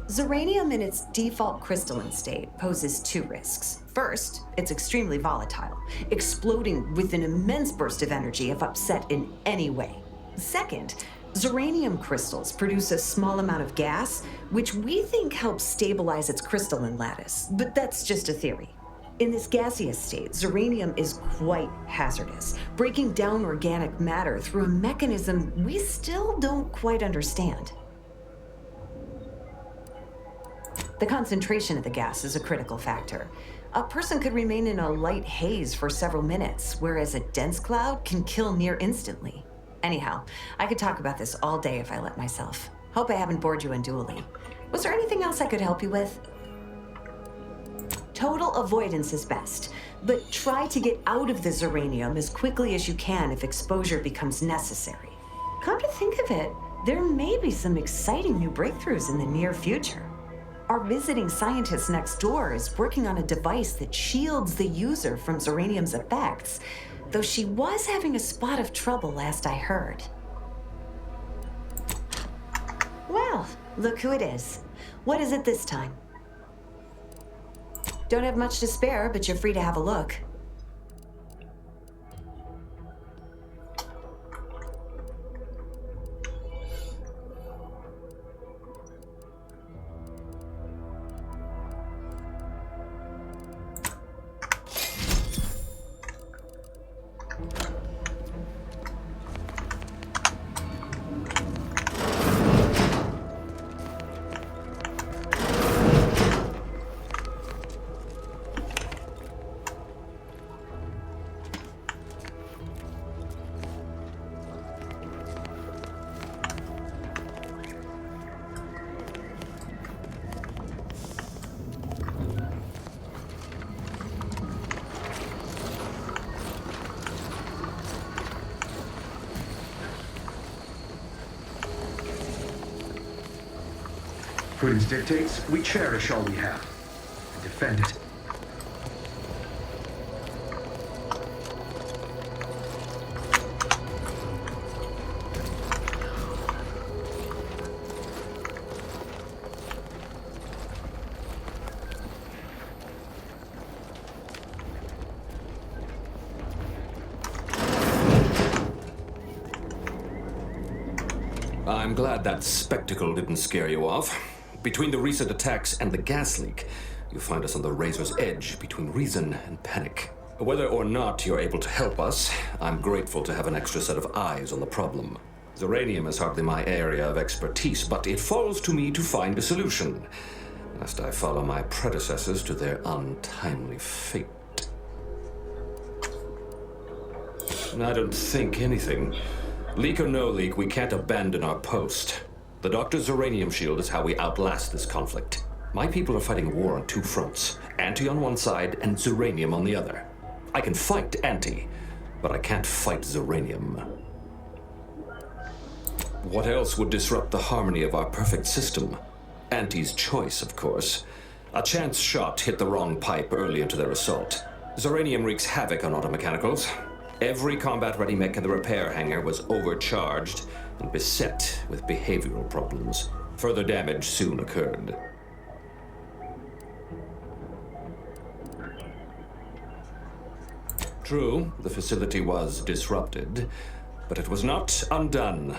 Zeranium in its default crystalline state poses two risks. First, it's extremely volatile, exploding with an immense burst of energy if upset in any way. Second, zeranium crystals produce a small amount of gas, which we think helps stabilize its crystalline lattice, but that's just a theory. In this gaseous state, zeranium is quite hazardous, breaking down organic matter through a mechanism we still don't quite understand. The concentration of the gas is a critical factor. A person could remain in a light haze for several minutes, whereas a dense cloud can kill near instantly. Anyhow, I could talk about this all day if I let myself. Hope I haven't bored you unduly. Was there anything else I could help you with? Total avoidance is best, but try to get out of the zeranium as quickly as you can if exposure becomes necessary. Come to think of it, there may be some exciting new breakthroughs in the near future. Our visiting scientist next door is working on a device that shields the user from zeranium's effects, though she was having a spot of trouble last I heard. Well, look who it is. What is it this time? Don't have much to spare, but you're free to have a look.
Prudence dictates we cherish all we have and defend it.
I'm glad that spectacle didn't scare you off. Between the recent attacks and the gas leak, you find us on the razor's edge between reason and panic. Whether or not you're able to help us, I'm grateful to have an extra set of eyes on the problem. Zeranium is hardly my area of expertise, but it falls to me to find a solution, lest I follow my predecessors to their untimely fate. I don't think anything. Leak or no leak, we can't abandon our post. The Doctor's Zeranium shield is how we outlast this conflict. My people are fighting a war on two fronts, Anti on one side and Zeranium on the other. I can fight Anti, but I can't fight Zeranium. What else would disrupt the harmony of our perfect system? Anti's choice, of course. A chance shot hit the wrong pipe early into their assault. Zeranium wreaks havoc on automechanicals. Every combat-ready mech in the repair hangar was overcharged and beset with behavioral problems. Further damage soon occurred. True, the facility was disrupted, but it was not undone.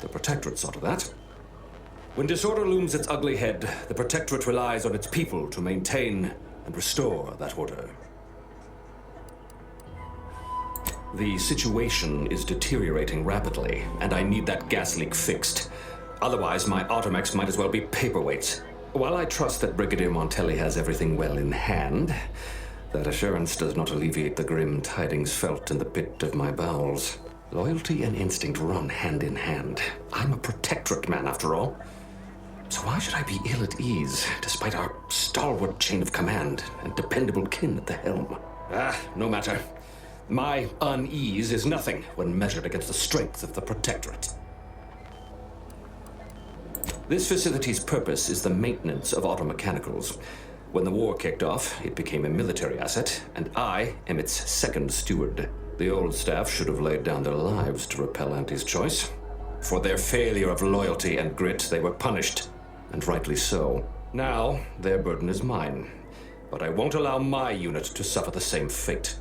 The Protectorate saw to that. When disorder looms its ugly head, the Protectorate relies on its people to maintain and restore that order. The situation is deteriorating rapidly, and I need that gas leak fixed. Otherwise, my automechs might as well be paperweights. While I trust that Brigadier Montelli has everything well in hand, that assurance does not alleviate the grim tidings felt in the pit of my bowels. Loyalty and instinct run hand in hand. I'm a Protectorate man, after all. So why should I be ill at ease, despite our stalwart chain of command and dependable kin at the helm? No matter. My unease is nothing when measured against the strength of the Protectorate. This facility's purpose is the maintenance of automechanicals. When the war kicked off, it became a military asset, and I am its second steward. The old staff should have laid down their lives to repel Auntie's choice. For their failure of loyalty and grit, they were punished, and rightly so. Now, their burden is mine, but I won't allow my unit to suffer the same fate.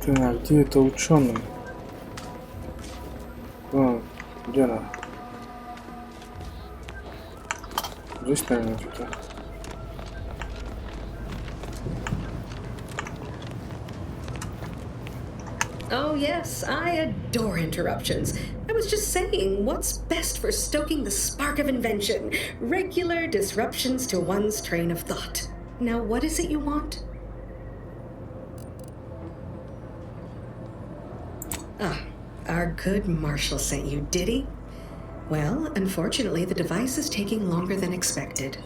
Так, где это ученый? А, где она? Здесь, наверное, где-то.
Oh, yes, I adore interruptions. I was just saying, what's best for stoking the spark of invention? Regular disruptions to one's train of thought. Now, what is it you want?
Our good Marshal sent you, did he? Well, unfortunately, the device is taking longer than expected.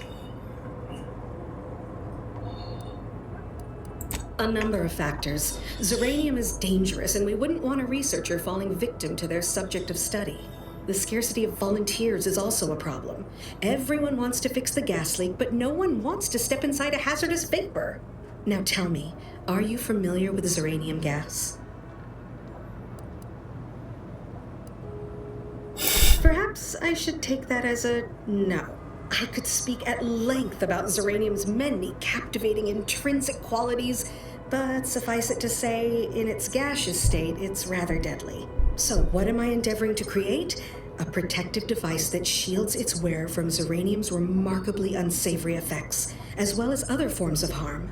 A number of factors. Zeranium is dangerous, and we wouldn't want a researcher falling victim to their subject of study. The scarcity of volunteers is also a problem. Everyone wants to fix the gas leak, but no one wants to step inside a hazardous vapor. Now tell me, are you familiar with Zeranium gas? Perhaps I should take that as a no. I could speak at length about Zeranium's many captivating intrinsic qualities, but suffice it to say, in its gaseous state, it's rather deadly. So what am I endeavoring to create? A protective device that shields its wearer from Zeranium's remarkably unsavory effects, as well as other forms of harm.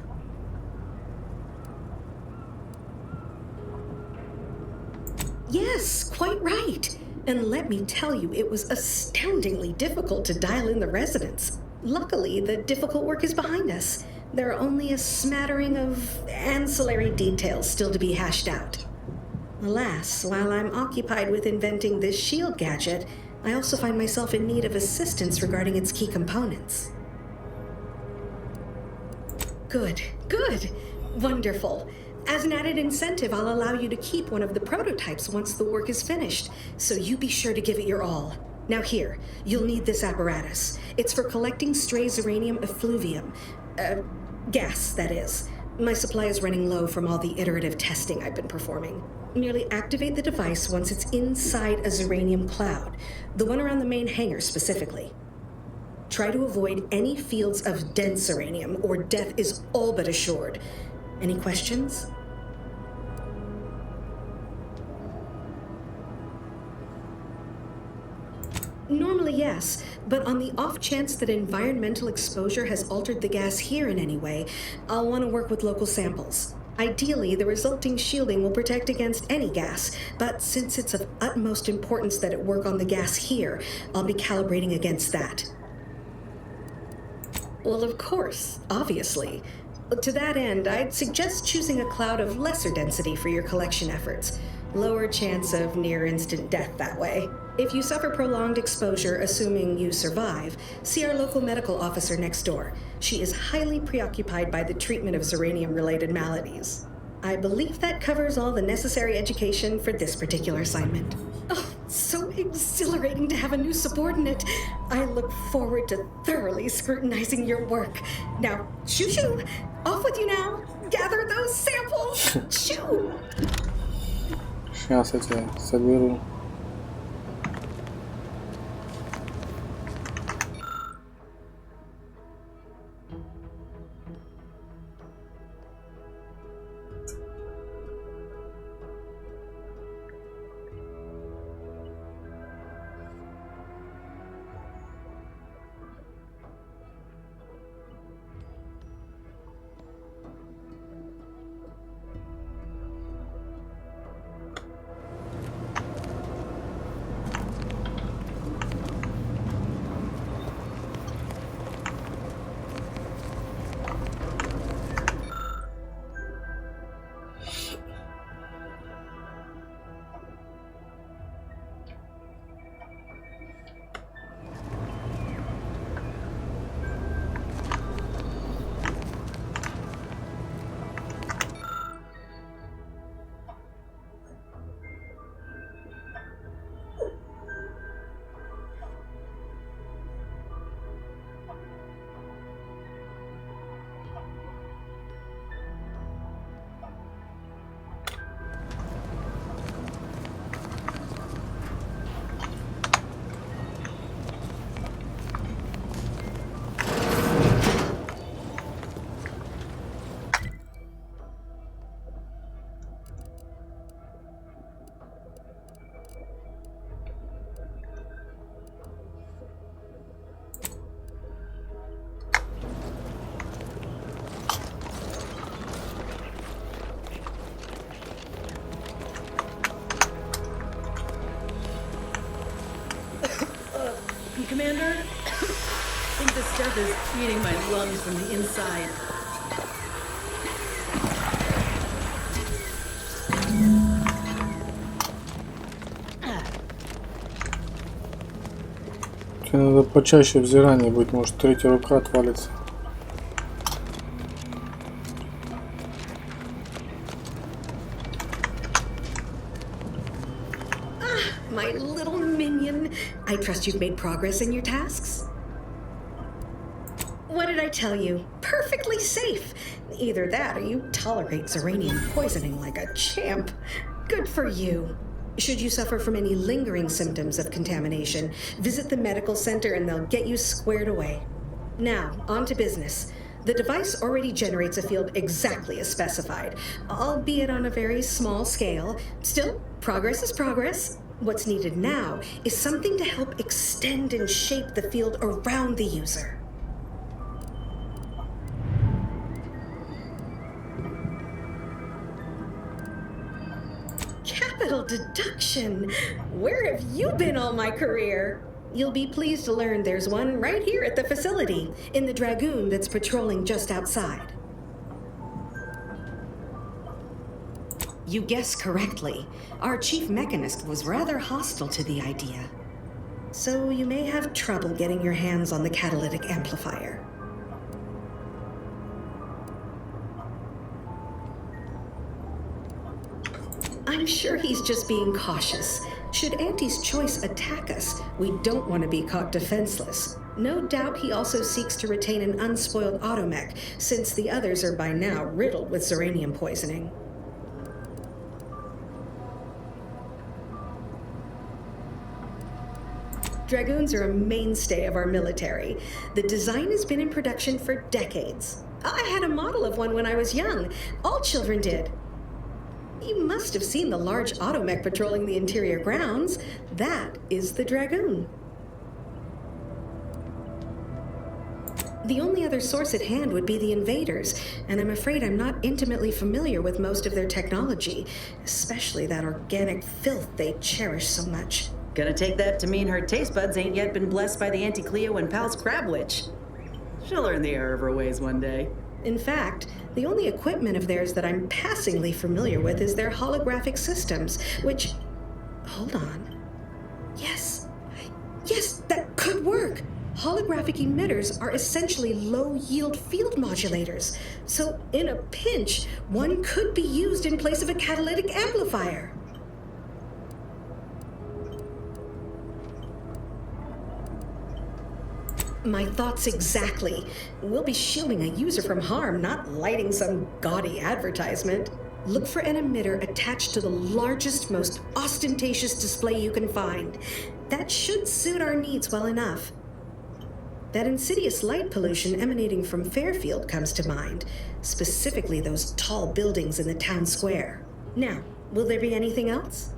Yes, quite right. And let me tell you, it was astoundingly difficult to dial in the residents. Luckily, the difficult work is behind us. There are only a smattering of ancillary details still to be hashed out. Alas, while I'm occupied with inventing this shield gadget, I also find myself in need of assistance regarding its key components. Good. Wonderful. As an added incentive, I'll allow you to keep one of the prototypes once the work is finished, so you be sure to give it your all. Now here, you'll need this apparatus. It's for collecting stray Zeranium effluvium. Gas, that is. My supply is running low from all the iterative testing I've been performing. Merely activate the device once it's inside a Zeranium cloud, the one around the main hangar specifically. Try to avoid any fields of dense Zeranium, or death is all but assured. Any questions? Normally, yes, but on the off chance that environmental exposure has altered the gas here in any way, I'll want to work with local samples. Ideally, the resulting shielding will protect against any gas, but since it's of utmost importance that it work on the gas here, I'll be calibrating against that. Well, of course, obviously. To that end, I'd suggest choosing a cloud of lesser density for your collection efforts. Lower chance of near-instant death that way. If you suffer prolonged exposure, assuming you survive, see our local medical officer next door. She is highly preoccupied by the treatment of Zeranium-related maladies. I believe that covers all the necessary education for this particular assignment. Oh, so exhilarating to have a new subordinate. I look forward to thoroughly scrutinizing your work. Now, shoo-shoo! Off with you now! Gather those samples! Shoo!
Сейчас я тебя соберу.
Commander, I think the stuff is eating my lungs from the inside.
Тебе надо почаще взирание быть, может третья рука отвалится.
My little minion. I trust you've made progress in your tasks? What did I tell you? Perfectly safe. Either that or you tolerate Zeranium poisoning like a champ. Good for you. Should you suffer from any lingering symptoms of contamination, visit the medical center and they'll get you squared away. Now, on to business. The device already generates a field exactly as specified, albeit on a very small scale. Still, progress is progress. What's needed now is something to help extend and shape the field around the user. Capital deduction! Where have you been all my career? You'll be pleased to learn there's one right here at the facility, in the Dragoon that's patrolling just outside. You guessed correctly. Our chief mechanist was rather hostile to the idea. So you may have trouble getting your hands on the catalytic amplifier. I'm sure he's just being cautious. Should Auntie's choice attack us, we don't want to be caught defenseless. No doubt he also seeks to retain an unspoiled automech, since the others are by now riddled with Zeranium poisoning. Dragoons are a mainstay of our military. The design has been in production for decades. I had a model of one when I was young. All children did. You must have seen the large automech patrolling the interior grounds. That is the Dragoon. The only other source at hand would be the invaders, and I'm afraid I'm not intimately familiar with most of their technology, especially that organic filth they cherish so much.
Gonna take that to mean her taste buds ain't yet been blessed by the Auntie Cleo and Pal's Crab Witch. She'll learn the error of her ways one day.
In fact, the only equipment of theirs that I'm passingly familiar with is their holographic systems, which... Hold on. Yes, that could work. Holographic emitters are essentially low-yield field modulators. So, in a pinch, one could be used in place of a catalytic amplifier. My thoughts exactly. We'll be shielding a user from harm, not lighting some gaudy advertisement. Look for an emitter attached to the largest, most ostentatious display you can find. That should suit our needs well enough. That insidious light pollution emanating from Fairfield comes to mind, specifically those tall buildings in the town square. Now, will there be anything else?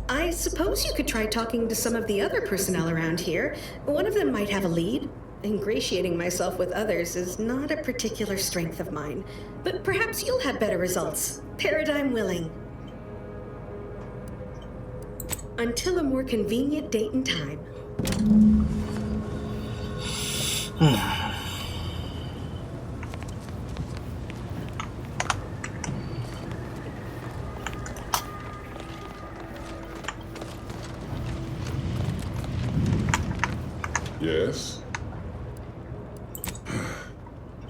I suppose you could try talking to some of the other personnel around here. One of them might have a lead. Ingratiating myself with others is not a particular strength of mine, but perhaps you'll have better results. Paradigm willing. Until a more convenient date and time.
Yes?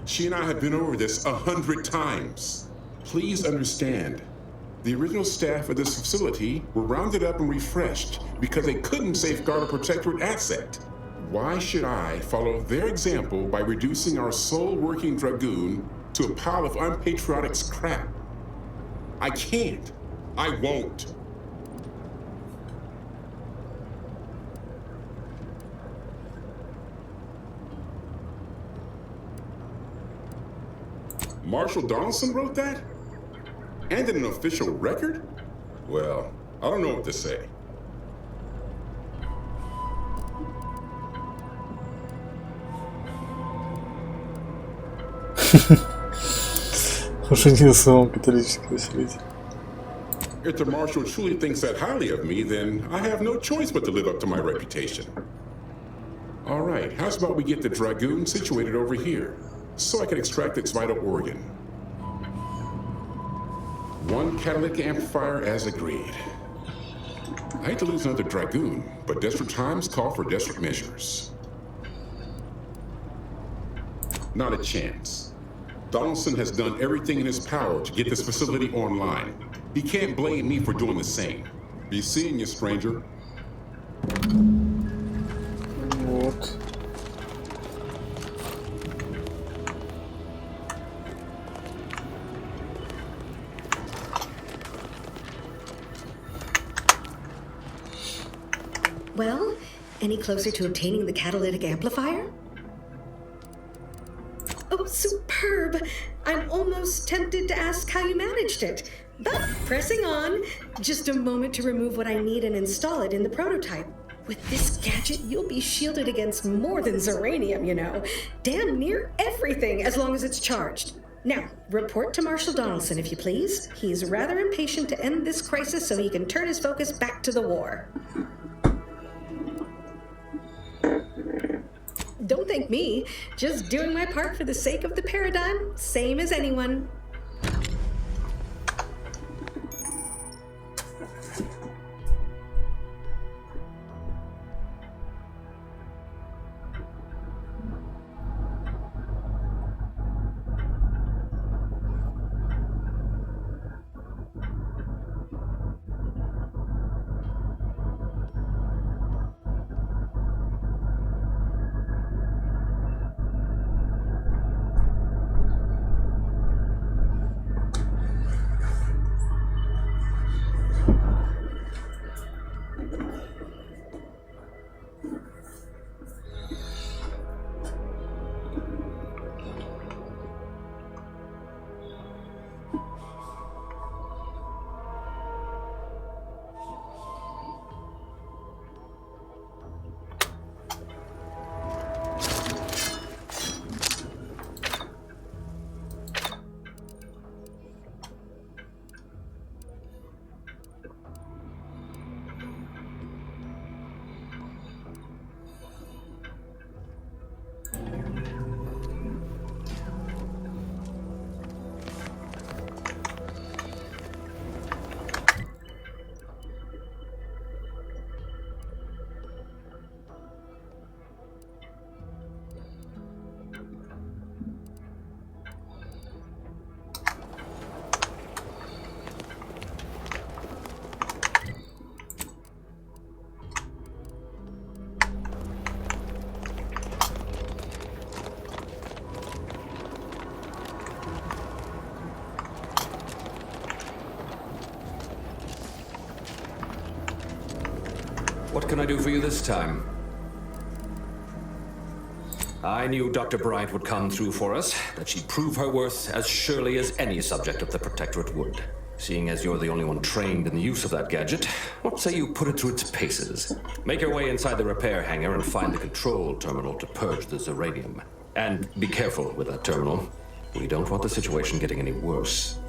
She and I have been over this 100 times. Please understand, the original staff of this facility were rounded up and refreshed because they couldn't safeguard a protectorate asset. Why should I follow their example by reducing our sole working Dragoon to a pile of unpatriotic scrap? I can't. I won't. Marshall Donaldson wrote that? And in an official record? Well, I don't know what to say. If the Marshal truly thinks that highly of me, then I have no choice but to live up to my reputation. All right, how's about we get the Dragoon situated over here, so I can extract its vital organ? One catalytic amplifier as agreed. I hate to lose another Dragoon, but desperate times call for desperate measures. Not a chance. Donaldson has done everything in his power to get this facility online. He can't blame me for doing the same. Be seeing you, stranger.
Вот.
Well, any closer to obtaining the catalytic amplifier? Oh, superb! I'm almost tempted to ask how you managed it. But pressing on, just a moment to remove what I need and install it in the prototype. With this gadget, you'll be shielded against more than Zeranium, you know. Damn near everything, as long as it's charged. Now, report to Marshal Donaldson, if you please. He's rather impatient to end this crisis so he can turn his focus back to the war. Don't thank me. Just doing my part for the sake of the paradigm, same as anyone.
What can I do for you this time? I knew Dr. Bryant would come through for us, that she'd prove her worth as surely as any subject of the Protectorate would. Seeing as you're the only one trained in the use of that gadget, what say you put it through its paces? Make your way inside the repair hangar and find the control terminal to purge the Zeranium. And be careful with that terminal. We don't want the situation getting any worse.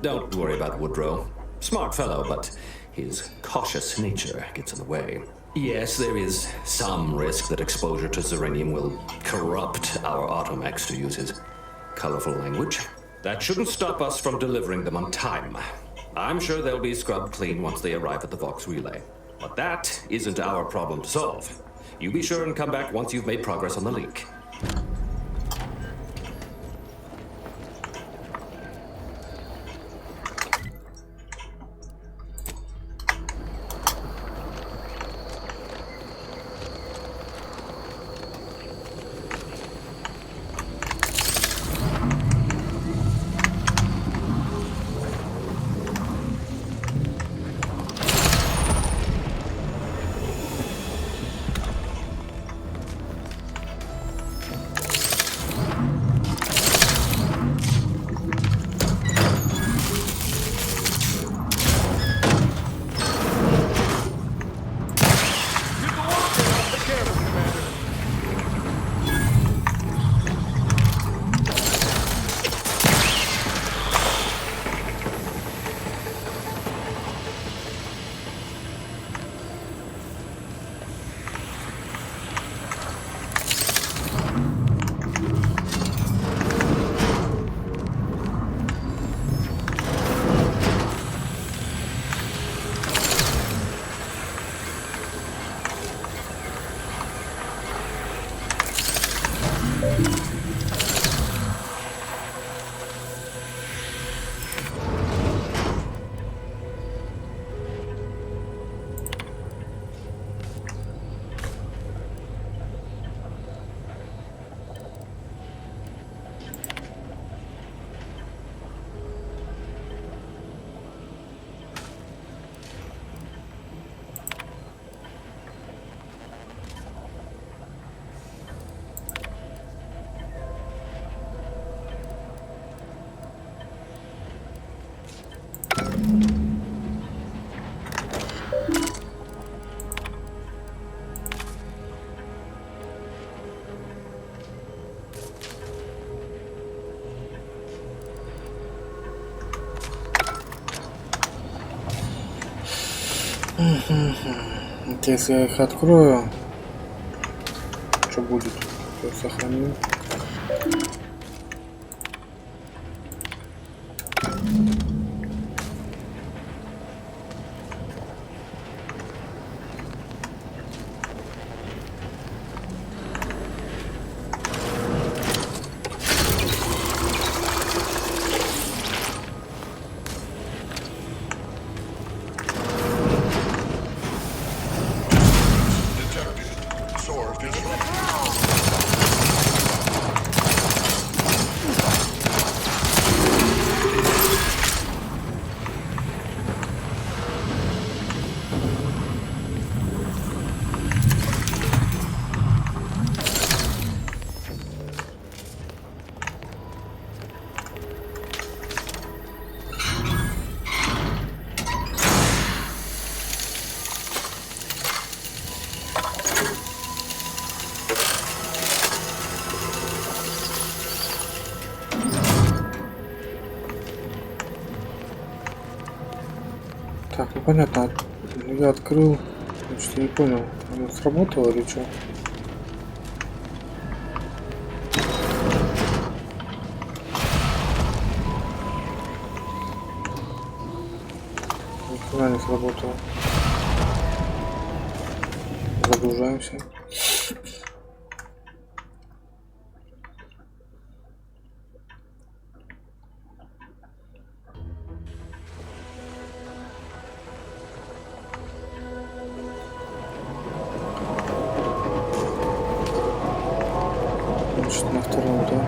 Don't worry about Woodrow. Smart fellow, but his cautious nature gets in the way. Yes, there is some risk that exposure to Zeranium will corrupt our automechs, to use his colorful language. That shouldn't stop us from delivering them on time. I'm sure they'll be scrubbed clean once they arrive at the Vox relay. But that isn't our problem to solve. You be sure and come back once you've made progress on the leak.
Вот если я их открою, что будет? Я сохраню. Так, ну понятно, я открыл, значит, я не понял, оно сработало или что? Нифига не сработало. Загружаемся. Значит, на втором, да?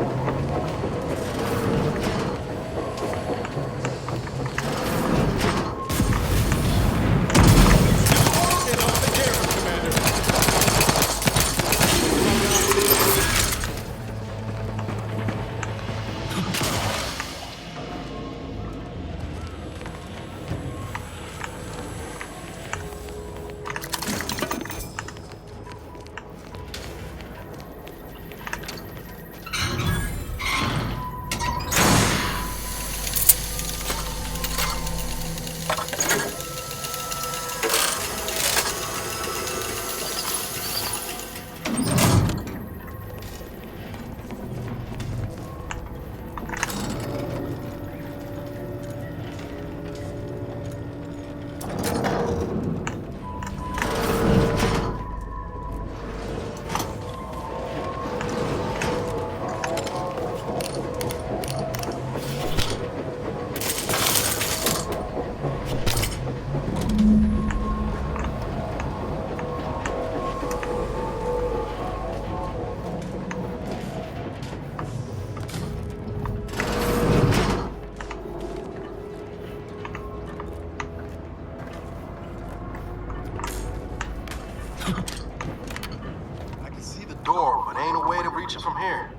I can see the door, but ain't a way to reach it from here.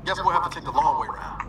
Guess we'll have to take the long way around.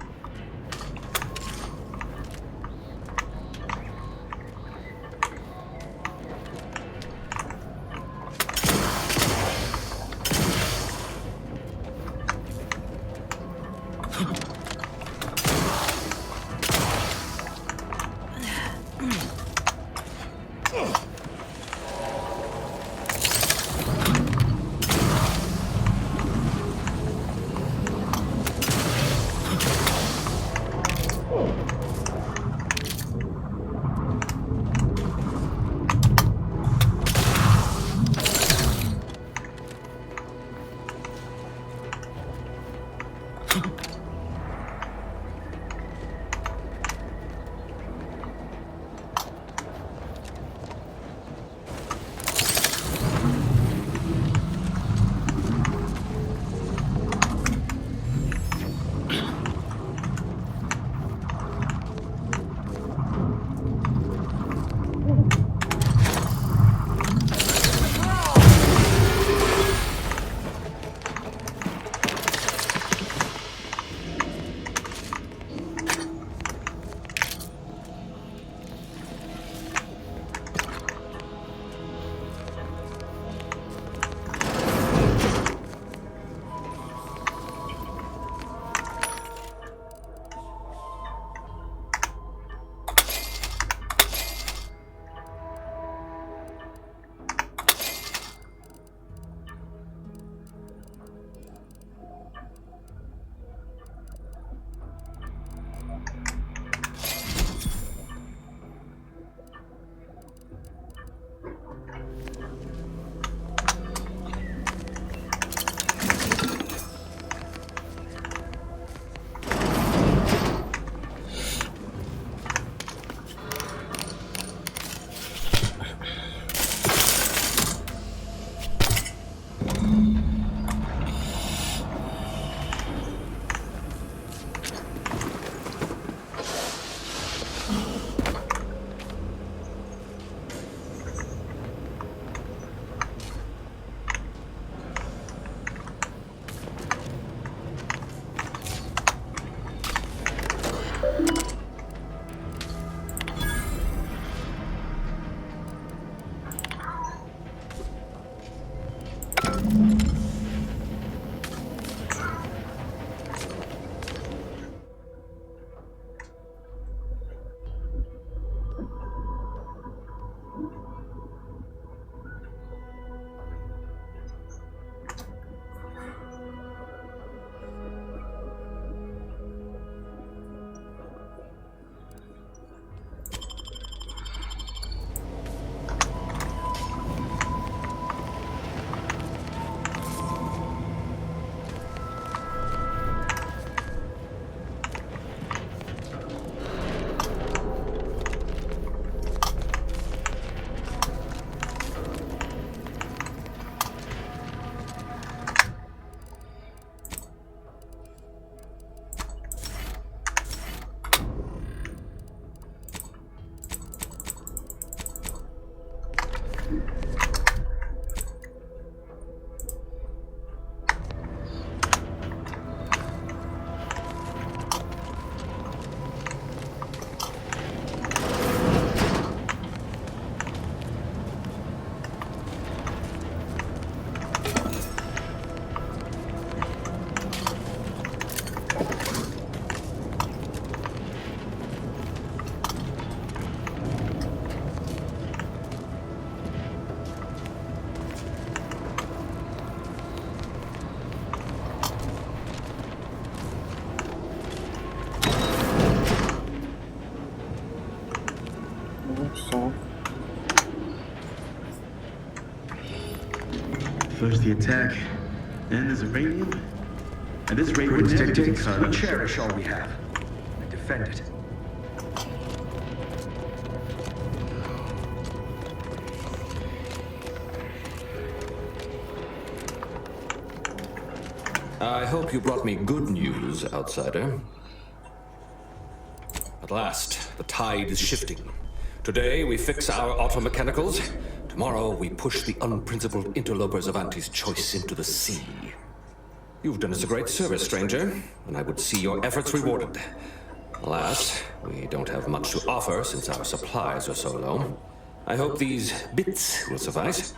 Все.
First the attack, then there's uranium. And this raid would never take cut.
We cherish all we have and defend it.
I hope you brought me good news, outsider. At last, the tide is shifting. Today, we fix our automechanicals. Tomorrow, we push the unprincipled interlopers of Auntie's choice into the sea. You've done us a great service, stranger, and I would see your efforts rewarded. Alas, we don't have much to offer since our supplies are so low. I hope these bits will suffice.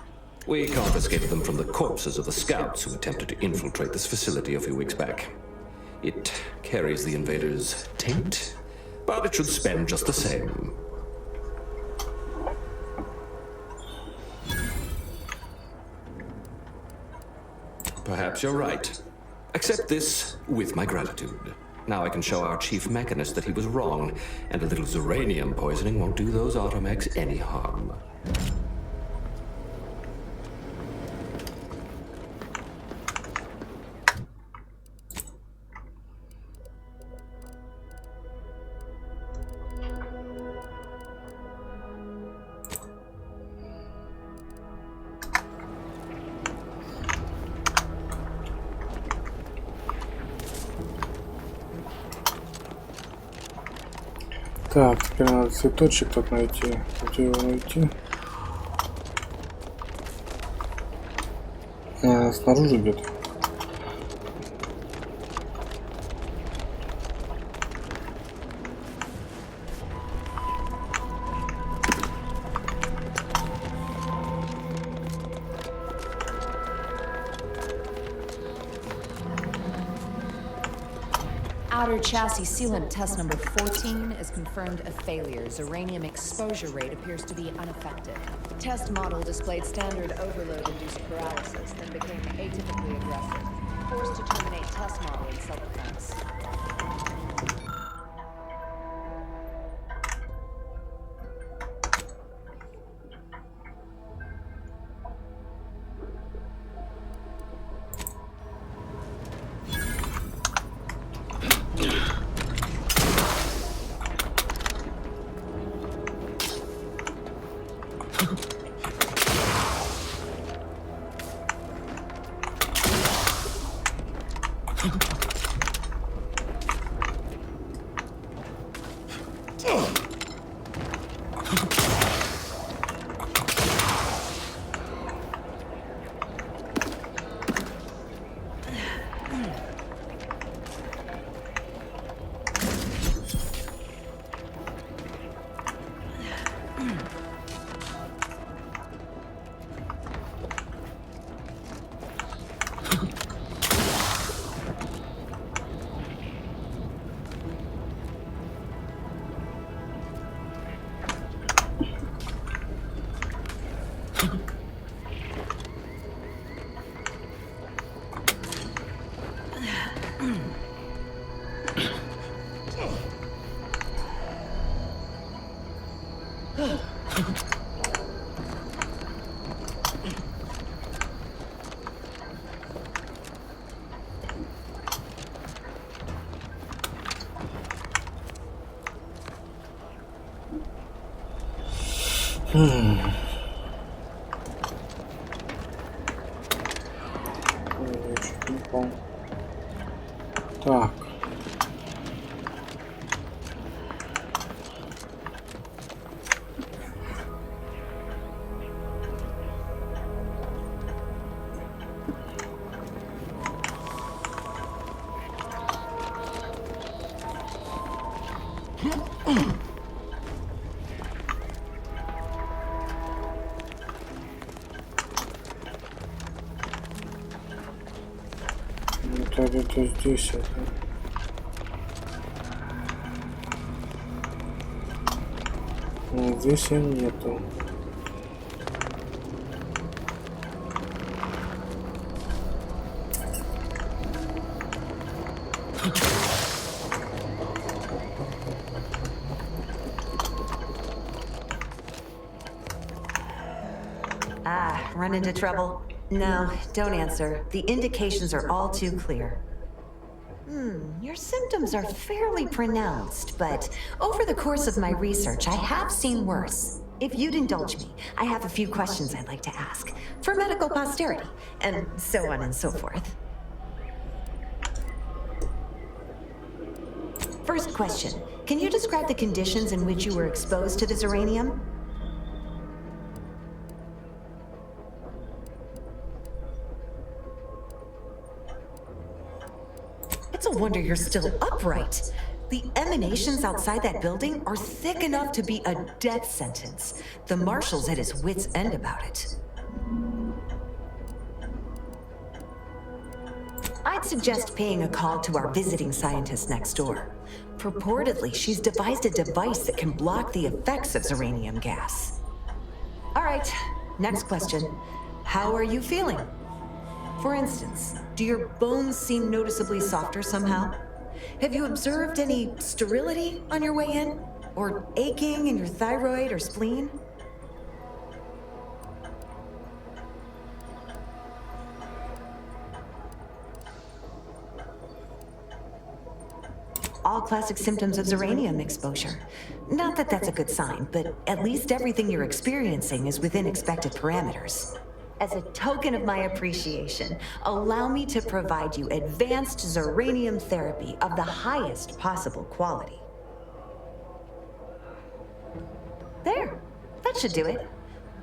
We confiscated them from the corpses of the scouts who attempted to infiltrate this facility a few weeks back. It carries the invaders' taint, but it should spend just the same. Perhaps you're right. Accept this with my gratitude. Now I can show our chief mechanist that he was wrong, and a little uranium poisoning won't do those automechs any harm.
Так, теперь надо цветочек тут найти. Где его найти? Снаружи где-то.
Outer chassis sealant test number 14 is confirmed a failure. Uranium exposure rate appears to be unaffected. The test model displayed standard overload-induced paralysis, then became atypically aggressive. Forced to terminate test model in self-defense.
Так. Это где-то здесь это. Но здесь им нету.
Run into trouble? No, don't answer. The indications are all too clear. Your symptoms are fairly pronounced, but over the course of my research, I have seen worse. If you'd indulge me, I have a few questions I'd like to ask, for medical posterity, and so on and so forth. First question, can you describe the conditions in which you were exposed to the Zeranium? It's a wonder you're still upright. The emanations outside that building are thick enough to be a death sentence. The marshal's at his wit's end about it. I'd suggest paying a call to our visiting scientist next door. Purportedly, she's devised a device that can block the effects of Zeranium gas. All right, next question. How are you feeling? For instance, do your bones seem noticeably softer somehow? Have you observed any sterility on your way in? Or aching in your thyroid or spleen? All classic symptoms of Zeranium exposure. Not that that's a good sign, but at least everything you're experiencing is within expected parameters. As a token of my appreciation, allow me to provide you advanced Zeranium therapy of the highest possible quality. There, that should do it.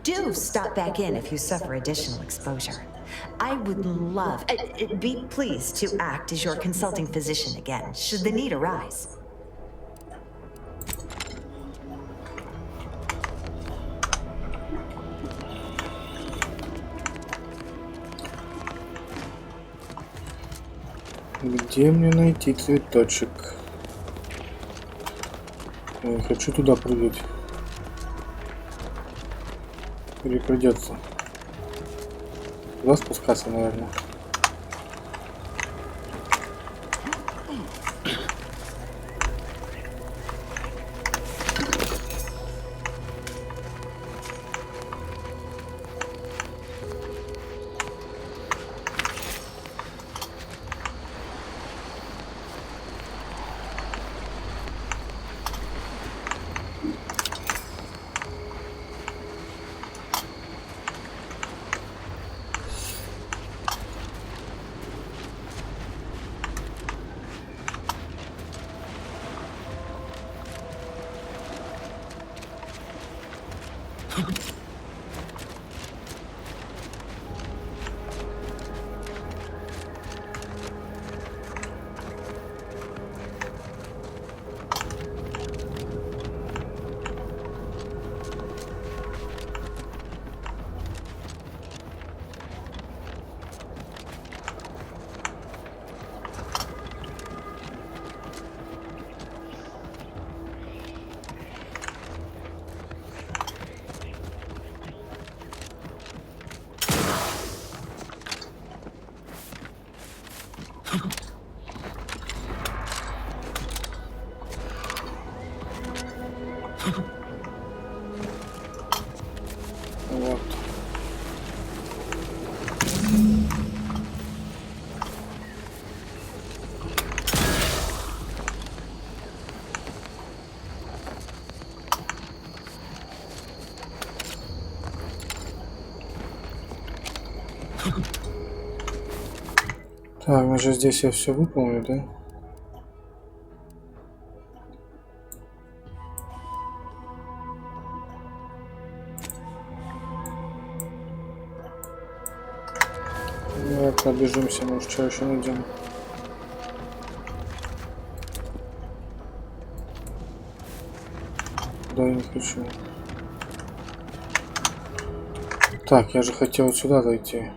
Do stop back in if you suffer additional exposure. I would love, be pleased to act as your consulting physician again, should the need arise.
Где мне найти цветочек? Я не хочу туда прыгать. Или придется? Туда спускаться, наверное. Вот. Так, уже здесь я все выполню, да? Давай пробежимся, может, что еще найдем. Да, я не хочу. Так, я же хотел сюда зайти.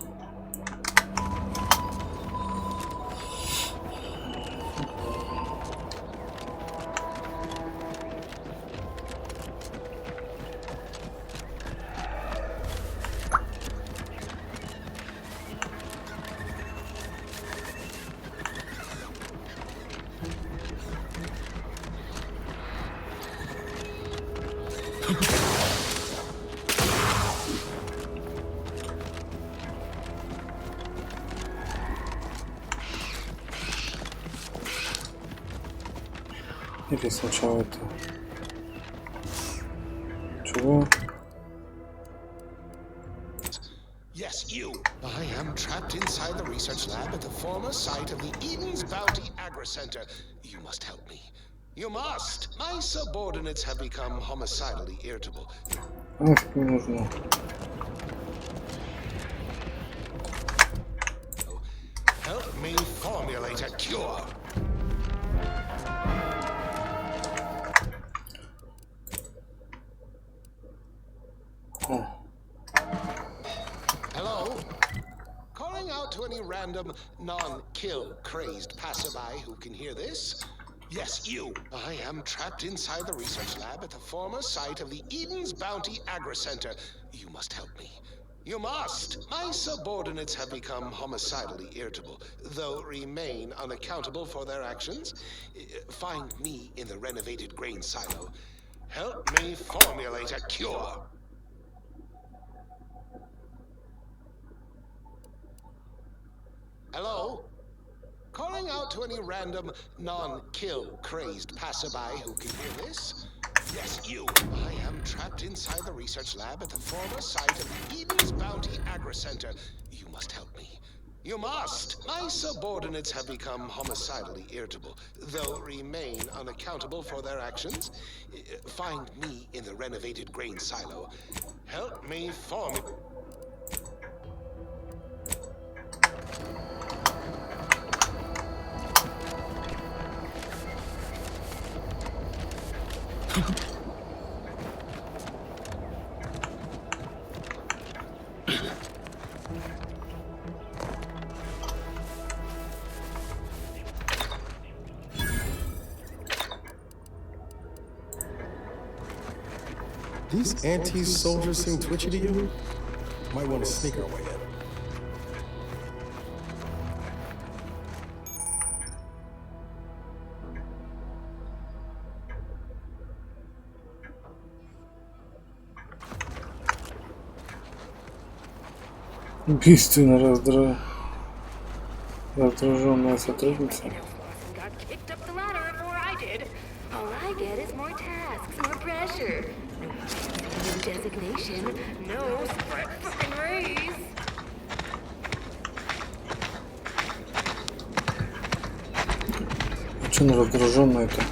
Или сначала это? Чего?
Yes, you. I am trapped inside the research lab at the former site of the Eden's Bounty Agri-Center. You must help me. You must. My subordinates have become homicidally irritable.
Ах, не нужно.
Help me formulate a cure. Hello? Calling out to any random, non-kill crazed passerby who can hear this? Yes, you. I am trapped inside the research lab at the former site of the Eden's Bounty Agri-Center. You must help me. You must! My subordinates have become homicidally irritable, though remain unaccountable for their actions. Find me in the renovated grain silo. Help me formulate a cure. Hello? Calling out to any random, non-kill crazed passerby who can hear this? Yes, you. I am trapped inside the research lab at the former site of the Eden's Bounty Agri-Center. You must help me. You must! My subordinates have become homicidally irritable, though remain unaccountable for their actions. Find me in the renovated grain silo. Help me form...
These anti-soldiers seem twitchy to you? Might want to sneak our way in.
Убийственно раздраженная сотрудница.
All I get is more tasks, more pressure. No designation, no fucking raise.
А че она раздраженная-то?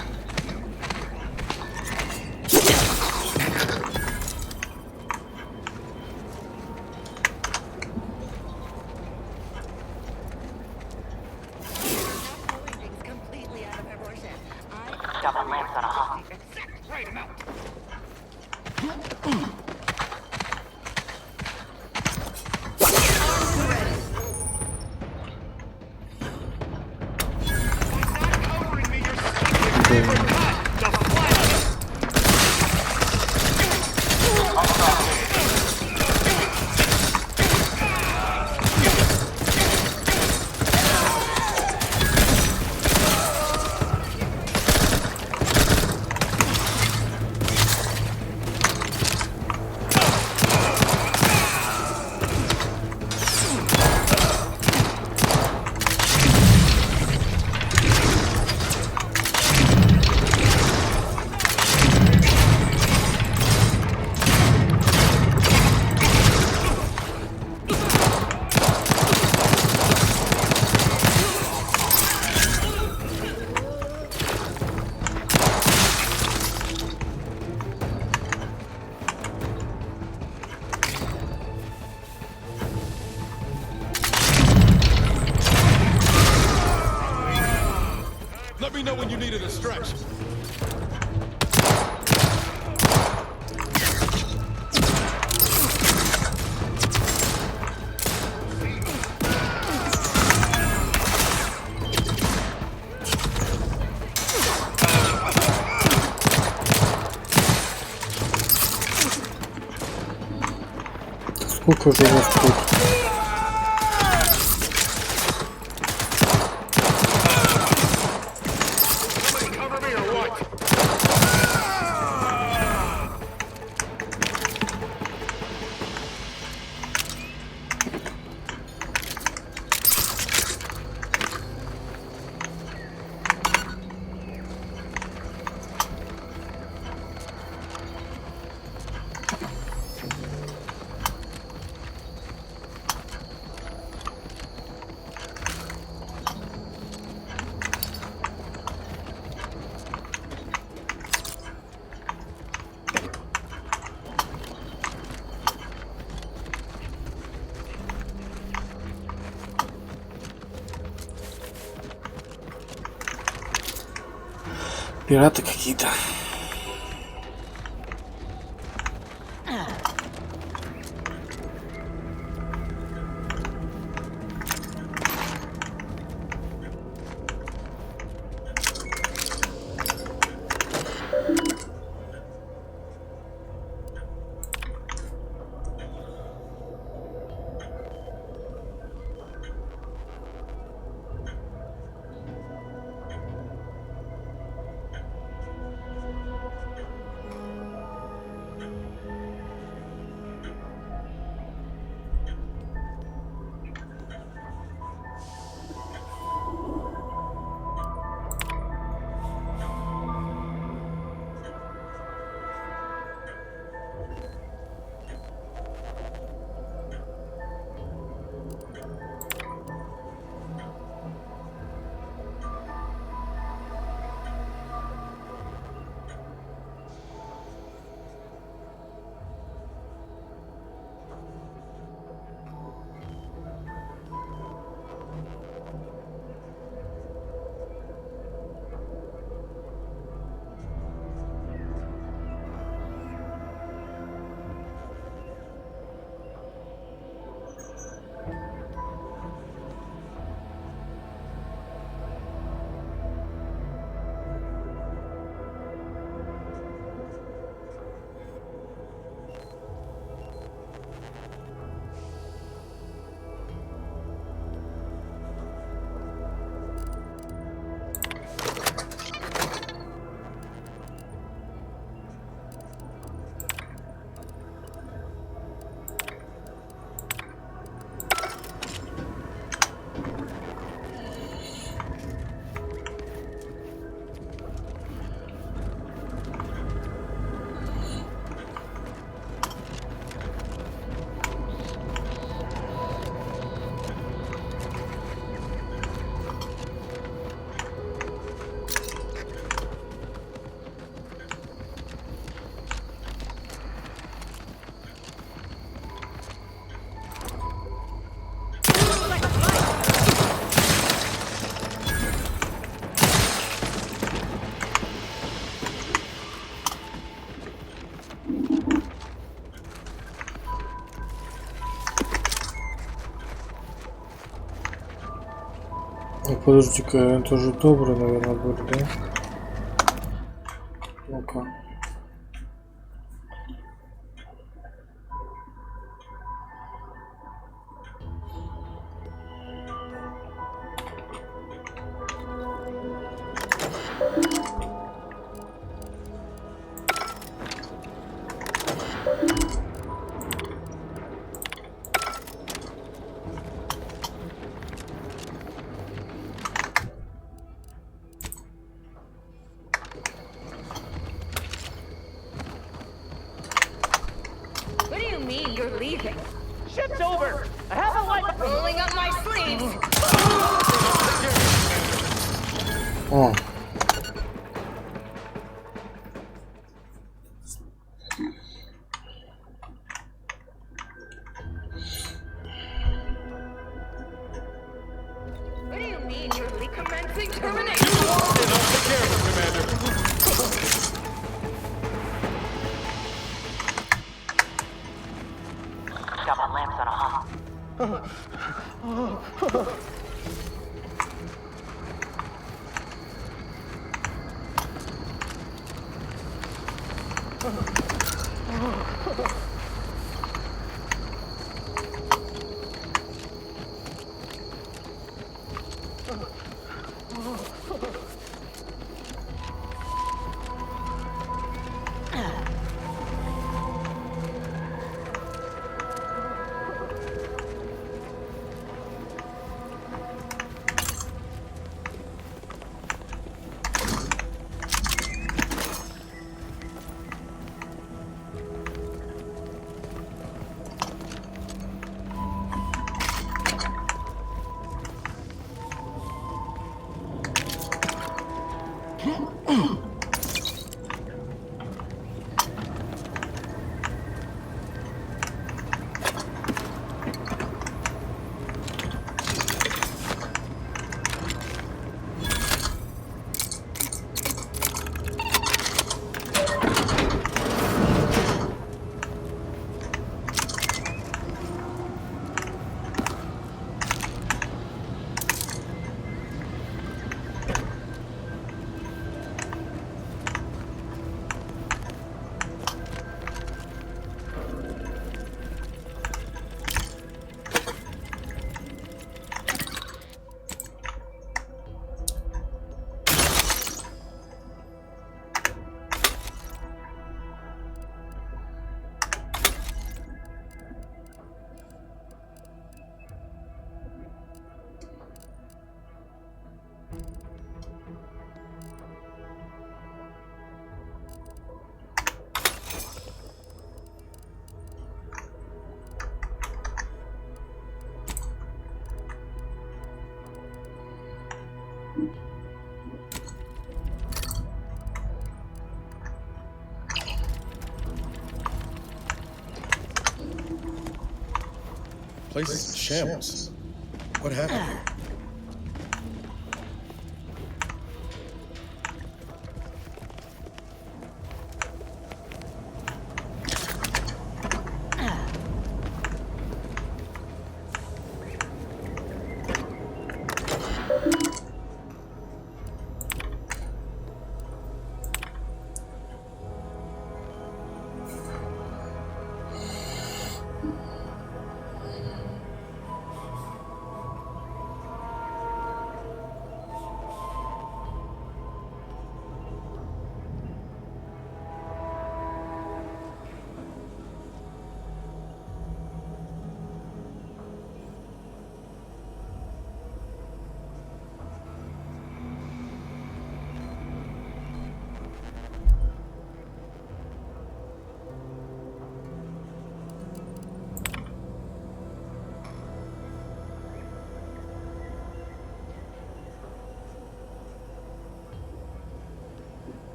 Double lamps on a hawk. Right amount.
Let me know when you needed a stretch.
Сколько же вас тут? Пираты какие-то. Подожди-ка, это же добрый, наверное, будет, да? Ну-ка.
What do you mean you're leaving? Ship's over. I have a light rolling up my sleeves.
О.
What do you mean you're commencing termination?
Got my lamps on a hot.
Place is in shambles. What happened?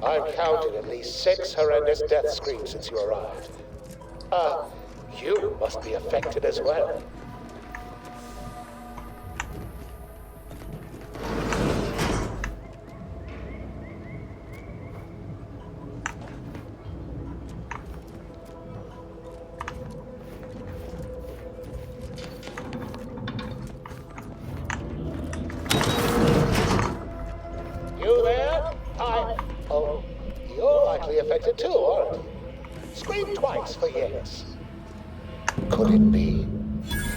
I've counted at least 6 horrendous death screams since you arrived. You must be affected as well. You there? Oh, you're likely affected too, aren't you? Scream twice for yes. Could it be?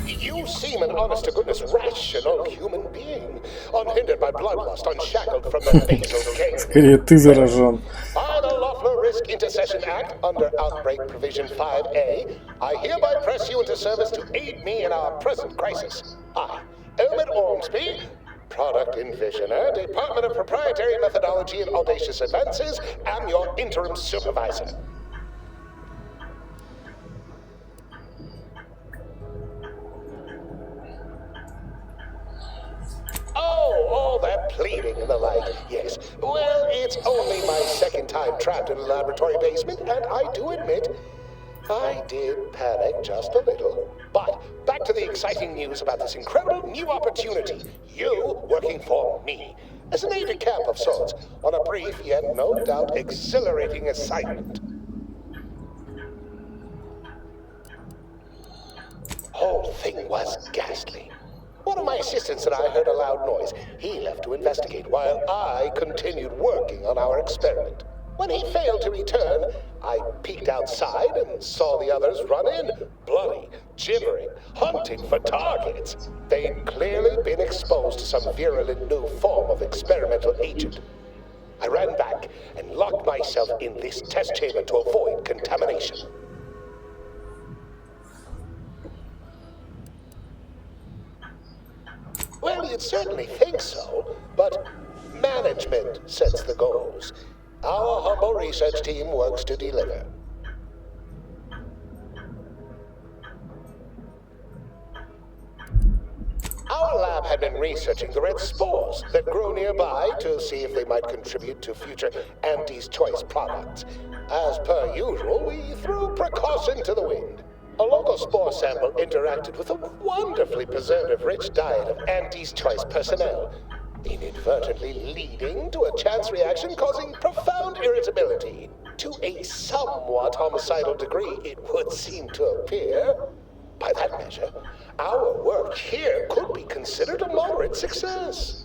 You seem an honest-to-goodness rational human being, unhindered by bloodlust, unshackled from the basal game.
Скорее ты заражен.
By the Lawful Risk Intercession Act, under Outbreak Provision 5A, I hereby press you into service to aid me in our present crisis. I, Elmer Ormsby, Product Envisioner, Department of Proprietary Methodology and Audacious Advances, am your interim supervisor. Oh, all that pleading and the like, yes. Well, it's only my second time trapped in a laboratory basement, and I do admit, I did panic just a little. But back to the exciting news about this incredible new opportunity. You working for me, as an aide-de-camp of sorts, on a brief yet no doubt exhilarating assignment. Whole thing was ghastly. One of my assistants and I heard a loud noise. He left to investigate while I continued working on our experiment. When he failed to return, I peeked outside and saw the others run in, bloody, gibbering, hunting for targets. They'd clearly been exposed to some virulent new form of experimental agent. I ran back and locked myself in this test chamber to avoid contamination. Well, you'd certainly think so, but management sets the goals. Our humble research team works to deliver. Our lab had been researching the red spores that grow nearby to see if they might contribute to future Auntie's Choice products. As per usual, we threw precaution to the wind. A local spore sample interacted with a wonderfully preservative-rich diet of Auntie's Choice personnel, inadvertently leading to a chance reaction causing profound irritability. To a somewhat homicidal degree, it would seem to appear. By that measure, our work here could be considered a moderate success.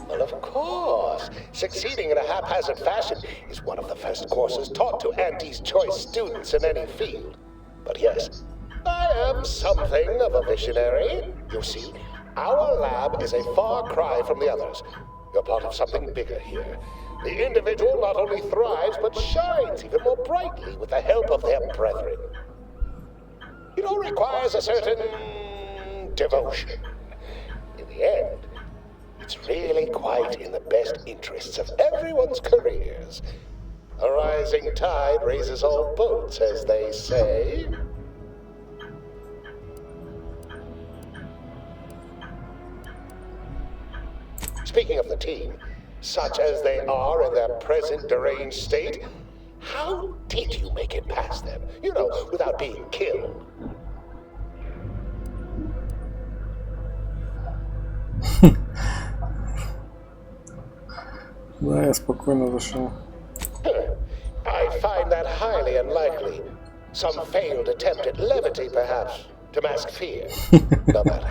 Well, of course. Succeeding in a haphazard fashion is one of the first courses taught to Auntie's Choice students in any field. But yes, I am something of a visionary. You see, our lab is a far cry from the others. You're part of something bigger here. The individual not only thrives, but shines even more brightly with the help of their brethren. It all requires a certain devotion. In the end, it's really quite in the best interests of everyone's careers. A rising tide raises all boats, as they say. Speaking of the team, such as they are in their present deranged state, how did you make it past them? You know, without being killed.
Да, я спокойно зашел.
I find that highly unlikely. Some failed attempt at levity, perhaps, to mask fear. No matter.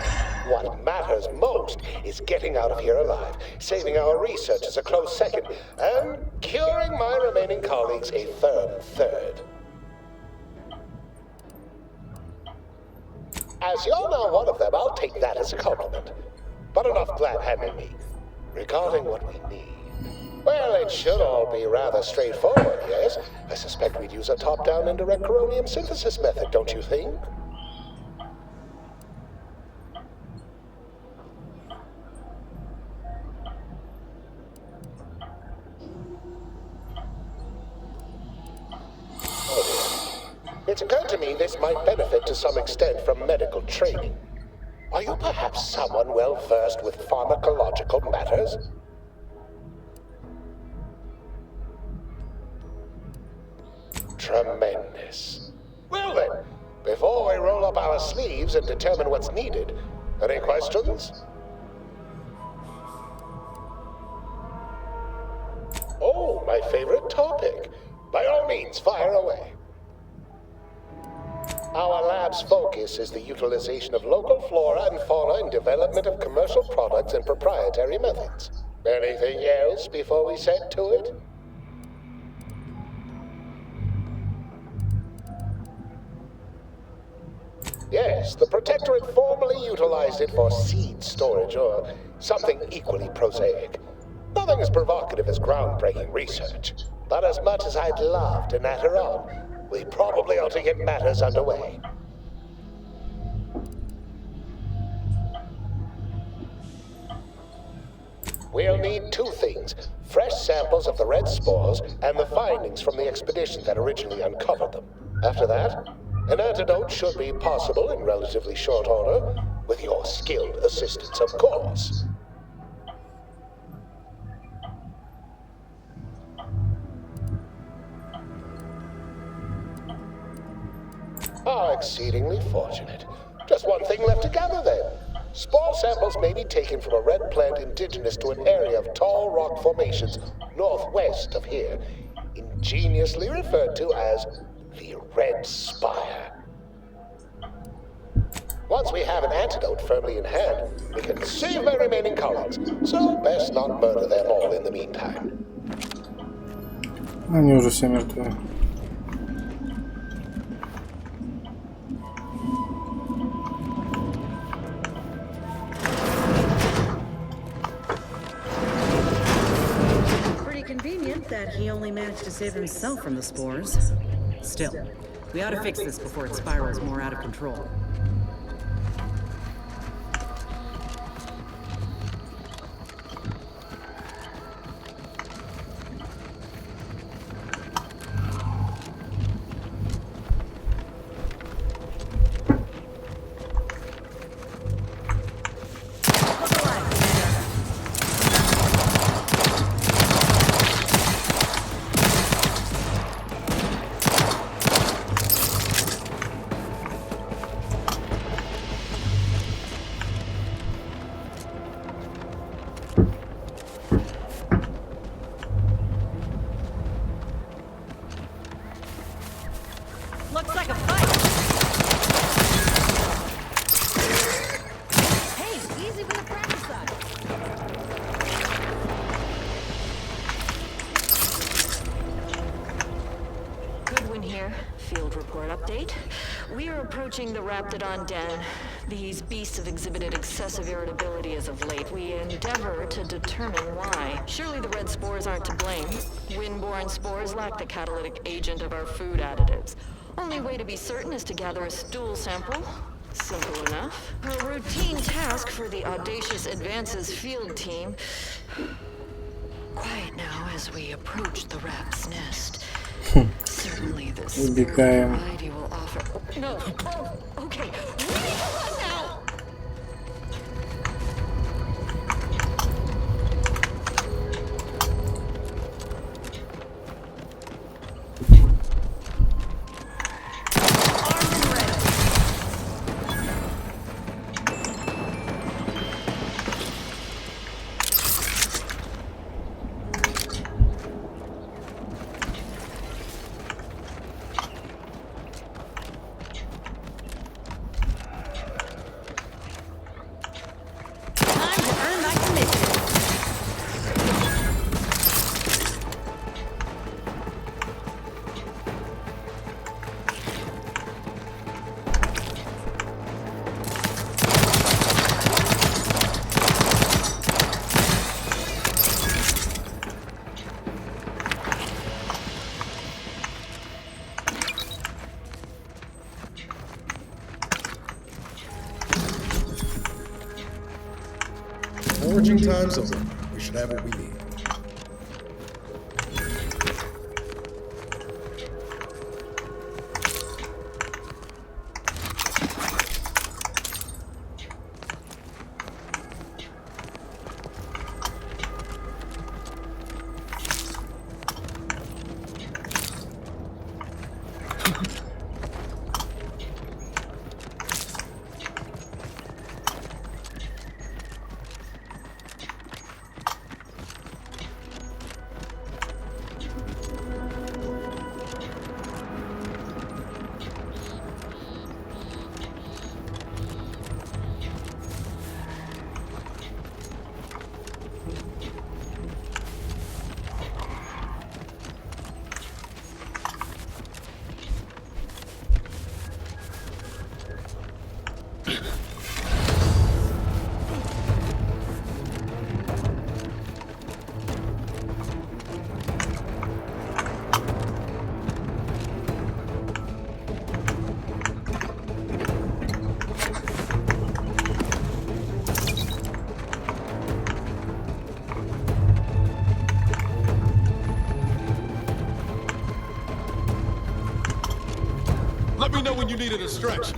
What matters most is getting out of here alive, saving our researchers a close second, and curing my remaining colleagues a firm third. As you're now one of them, I'll take that as a compliment. But enough glad-handing me. Regarding what we need, well, it should all be rather straightforward, yes? I suspect we'd use a top-down indirect coronium synthesis method, don't you think? It's occurred to me this might benefit to some extent from medical training. Are you perhaps someone well-versed with pharmacological matters? Tremendous. Well then, before we roll up our sleeves and determine what's needed, any questions? Oh, my favorite topic. By all means, fire away. Our lab's focus is the utilization of local flora and fauna in development of commercial products and proprietary methods. Anything else before we set to it? Yes, the Protectorate formerly utilized it for seed storage or something equally prosaic. Nothing as provocative as groundbreaking research. But as much as I'd love to natter on, we probably ought to get matters underway. We'll need two things: fresh samples of the red spores and the findings from the expedition that originally uncovered them. After that, an antidote should be possible in relatively short order, with your skilled assistance, of course. How exceedingly fortunate. Just one thing left to gather then. Spore samples may be taken from a red plant indigenous to an area of tall rock formations northwest of here, ingeniously referred to as the Red Spire. Once we have an antidote firmly in hand, we can save my remaining colleagues, so best not murder them all in the meantime.
Они уже все мертвы.
Pretty convenient that he only managed to save himself from the spores. Still, we ought to fix this before it spirals more out of control.
Overseeing the Raptidon Den, these beasts have exhibited excessive irritability as of late. We endeavor to determine why. Surely the red spores aren't to blame. Windborne spores lack the catalytic agent of our food additives. Only way to be certain is to gather a stool sample. Simple enough. A routine task for the Audacious Advances field team. Quiet now as we approach the rat's nest. Certainly the spirit variety will offer. No. Oh, okay. We need to run now.
Foraging time's over. We should have what we need.
Let me know when you need a distraction.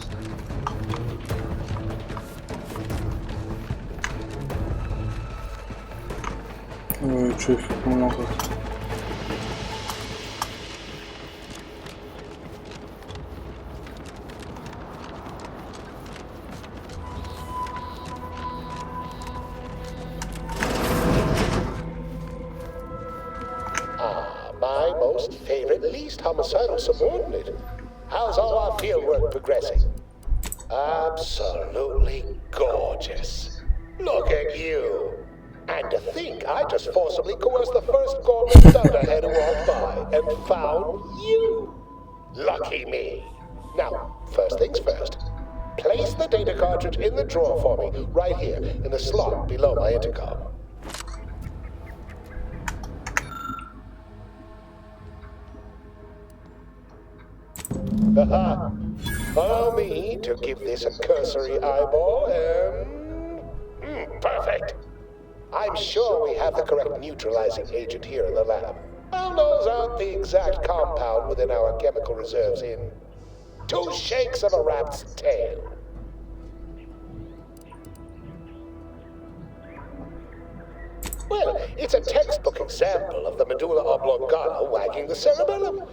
Ой, что их много.
My most favorite, least homicidal subordinate. How's all our fieldwork progressing? Absolutely gorgeous. Look at you. And to think I just forcibly coerced the first Gorman thunderhead who walked by and found you. Lucky me. Now, first things first. Place the data cartridge in the drawer for me, right here, in the slot below my intercom. Haha. Allow me to give this a cursory eyeball and... perfect. I'm sure we have the correct neutralizing agent here in the lab. I'll nose out the exact compound within our chemical reserves in 2 shakes of a rat's tail. Well, it's a textbook example of the medulla oblongata wagging the cerebellum.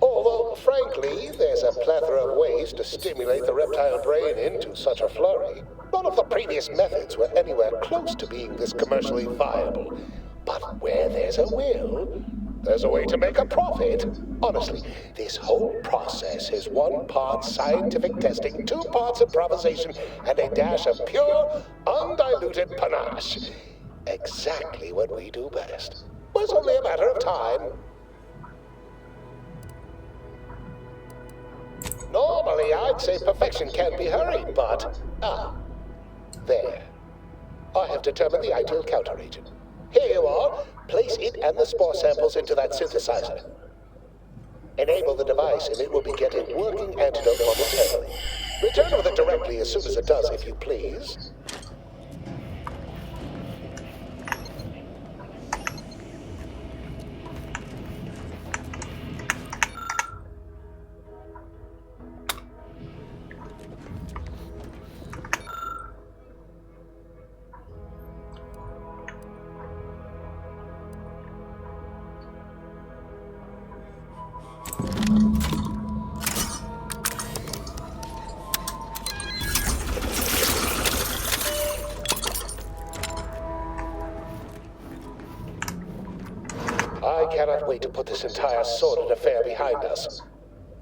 Although, frankly, there's a plethora of ways to stimulate the reptile brain into such a flurry. None of the previous methods were anywhere close to being this commercially viable. But where there's a will, there's a way to make a profit. Honestly, this whole process is 1 part scientific testing, 2 parts improvisation, and a dash of pure, undiluted panache. Exactly what we do best. It's only a matter of time. Normally, I'd say perfection can't be hurried, but... there. I have determined the ideal counteragent. Here you are. Place it and the spore samples into that synthesizer. Enable the device and it will begin a working antidote momentarily. Return with it directly as soon as it does, if you please. I cannot wait to put this entire sordid affair behind us.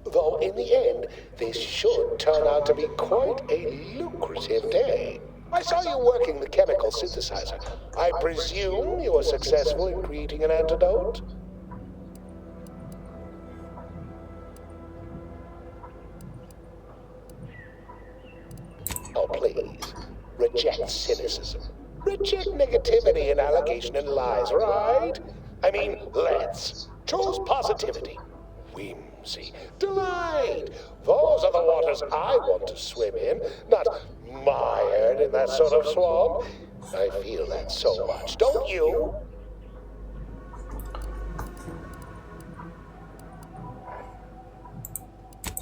Though in the end, this should turn out to be quite a lucrative day. I saw you working the chemical synthesizer. I presume you were successful in creating an antidote? Oh, please. Reject cynicism. Reject negativity and allegation and lies, right? I mean, let's. Choose positivity. Whimsy. Delight. Those are the waters I want to swim in, not mired in that sort of swamp. I feel that so much, don't you?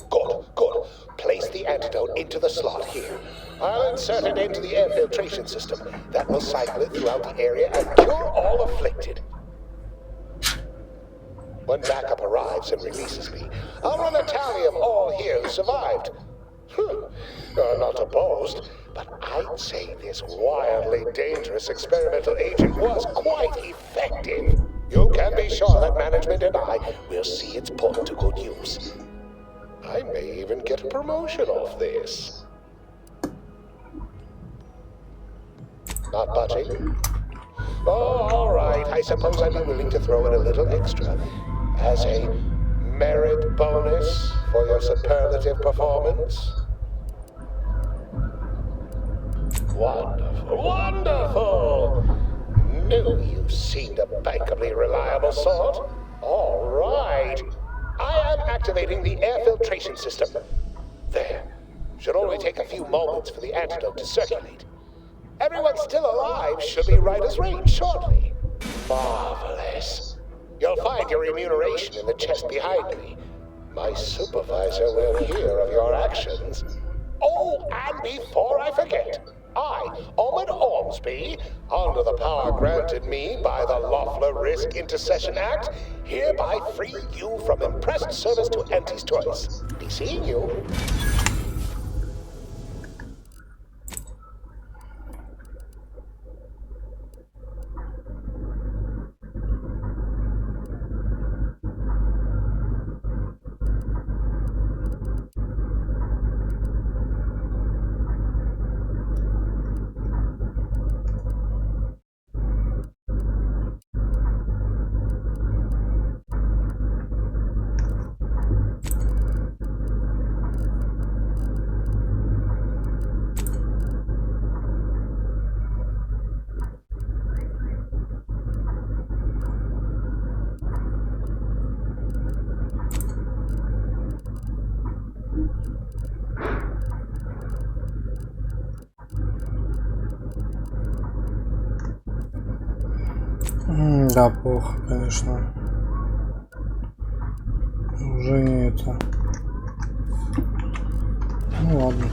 Good, good. Place the antidote into the slot here. I'll insert it into the air filtration system. That will cycle it throughout the area and cure all afflicted. When backup arrives and releases me, I'll run a tally of all here who survived. Not to boast, but I'd say this wildly dangerous experimental agent was quite effective. You can be sure that management and I will see it's put to good use. I may even get a promotion off this. Not budging? Oh, all right. I suppose I'd be willing to throw in a little extra as a merit bonus for your superlative performance. Wonderful, wonderful! Knew you seemed a bankably reliable sort. All right. I am activating the air filtration system. There. Should only take a few moments for the antidote to circulate. Everyone still alive should be right as rain shortly. Marvelous. You'll find your remuneration in the chest behind me. My supervisor will hear of your actions. Oh, and before I forget, I, Omid Ormsby, under the power granted me by the Loeffler Risk Intercession Act, hereby free you from impressed service to Auntie's Choice. Be seeing you.
Да, плохо, конечно. Уже не это. Ну ладно.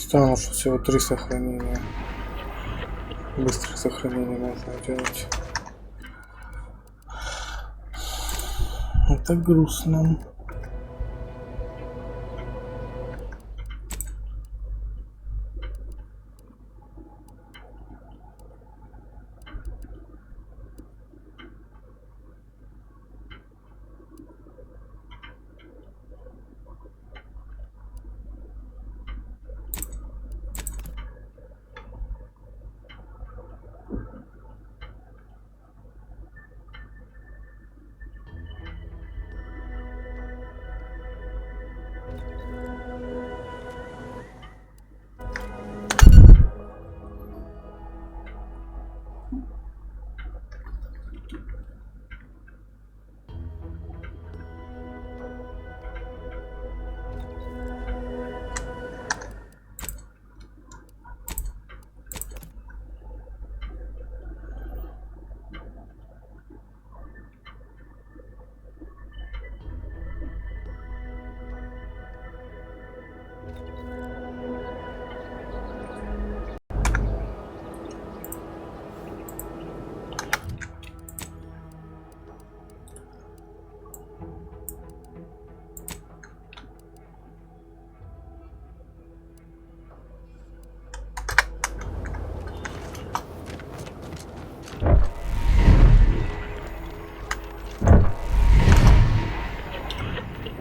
Странно, что всего 3 сохранения. Быстрых сохранений можно делать. Это грустно.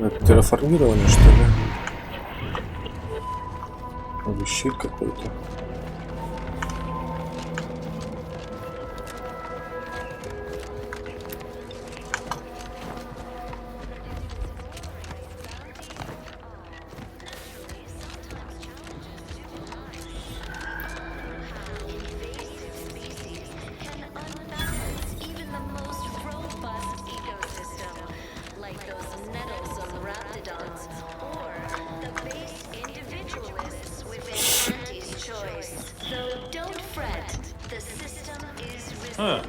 Это терраформирование, что ли? Или щит какой-то?
Huh.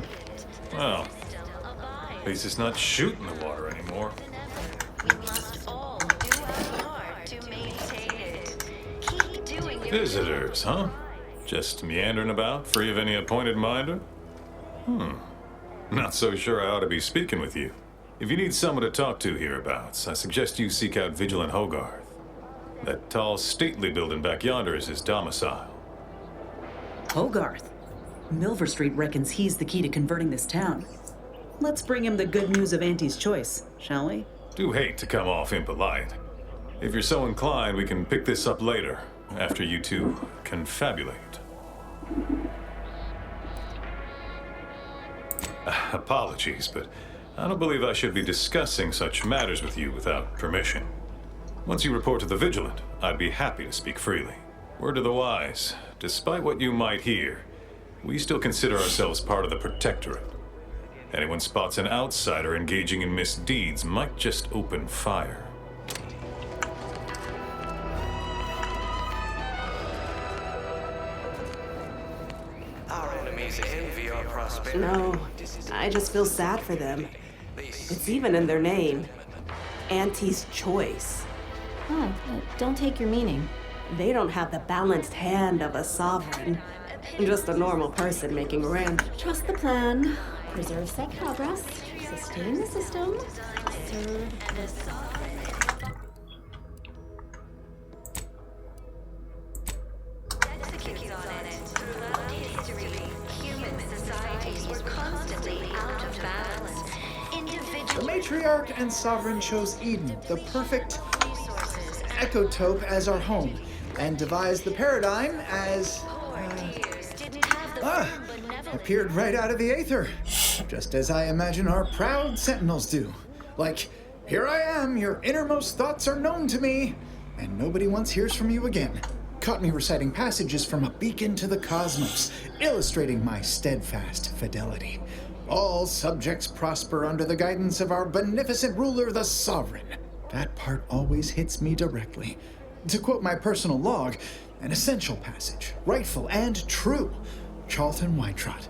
Well, at least it's not shooting the water anymore. Visitors, huh? Just meandering about, free of any appointed minder? Not so sure I ought to be speaking with you. If you need someone to talk to hereabouts, I suggest you seek out Vigilant Hogarth. That tall, stately building back yonder is his domicile.
Hogarth? Milver Street reckons he's the key to converting this town. Let's bring him the good news of Auntie's choice, shall we?
Do hate to come off impolite. If you're so inclined, we can pick this up later, after you two confabulate. Apologies, but I don't believe I should be discussing such matters with you without permission. Once you report to the Vigilant, I'd be happy to speak freely. Word to the wise, despite what you might hear, we still consider ourselves part of the Protectorate. Anyone spots an outsider engaging in misdeeds might just open fire.
Our enemies envy our prosperity.
No, I just feel sad for them. It's even in their name. Auntie's choice.
Huh, don't take your meaning.
They don't have the balanced hand of a sovereign. Just a normal person making rent.
Trust the plan. Preserve set progress. Sustain the system. Serve the
The matriarch and sovereign chose Eden, the perfect ecotope, as our home, and devised the paradigm as appeared right out of the aether, just as I imagine our proud sentinels do. Like, here I am, your innermost thoughts are known to me, and nobody once hears from you again. Caught me reciting passages from a beacon to the cosmos, illustrating my steadfast fidelity. All subjects prosper under the guidance of our beneficent ruler, the sovereign. That part always hits me directly. To quote my personal log, an essential passage, rightful and true. Charlton Whitetrot.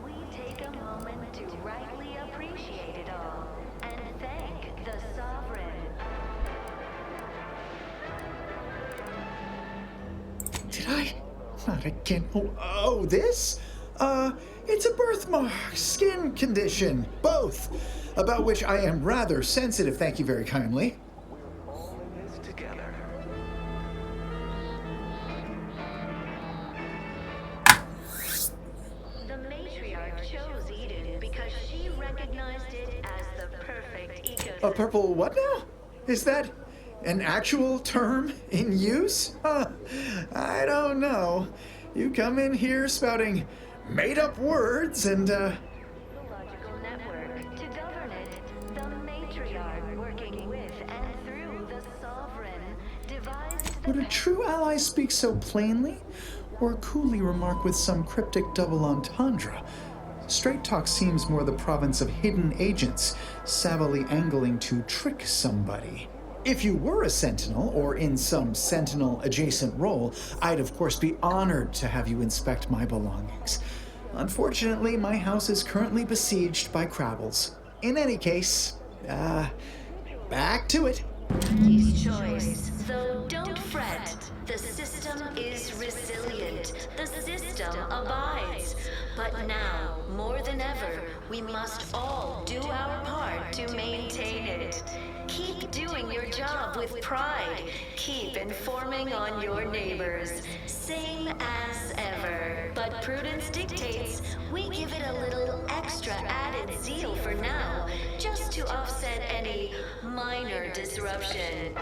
We take a moment to rightly appreciate it all and thank the sovereign.
Not again. Oh, this? It's a birthmark, skin condition, both, about which I am rather sensitive, thank you very kindly.
The matriarch chose Eden because she recognized it as the perfect ecosystem.
A purple what now? Is that an actual term in use? I don't know. You come in here spouting made-up words and,
Ecological network. To govern it, the matriarch working with and through the sovereign devised
Would a true ally speak so plainly? Or coolly remark with some cryptic double entendre? Straight talk seems more the province of hidden agents, savvily angling to trick somebody. If you were a Sentinel, or in some Sentinel-adjacent role, I'd of course be honored to have you inspect my belongings. Unfortunately, my house is currently besieged by Crabbles. In any case, back to it.
His choice. So don't fret. The system is resilient. The system abides. But now, more than ever, we must all do our part to maintain it. Keep doing your job with pride. Keep informing on your neighbors. Same as ever. But prudence dictates we give it a little extra added zeal for now, just to offset any minor disruption.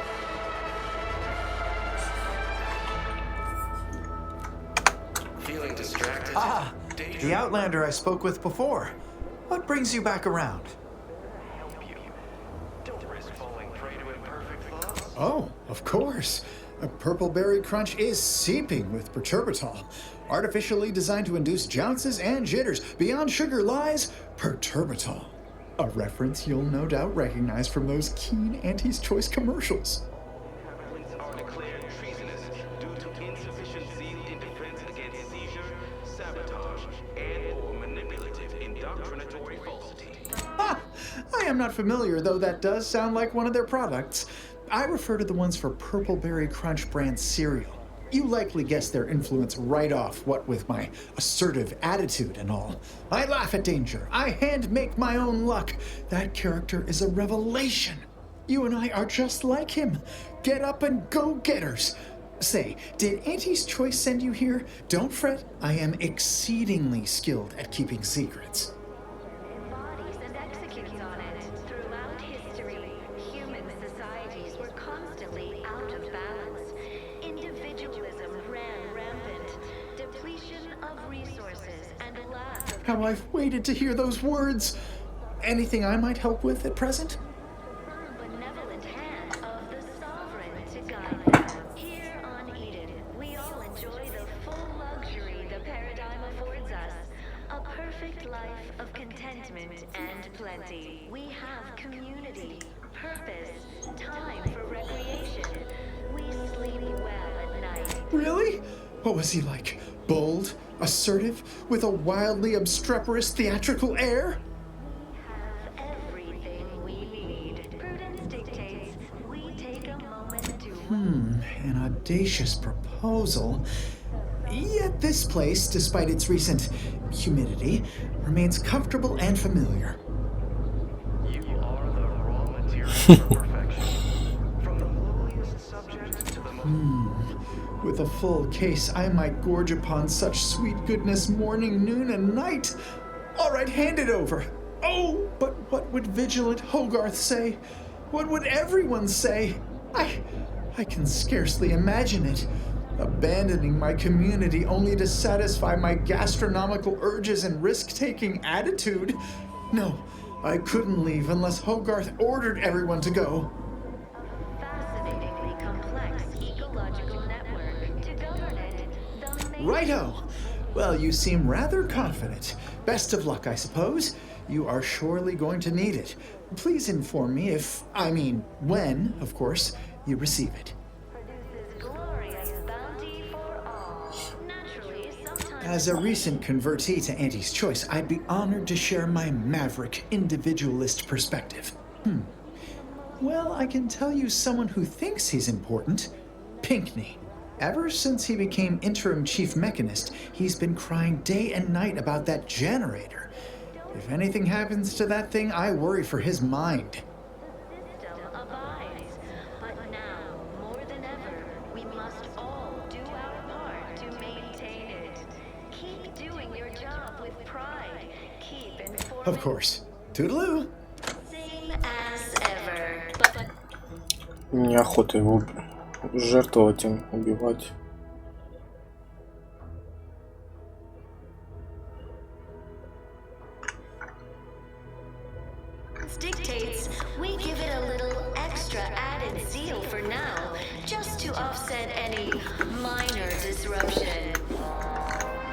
Feeling distracted?
Ah, the Outlander I spoke with before. What brings you back around? Oh, of course. A purple berry crunch is seeping with perturbatol, artificially designed to induce jounces and jitters. Beyond sugar lies perturbatol, a reference you'll no doubt recognize from those keen Auntie's Choice commercials.
Are declared treasonous due to insufficient zeal in defense against seizure, sabotage, and/or manipulative indoctrinatory falsity.
Ah, I am not familiar, though that does sound like one of their products. I refer to the ones for Purple Berry Crunch brand cereal. You likely guessed their influence right off, what with my assertive attitude and all. I laugh at danger. I hand make my own luck. That character is a revelation. You and I are just like him. Get up and go-getters. Say, did Auntie's Choice send you here? Don't fret. I am exceedingly skilled at keeping secrets.
Embodies and executes on it. Throughout history, human societies were constantly out of balance. Individualism ran rampant. Depletion of resources and a lack of...
How I've waited to hear those words. Anything I might help with at present?
benevolent hand of the sovereign to guide them. Here on Eden, we all enjoy the full luxury the paradigm affords us. A perfect life of contentment and plenty. We have community, purpose, time for recreation. We sleep well at night.
Really? What was he like? Bold? Assertive? With a wildly obstreperous theatrical air?
Everything we need. Prudence dictates we take a moment to...
An audacious proposal. Yet this place, despite its recent humidity, remains comfortable and familiar.
You are the raw material for perfection. From the lowliest subject to the most...
With a full case, I might gorge upon such sweet goodness morning, noon, and night. All right, hand it over. Oh, but what would vigilant Hogarth say? What would everyone say? I can scarcely imagine it. Abandoning my community only to satisfy my gastronomical urges and risk-taking attitude. No, I couldn't leave unless Hogarth ordered everyone to go.
Fascinatingly complex ecological network. To govern it, the main...
Righto! Well, you seem rather confident. Best of luck, I suppose. You are surely going to need it. Please inform me when, of course, you receive it.
Glorious bounty for all. Naturally, sometimes...
As a recent convertee to Auntie's Choice, I'd be honored to share my maverick, individualist perspective. Well, I can tell you someone who thinks he's important. Pinckney. Ever since he became interim chief mechanist, he's been crying day and night about that generator. If anything happens to that thing, I worry for his mind. Of course. Toodaloo!
Неохота его жертвовать им, убивать.
Dictates we give it a little extra added zeal for now, just to offset any minor disruption.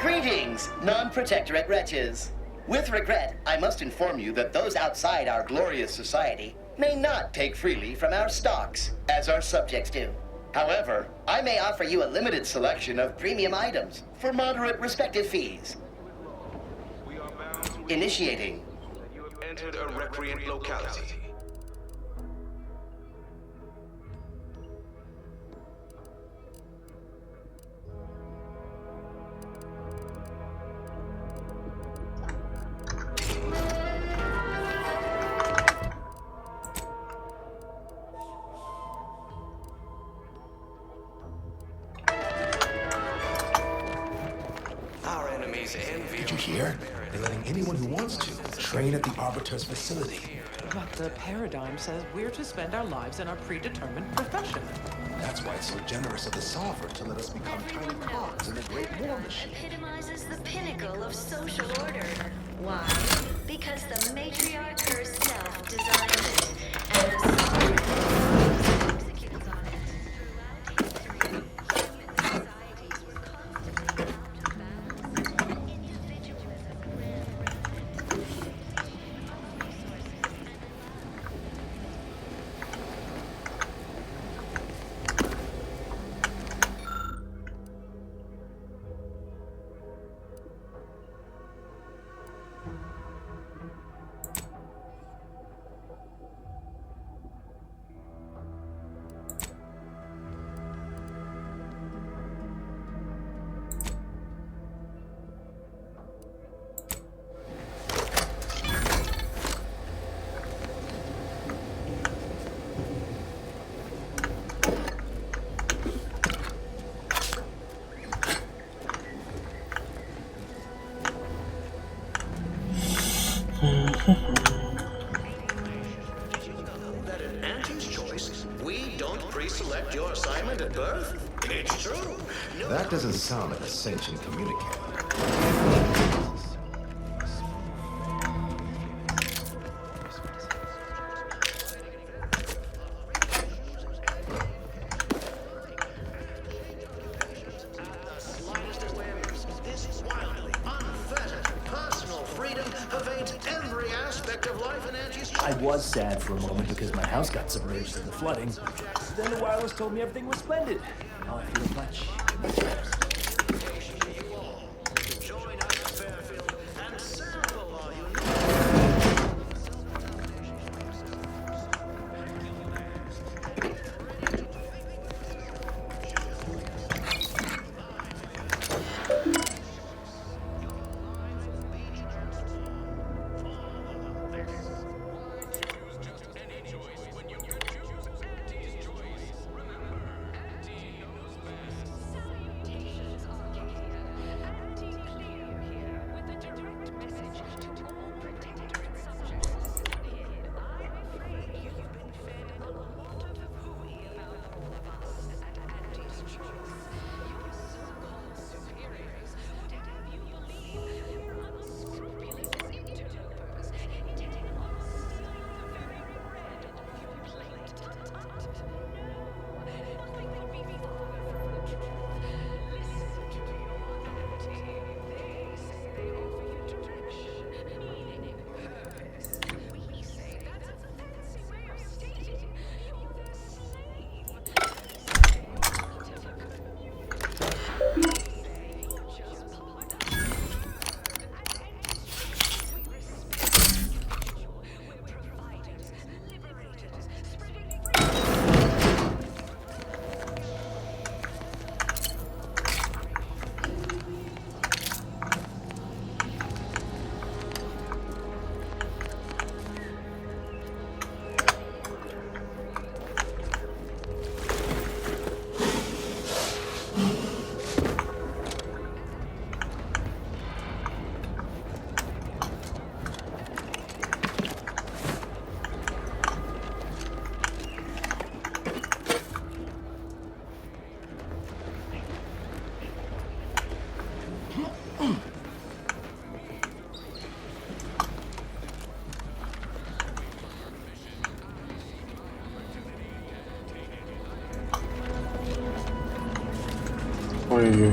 Greetings, non-protectorate wretches. With regret, I must inform you that those outside our glorious society may not take freely from our stocks, as our subjects do. However, I may offer you a limited selection of premium items for moderate respective fees. Initiating.
You have entered a recreant locality.
Did you hear? They're letting anyone who wants to train at the Arbiter's facility.
But the paradigm says we're to spend our lives in our predetermined profession.
That's why it's so generous of the Sovereign to let us become tiny cogs in the great war machine.
Epitomizes the pinnacle of social order. Why? Because the matriarch herself designed it, and the sovereign executes on it.
That in Auntie's choice, we don't pre-select your assignment at birth? It's true.
That doesn't sound like a sentient communicator.
This wildly unfettered personal freedom pervades every aspect of life in Auntie's choice.
I was sad for a moment because my house got submerged in the flooding. Then the wireless told me everything was splendid. Now I feel much better.
Join us, Fairfield, and sample our unique.
Ой-ой.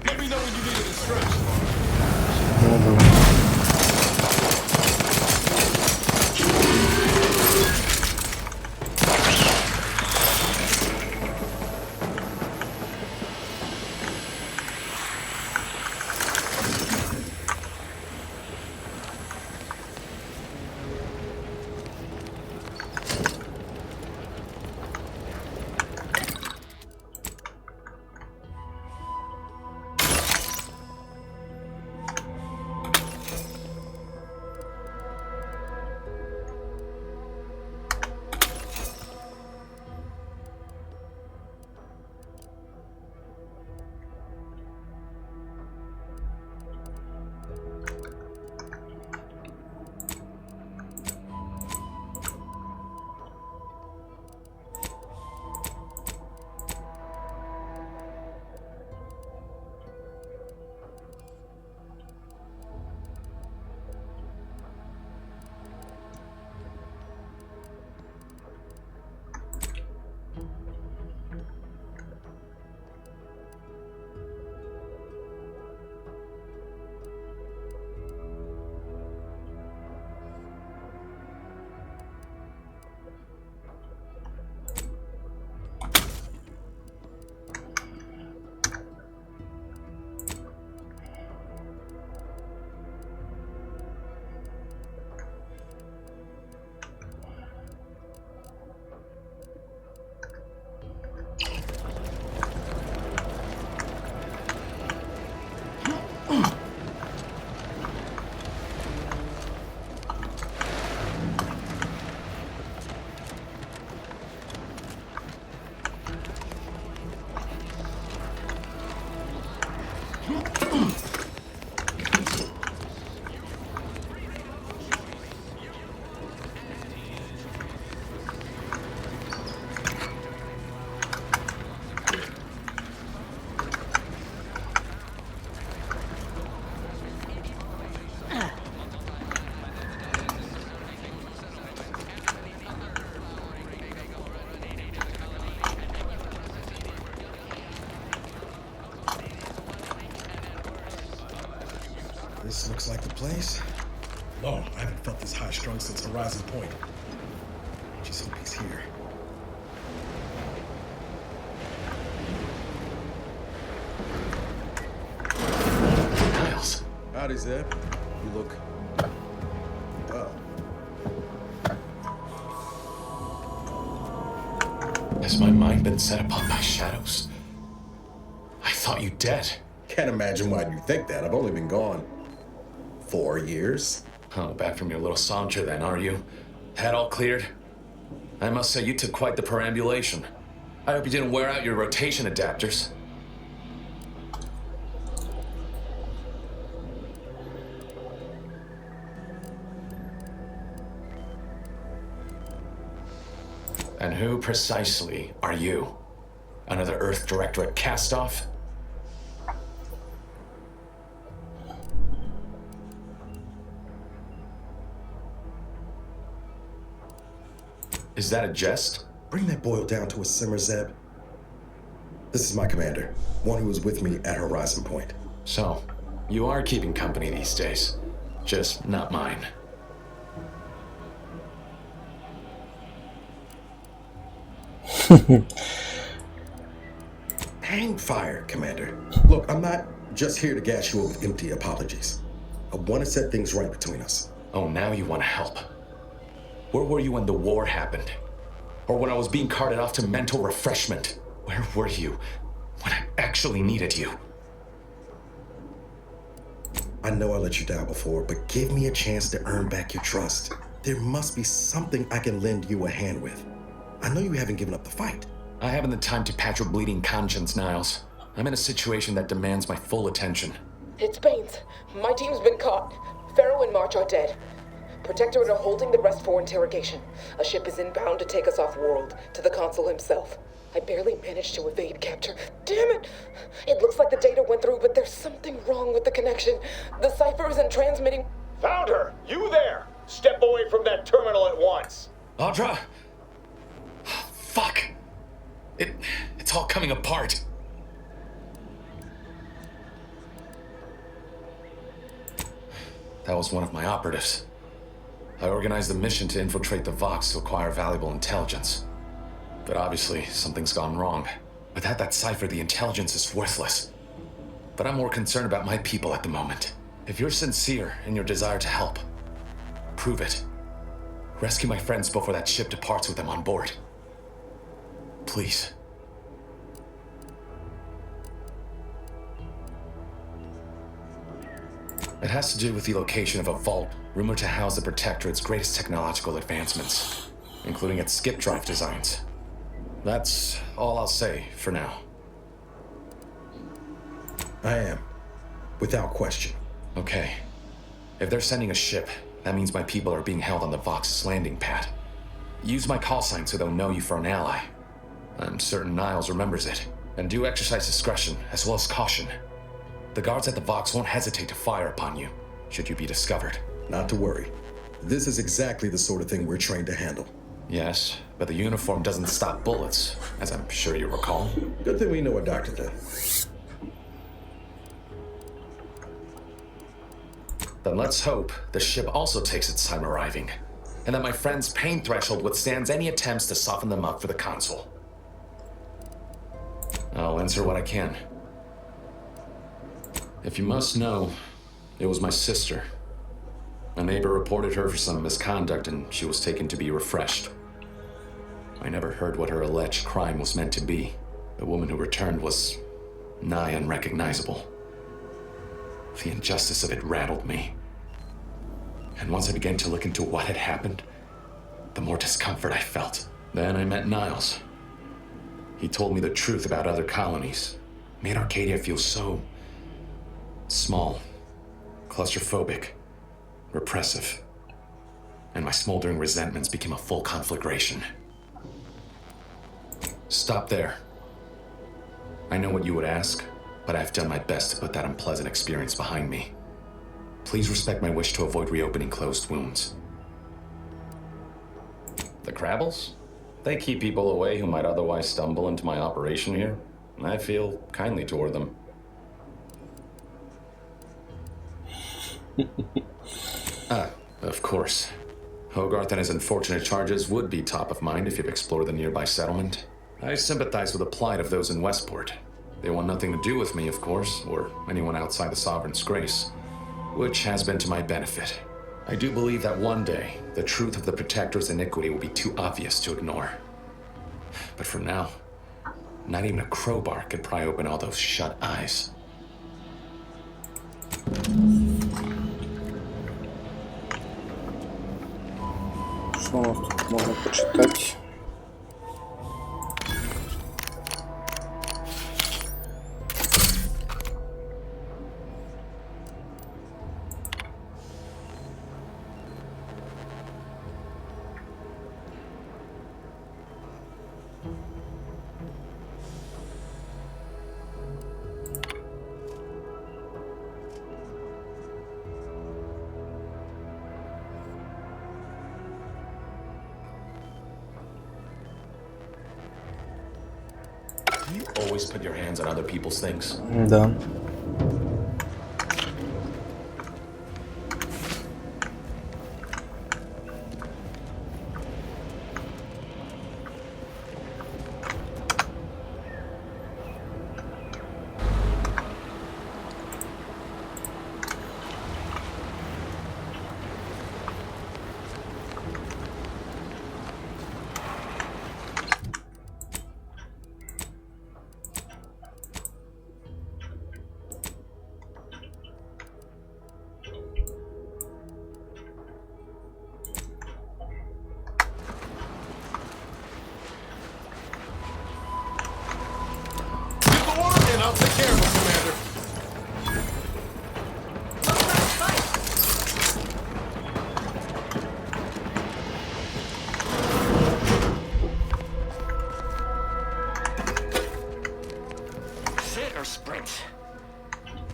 Let me know when you need it stretch.
Ну, блин.
This looks like the place. Lord, I haven't felt this high-strung since Horizon Point. Just hope he's here.
Niles.
Howdy, Zeb. You look... well.
Has my mind been set upon by shadows? I thought you dead.
Can't imagine why you think that. I've only been gone 4 years.
Oh, back from your little saunter then, are you? Head all cleared? I must say, you took quite the perambulation. I hope you didn't wear out your rotation adapters. And who precisely are you? Another Earth Directorate cast-off? Is that a jest?
Bring that boil down to a simmer, Zeb. This is my commander, one who was with me at Horizon Point.
So, you are keeping company these days. Just not mine.
Hang fire, Commander. Look, I'm not just here to gas you up with empty apologies. I want to set things right between us.
Oh, now you want to help. Where were you when the war happened? Or when I was being carted off to mental refreshment? Where were you when I actually needed you?
I know I let you down before, but give me a chance to earn back your trust. There must be something I can lend you a hand with. I know you haven't given up the fight.
I haven't the time to patch your bleeding conscience, Niles. I'm in a situation that demands my full attention.
It's Baines. My team's been caught. Pharaoh and March are dead. Protectorate are holding the rest for interrogation. A ship is inbound to take us off-world, to the consul himself. I barely managed to evade capture. Damn it! It looks like the data went through, but there's something wrong with the connection. The cipher isn't transmitting.
Found her! You there! Step away from that terminal at once!
Audra? Fuck! It's all coming apart. That was one of my operatives. I organized a mission to infiltrate the Vox to acquire valuable intelligence. But obviously, something's gone wrong. Without that cipher, the intelligence is worthless. But I'm more concerned about my people at the moment. If you're sincere in your desire to help, prove it. Rescue my friends before that ship departs with them on board. Please. It has to do with the location of a vault rumored to house the Protectorate's greatest technological advancements, including its skip drive designs. That's all I'll say for now.
I am. Without question.
Okay. If they're sending a ship, that means my people are being held on the Vox's landing pad. Use my call sign so they'll know you for an ally. I'm certain Niles remembers it. And do exercise discretion, as well as caution. The guards at the Vox won't hesitate to fire upon you, should you be discovered.
Not to worry. This is exactly the sort of thing we're trained to handle.
Yes, but the uniform doesn't stop bullets, as I'm sure you recall.
Good thing we know a doctor then.
Then let's hope the ship also takes its time arriving, and that my friend's pain threshold withstands any attempts to soften them up for the Consul. I'll answer what I can. If you must know, it was my sister. A neighbor reported her for some misconduct and she was taken to be refreshed. I never heard what her alleged crime was meant to be. The woman who returned was nigh unrecognizable. The injustice of it rattled me. And once I began to look into what had happened, the more discomfort I felt. Then I met Niles. He told me the truth about other colonies. Made Arcadia feel so small, claustrophobic, repressive. And my smoldering resentments became a full conflagration. Stop there. I know what you would ask, but I've done my best to put that unpleasant experience behind me. Please respect my wish to avoid reopening closed wounds. The Crabbles? They keep people away who might otherwise stumble into my operation here. I feel kindly toward them. Of course. Hogarth and his unfortunate charges would be top of mind if you've explored the nearby settlement. I sympathize with the plight of those in Westport. They want nothing to do with me, of course, or anyone outside the Sovereign's grace, which has been to my benefit. I do believe that one day, the truth of the Protector's iniquity will be too obvious to ignore. But for now, not even a crowbar could pry open all those shut eyes.
Что у нас тут можно почитать?
You always put your hands on other people's things.
Да.
I'll take care of it, Commander.
Sit or sprint?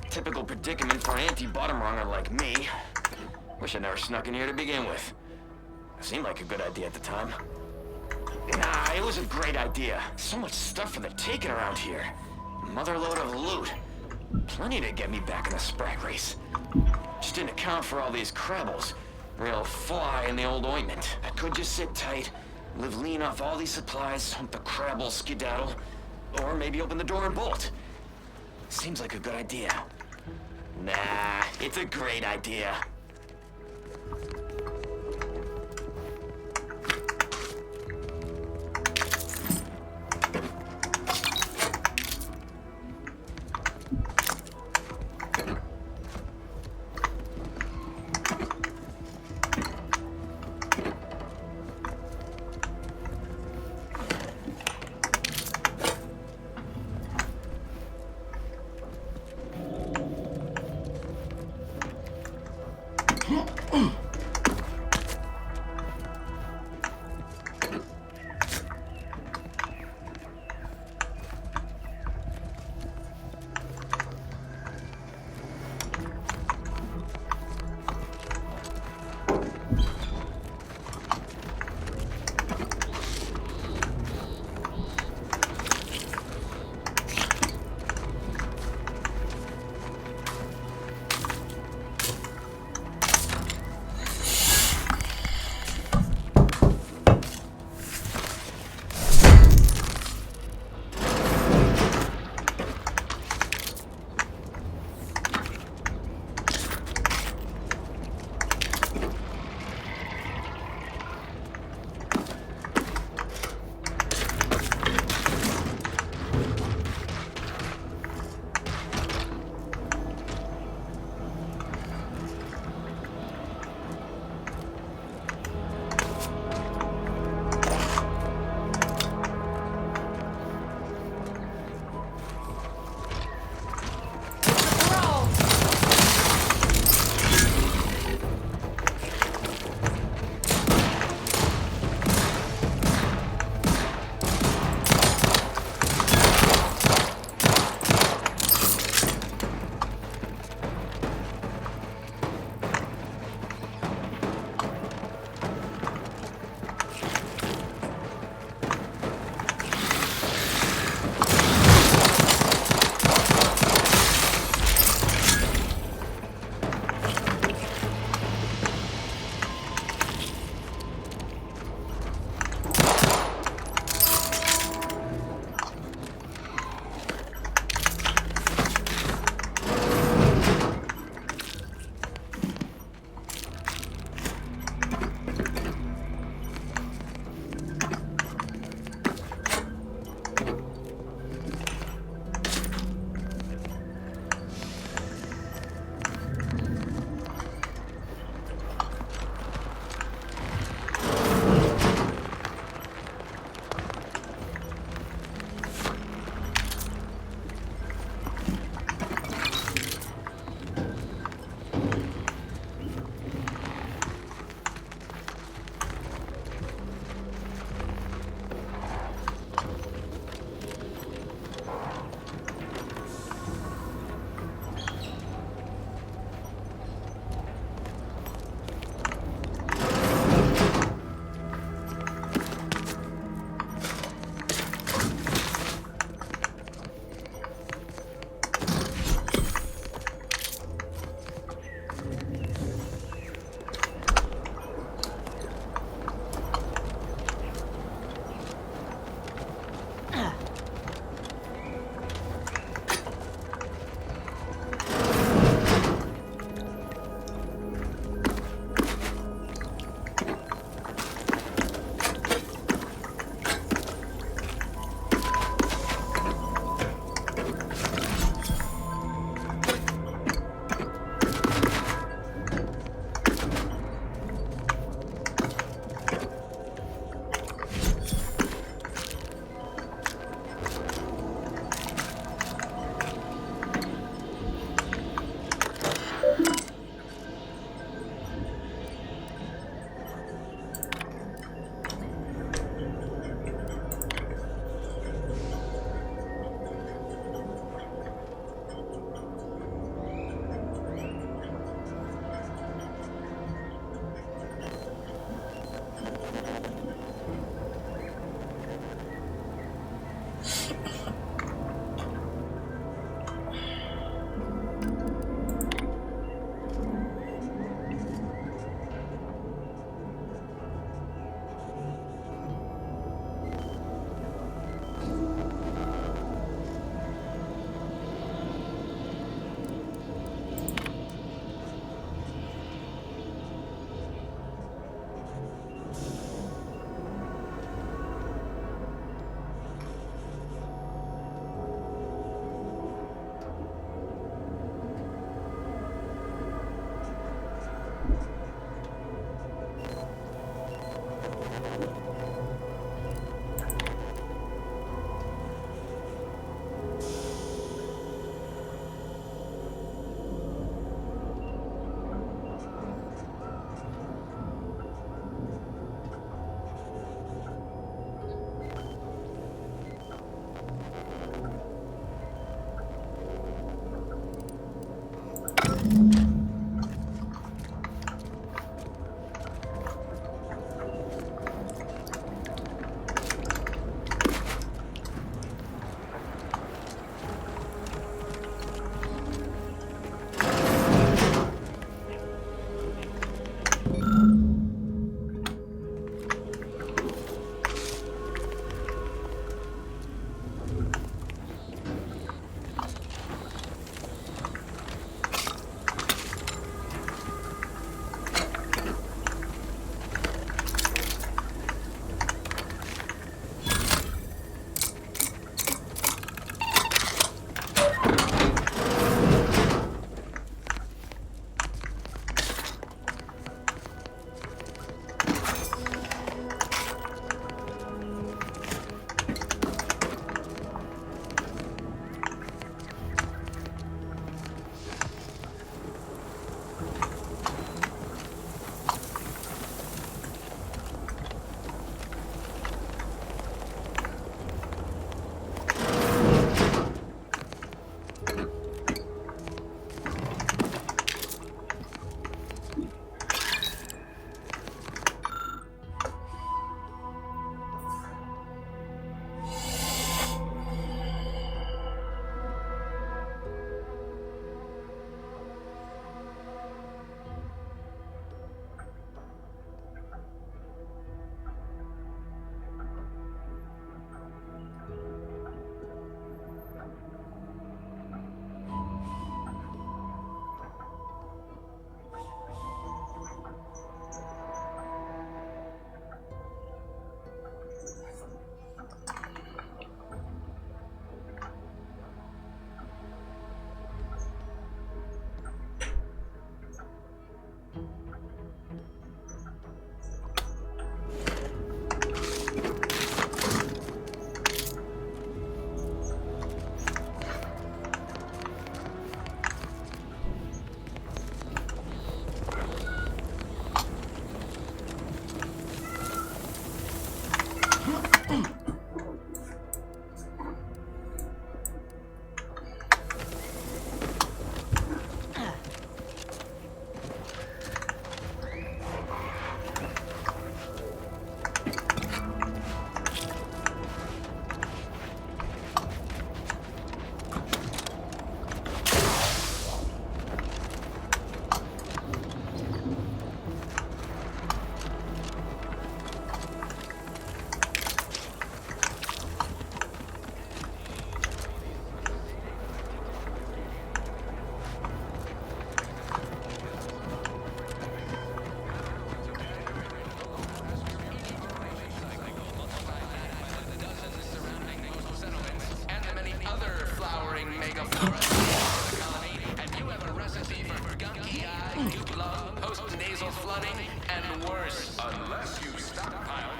Typical predicament for anti-bottom runger like me. Wish I never snuck in here to begin with. It seemed like a good idea at the time. Nah, it was a great idea. So much stuff for the taking around here. Motherload of loot. Plenty to get me back in the sprag race. Just didn't account for all these crabbles. Real fly in the old ointment. I could just sit tight, live lean off all these supplies, hunt the crabble skedaddle, or maybe open the door and bolt. Seems like a good idea. Nah, it's a great idea.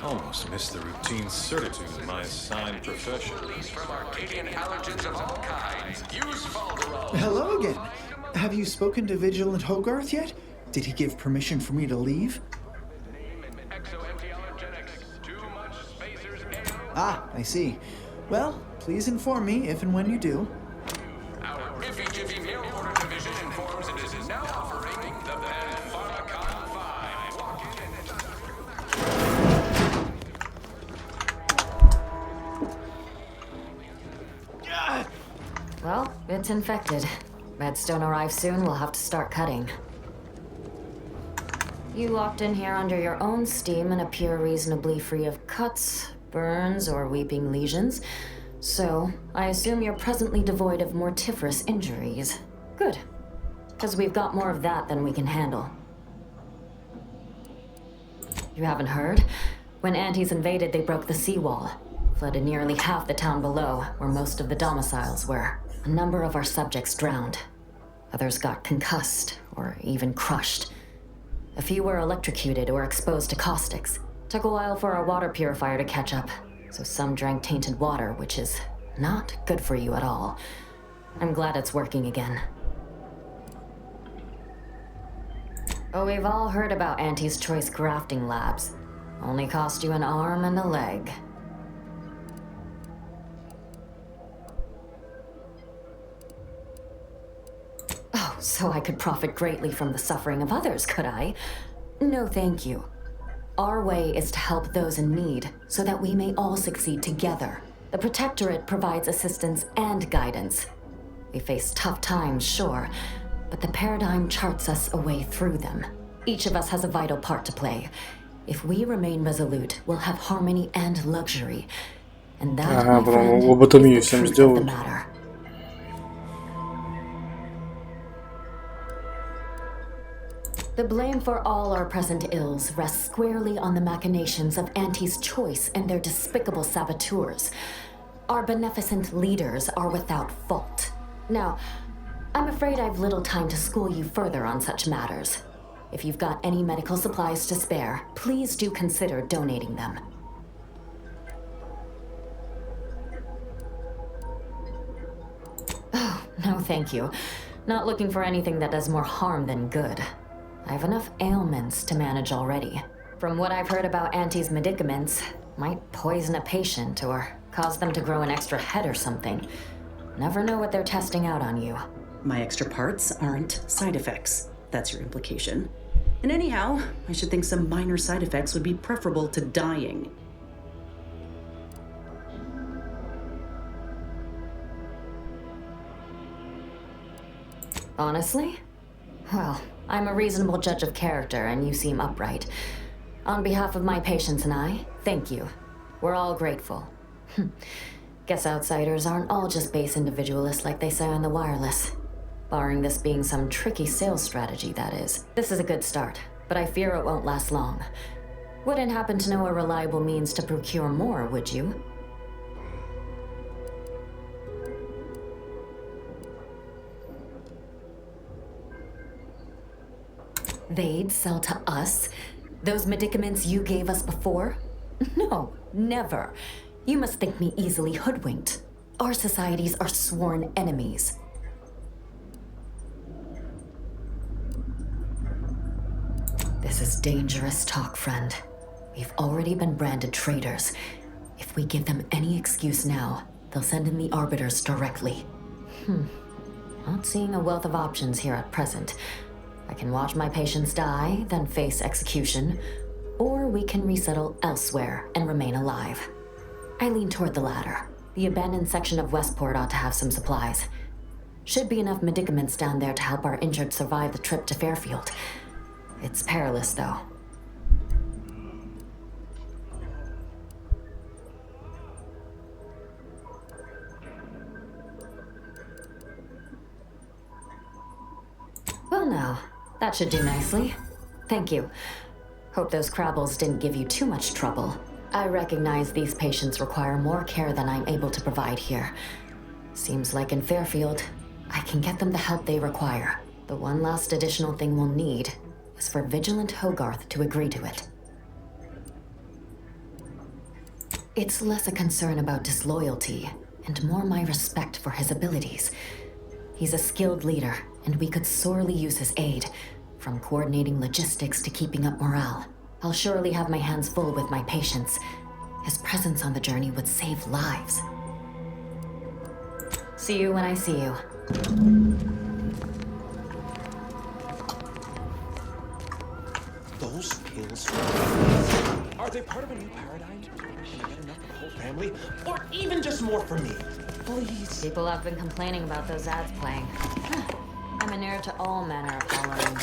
Almost missed the routine certitude of my assigned profession.
Hello again. Have you spoken to Vigilant Hogarth yet? Did he give permission for me to leave? Ah, I see. Well, please inform me if and when you do.
Our Iffy Jiffy Mail Order Division informs it is now offering the Pen Pharmacon 5. Walk in and
Well, it's infected. Meds don't arrive soon, we'll have to start cutting. You locked in here under your own steam and appear reasonably free of cuts, burns, or weeping lesions. So, I assume you're presently devoid of mortiferous injuries. Good. Because we've got more of that than we can handle. You haven't heard? When Antes invaded, they broke the seawall. Flooded nearly half the town below, where most of the domiciles were. A number of our subjects drowned. Others got concussed, or even crushed. A few were electrocuted or exposed to caustics. Took a while for our water purifier to catch up, so some drank tainted water, which is not good for you at all. I'm glad it's working again. Oh, we've all heard about Auntie's Choice grafting labs. Only cost you an arm and a leg. Oh, so I could profit greatly from the suffering of others, could I? No, thank you. Our way is to help those in need, so that we may all succeed together. The Protectorate provides assistance and guidance. We face tough times, sure, but the paradigm charts us a way through them. Each of us has a vital part to play. If we remain resolute, we'll have harmony and luxury. And that, my friend, is the truth of the matter. The blame for all our present ills rests squarely on the machinations of Auntie's Choice and their despicable saboteurs. Our beneficent leaders are without fault. Now, I'm afraid I've little time to school you further on such matters. If you've got any medical supplies to spare, please do consider donating them. Oh, no thank you. Not looking for anything that does more harm than good. I have enough ailments to manage already. From what I've heard about Auntie's medicaments, might poison a patient or cause them to grow an extra head or something. Never know what they're testing out on you.
My extra parts aren't side effects. That's your implication. And anyhow, I should think some minor side effects would be preferable to dying.
Honestly? Well, I'm a reasonable judge of character, and you seem upright. On behalf of my patients and I, thank you. We're all grateful. Guess outsiders aren't all just base individualists like they say on the wireless. Barring this being some tricky sales strategy, that is. This is a good start, but I fear it won't last long. Wouldn't happen to know a reliable means to procure more, would you? They'd sell to us? Those medicaments you gave us before? No, never. You must think me easily hoodwinked. Our societies are sworn enemies. This is dangerous talk, friend. We've already been branded traitors. If we give them any excuse now, they'll send in the arbiters directly. Not seeing a wealth of options here at present. I can watch my patients die, then face execution, or we can resettle elsewhere and remain alive. I lean toward the latter. The abandoned section of Westport ought to have some supplies. Should be enough medicaments down there to help our injured survive the trip to Fairfield. It's perilous, though. Well now, that should do nicely. Thank you. Hope those Crabbles didn't give you too much trouble. I recognize these patients require more care than I'm able to provide here. Seems like in Fairfield, I can get them the help they require. The one last additional thing we'll need is for Vigilant Hogarth to agree to it. It's less a concern about disloyalty, and more my respect for his abilities. He's a skilled leader, and we could sorely use his aid, from coordinating logistics to keeping up morale. I'll surely have my hands full with my patients. His presence on the journey would save lives. See you when I see you.
Those pills. Are they part of a new paradigm? Can I get enough for the whole family? Or even just more for me?
please.
People have been complaining about those ads playing. I'm an heir to all manner of following.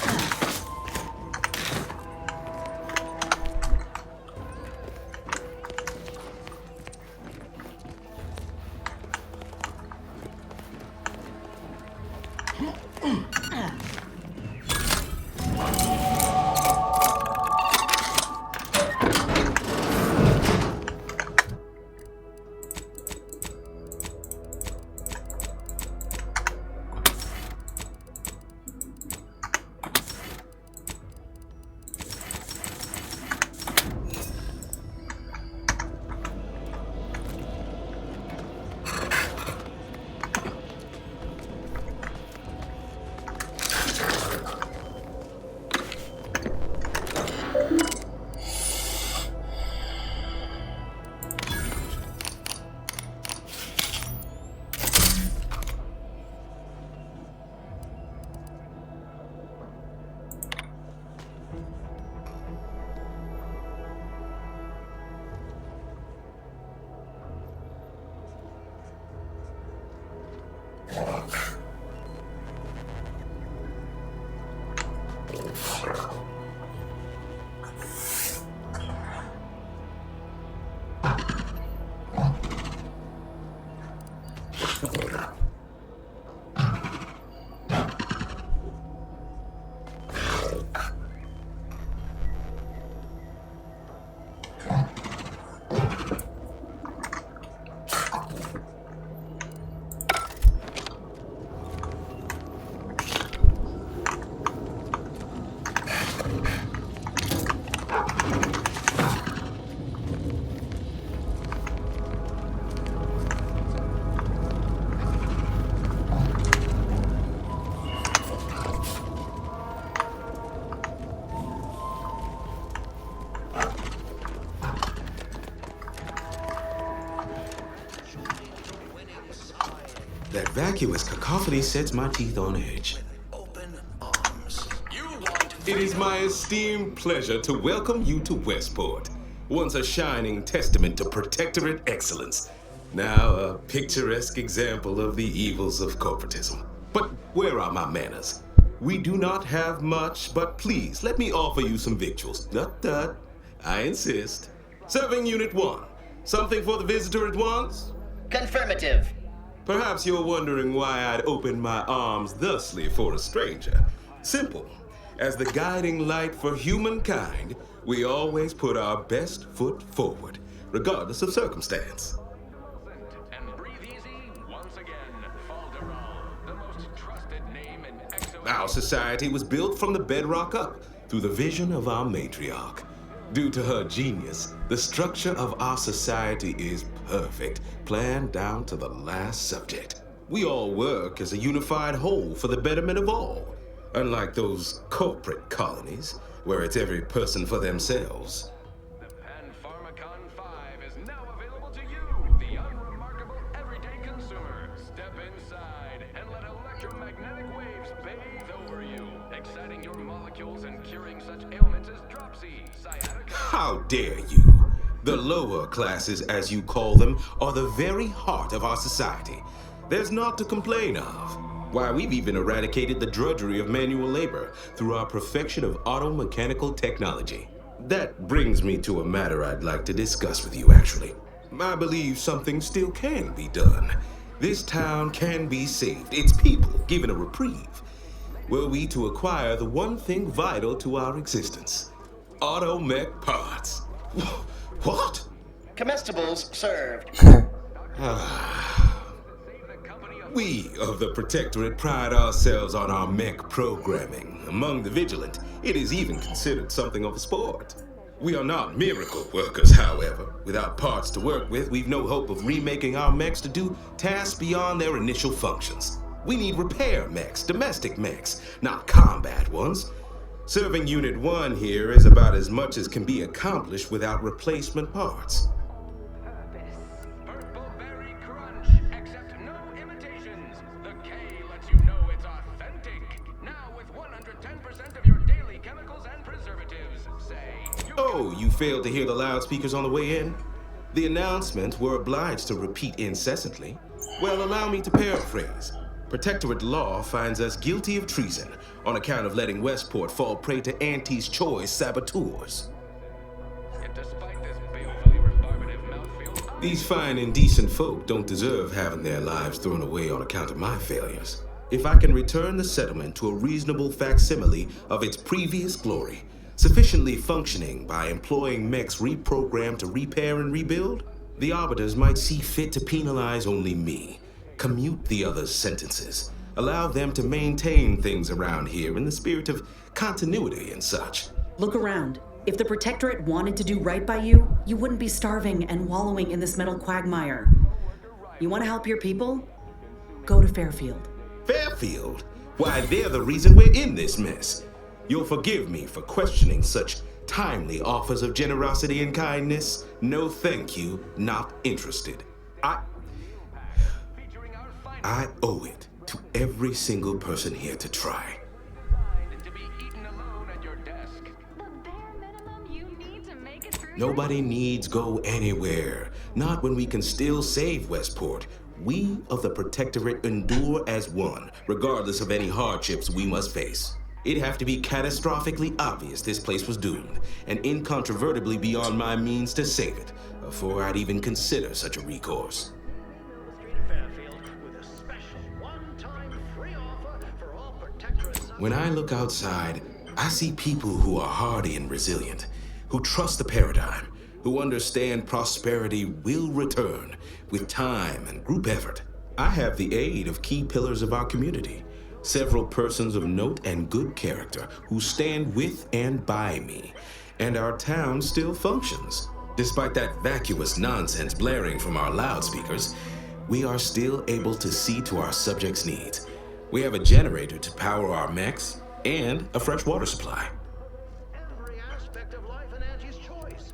That vacuous cacophony sets my teeth on edge. It is my esteemed pleasure to welcome you to Westport, once a shining testament to protectorate excellence, now a picturesque example of the evils of corporatism. But where are my manners? We do not have much, but please let me offer you some victuals. Tut. I insist. Serving Unit 1. Something for the visitor at once?
Confirmative.
Perhaps you're wondering why I'd open my arms thusly for a stranger. Simple. As the guiding light for humankind, we always put our best foot forward, regardless of circumstance. Our society was built from the bedrock up, through the vision of our matriarch. Due to her genius, the structure of our society is perfect, planned down to the last subject. We all work as a unified whole for the betterment of all, unlike those corporate colonies, where it's every person for themselves. How dare you? The lower classes, as you call them, are the very heart of our society. There's naught to complain of. Why, we've even eradicated the drudgery of manual labor through our perfection of auto-mechanical technology. That brings me to a matter I'd like to discuss with you, actually. I believe something still can be done. This town can be saved, its people given a reprieve. Were we to acquire the one thing vital to our existence. Auto-mech parts. What?
Comestibles served.
We of the Protectorate pride ourselves on our mech programming. Among the vigilant, it is even considered something of a sport. We are not miracle workers, however. Without parts to work with, we've no hope of remaking our mechs to do tasks beyond their initial functions. We need repair mechs, domestic mechs, not combat ones. Serving Unit 1 here is about as much as can be accomplished without replacement parts. Oh, you failed to hear the loudspeakers on the way in? The announcements were obliged to repeat incessantly. Well, allow me to paraphrase. Protectorate law finds us guilty of treason on account of letting Westport fall prey to Auntie's choice saboteurs. These fine and decent folk don't deserve having their lives thrown away on account of my failures. If I can return the settlement to a reasonable facsimile of its previous glory, sufficiently functioning by employing mechs reprogrammed to repair and rebuild, the arbiters might see fit to penalize only me, commute the others' sentences, allow them to maintain things around here in the spirit of continuity and such.
Look around. If the Protectorate wanted to do right by you, you wouldn't be starving and wallowing in this metal quagmire. You want to help your people? Go to Fairfield.
Fairfield? Why, they're the reason we're in this mess. You'll forgive me for questioning such timely offers of generosity and kindness. No thank you, not interested. I owe it to every single person here to try. Nobody needs go anywhere. Not when we can still save Westport. We of the Protectorate endure as one, regardless of any hardships we must face. It'd have to be catastrophically obvious this place was doomed, and incontrovertibly beyond my means to save it, before I'd even consider such a recourse. When I look outside, I see people who are hardy and resilient, who trust the paradigm, who understand prosperity will return with time and group effort. I have the aid of key pillars of our community, several persons of note and good character who stand with and by me, and our town still functions. Despite that vacuous nonsense blaring from our loudspeakers, we are still able to see to our subjects' needs. We have a generator to power our mechs and a fresh water supply.
Every aspect of life in Auntie's choice.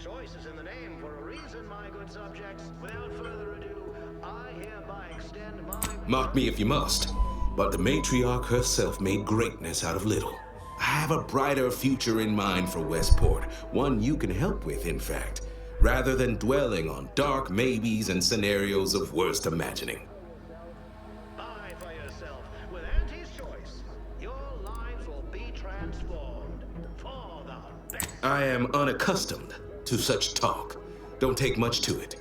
Choice is in the name for a reason, my good subjects. Without further ado, I hereby extend my...
Mock me if you must, but the matriarch herself made greatness out of little. I have a brighter future in mind for Westport, one you can help with, in fact, rather than dwelling on dark maybes and scenarios of worst imagining.
Buy for yourself. With Auntie's choice, your lives will be transformed for the best.
I am unaccustomed to such talk. Don't take much to it.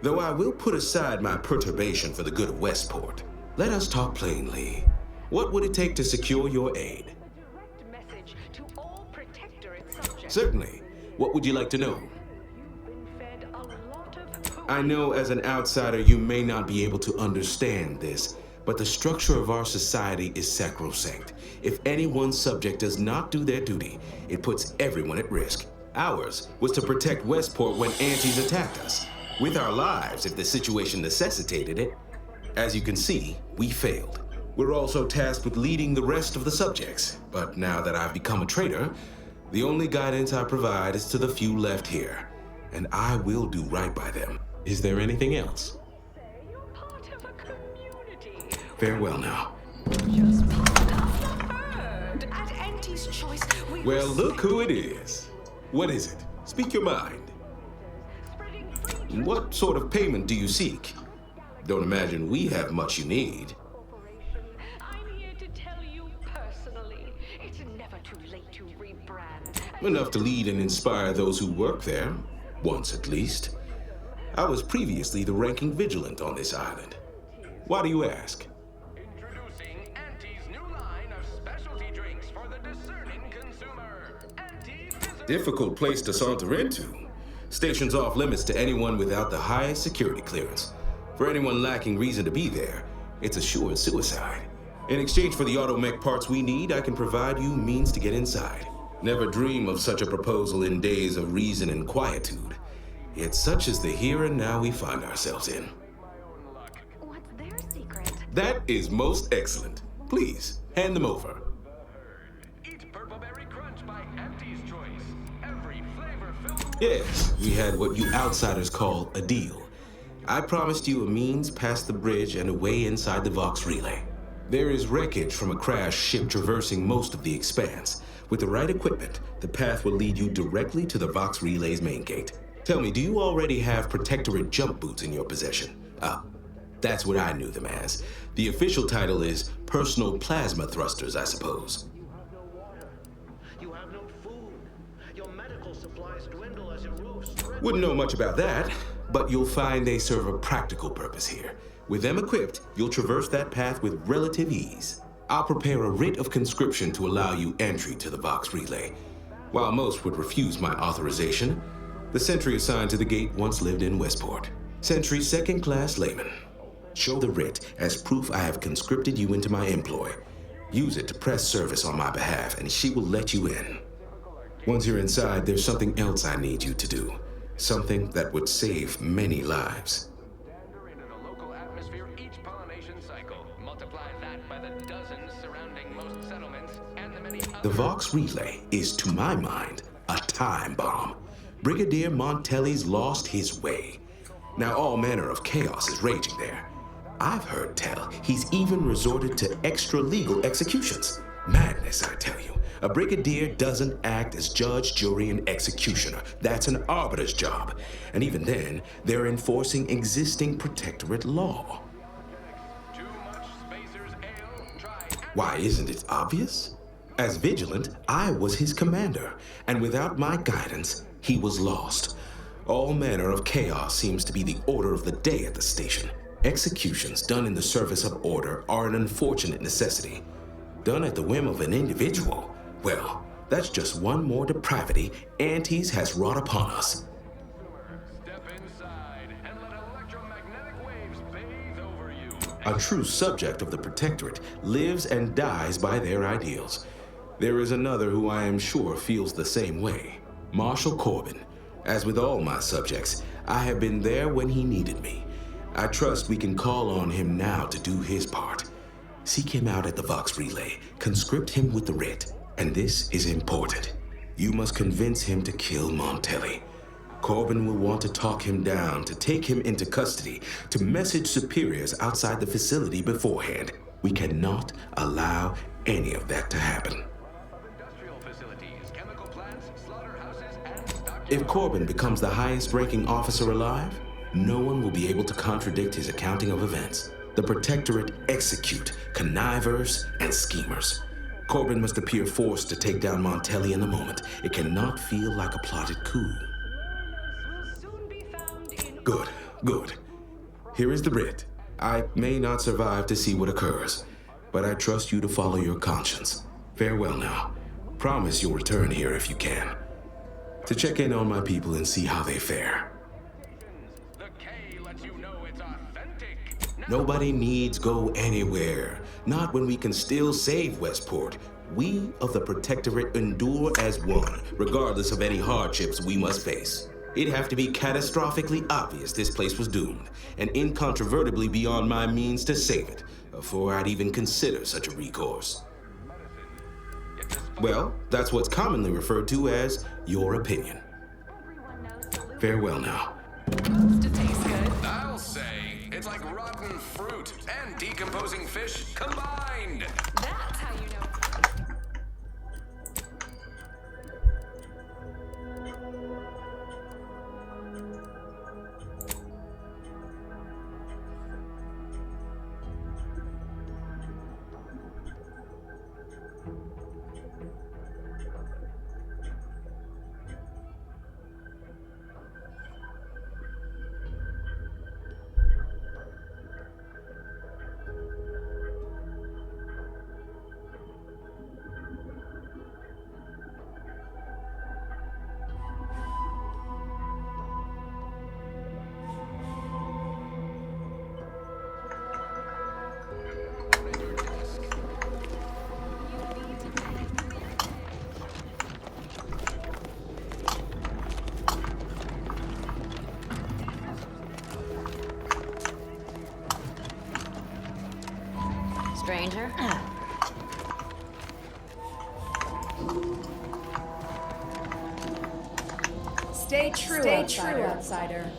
Though I will put aside my perturbation for the good of Westport. Let us talk plainly. What would it take to secure your aid? Certainly. What would you like to know? I know as an outsider you may not be able to understand this, but the structure of our society is sacrosanct. If any one subject does not do their duty, it puts everyone at risk. Ours was to protect Westport when Aunties attacked us, with our lives if the situation necessitated it. As you can see, we failed. We're also tasked with leading the rest of the subjects, but now that I've become a traitor, the only guidance I provide is to the few left here, and I will do right by them. Is there anything else? Farewell now. Well, look who it is. What is it? Speak your mind. What sort of payment do you seek? Don't imagine we have much you need.
I'm here to tell you personally, it's never too late to rebrand.
Enough to lead and inspire those who work there, once at least. I was previously the ranking vigilant on this island. Why do you ask?
Introducing Auntie's new line of specialty drinks for the discerning consumer.
Difficult place to saunter into. Station's off limits to anyone without the highest security clearance. For anyone lacking reason to be there, it's a sure suicide. In exchange for the automech parts we need, I can provide you means to get inside. Never dream of such a proposal in days of reason and quietude. Yet such is the here and now we find ourselves in.
What's their secret?
That is most excellent. Please, hand them over.
Eat Purple Berry Crunch by Auntie's choice. Every flavor filled.
Yes, we had what you outsiders call a deal. I promised you a means past the bridge and a way inside the Vox relay. There is wreckage from a crashed ship traversing most of the expanse. With the right equipment, the path will lead you directly to the Vox relay's main gate. Tell me, do you already have Protectorate jump boots in your possession? That's what I knew them as. The official title is Personal Plasma Thrusters, I suppose. Wouldn't know much about that, but you'll find they serve a practical purpose here. With them equipped, you'll traverse that path with relative ease. I'll prepare a writ of conscription to allow you entry to the Vox Relay. While most would refuse my authorization, the sentry assigned to the gate once lived in Westport. Sentry second-class layman. Show the writ as proof I have conscripted you into my employ. Use it to press service on my behalf, and she will let you in. Once you're inside, there's something else I need you to do. Something that would save many lives. The Vox Relay is, to my mind, a time bomb. Brigadier Montelli's lost his way. Now all manner of chaos is raging there. I've heard tell he's even resorted to extra-legal executions. Madness, I tell you. A brigadier doesn't act as judge, jury, and executioner. That's an arbiter's job. And even then, they're enforcing existing protectorate law. Why, isn't it obvious? As vigilant, I was his commander, and without my guidance, he was lost. All manner of chaos seems to be the order of the day at the station. Executions done in the service of order are an unfortunate necessity. Done at the whim of an individual, well, that's just one more depravity Antes has wrought upon us. A true subject of the Protectorate lives and dies by their ideals. There is another who I am sure feels the same way. Marshal Corbin. As with all my subjects, I have been there when he needed me. I trust we can call on him now to do his part. Seek him out at the Vox Relay, conscript him with the writ, and this is important. You must convince him to kill Montelli. Corbin will want to talk him down, to take him into custody, to message superiors outside the facility beforehand. We cannot allow any of that to happen. If Corbin becomes the highest-ranking officer alive, no one will be able to contradict his accounting of events. The Protectorate execute connivers and schemers. Corbin must appear forced to take down Montelli in a moment. It cannot feel like a plotted coup. Good, good. Here is the writ. I may not survive to see what occurs, but I trust you to follow your conscience. Farewell now. Promise you'll return here if you can, to check in on my people and see how they fare. Nobody needs go anywhere. Not when we can still save Westport. We of the Protectorate endure as one, regardless of any hardships we must face. It'd have to be catastrophically obvious this place was doomed, and incontrovertibly beyond my means to save it, before I'd even consider such a recourse. Well, that's what's commonly referred to as your opinion. Farewell now.
To taste good. I'll say, it's like rotten fruit and decomposing fish combined.
That's how you know.
Stranger?
Stay true, outsider.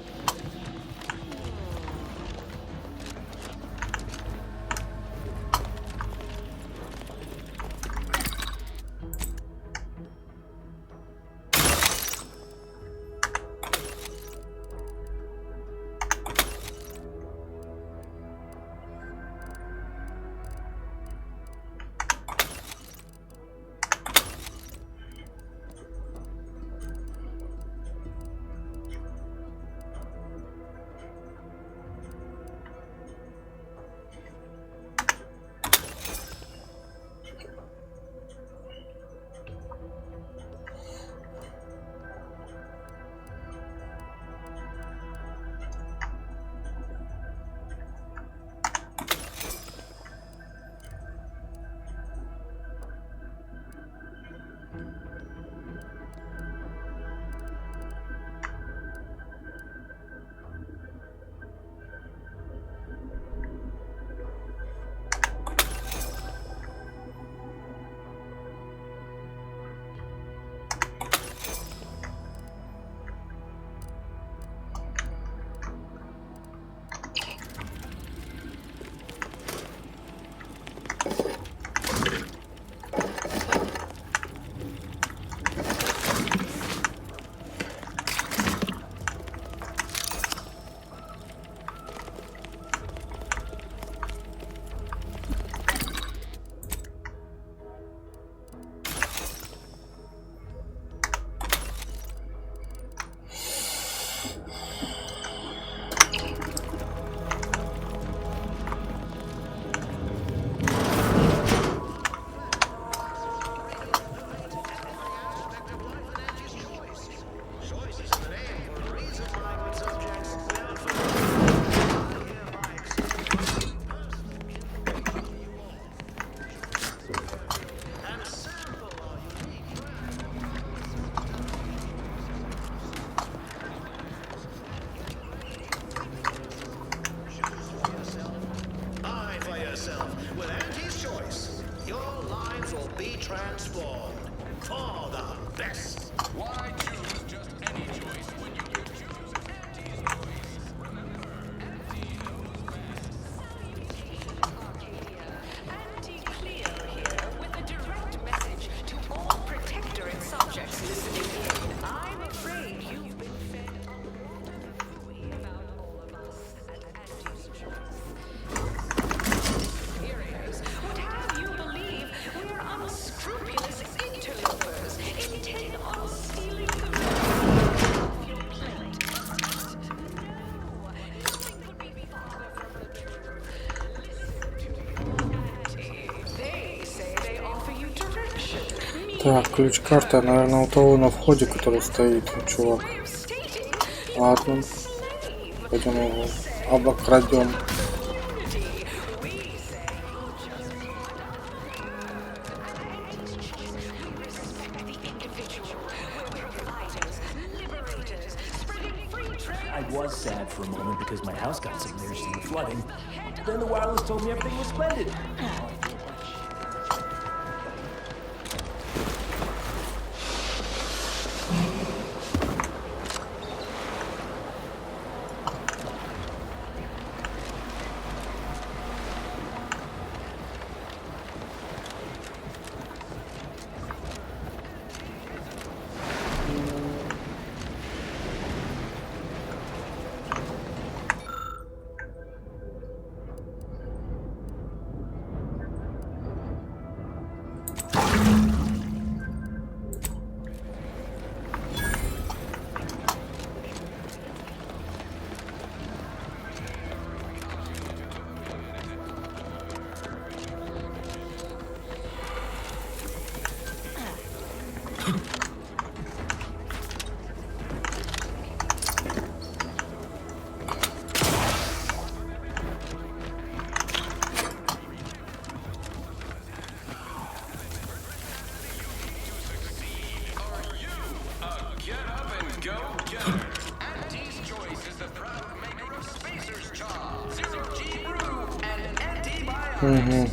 transformed for the best.
Why choose just any choice when you can choose Auntie's choice? Remember, Auntie knows best.
Auntie Cleo here with a direct message to all Protectorate subjects listening in. I'm afraid you've been fed a lot of hooey about all of us at Auntie's choice. Superiors would have you believe we're unscrupulous interlopers intent on stealing the revenue of your planet. No, nothing could be farther from the truth. Listen to your auntie. They say they offer you direction.
Так, ключ-карта, наверное, у того на входе, который стоит, чувак. Ладно. Пойдем его обокрадем.
I was sad for a moment because my house got submerged in the flooding. Then the wireless told me everything was splendid.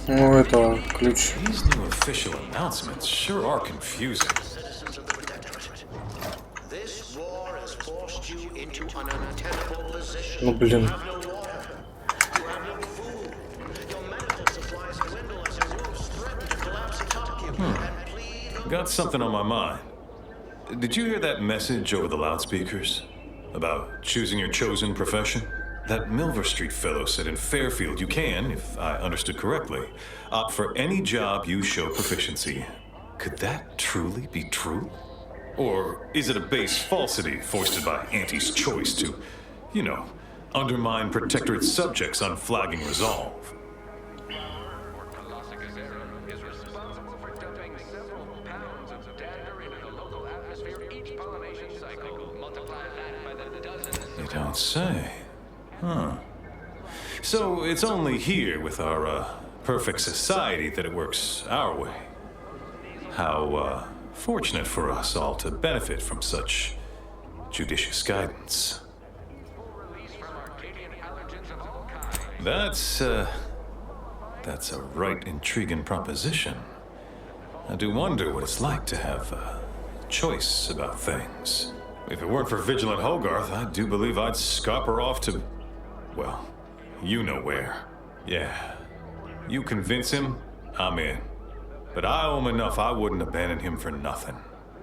Ну это ключ.
These new official announcements sure are confusing.
Citizens of the Protectorate, this war has forced you into an untenable position.
Ну блин.
You have no water. You have no food. Your medical supplies dwindle as your roofs threaten to collapse atop you. And please,
Got something on my mind. Did you hear that message over the loudspeakers? About choosing your chosen profession? That Milver Street fellow said in Fairfield you can, if I understood correctly, opt for any job you show proficiency. Could that truly be true? Or is it a base falsity foisted by Auntie's choice to, you know, undermine Protectorate subjects' unflagging resolve? You don't say. Huh. So it's only here with our perfect society that it works our way. How fortunate for us all to benefit from such judicious guidance. That's a right intriguing proposition. I do wonder what it's like to have a choice about things. If it weren't for Vigilant Hogarth, I do believe I'd scupper off to... well, you know where. Yeah. You convince him, I'm in. But I owe him enough I wouldn't abandon him for nothing.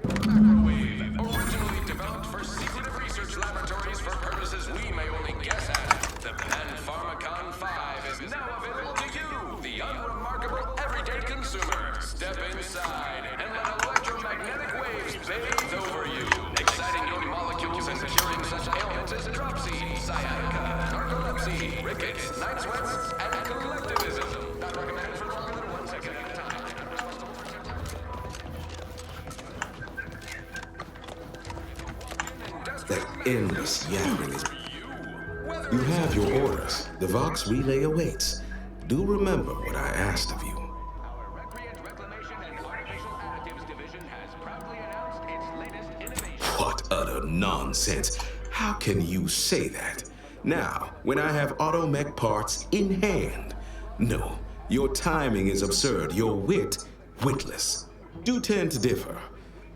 Originally developed for secretive research laboratories for purposes we may only guess at, the Pan-Pharmacon 5 is now available to you, the unremarkable everyday consumer. Step inside and let electromagnetic waves bathe over you, exciting your molecules and curing such ailments as dropsy, sciatica, narcolepsy, rickets, night sweats, and collectivism. Not recommended for longer than 1 second at a time.
That endless yapping is... You have your orders. The Vox relay awaits. Do remember what I asked of you. What utter nonsense. How can you say that? Now, when I have automech parts in hand. No, your timing is absurd. Your wit, witless. do tend to differ.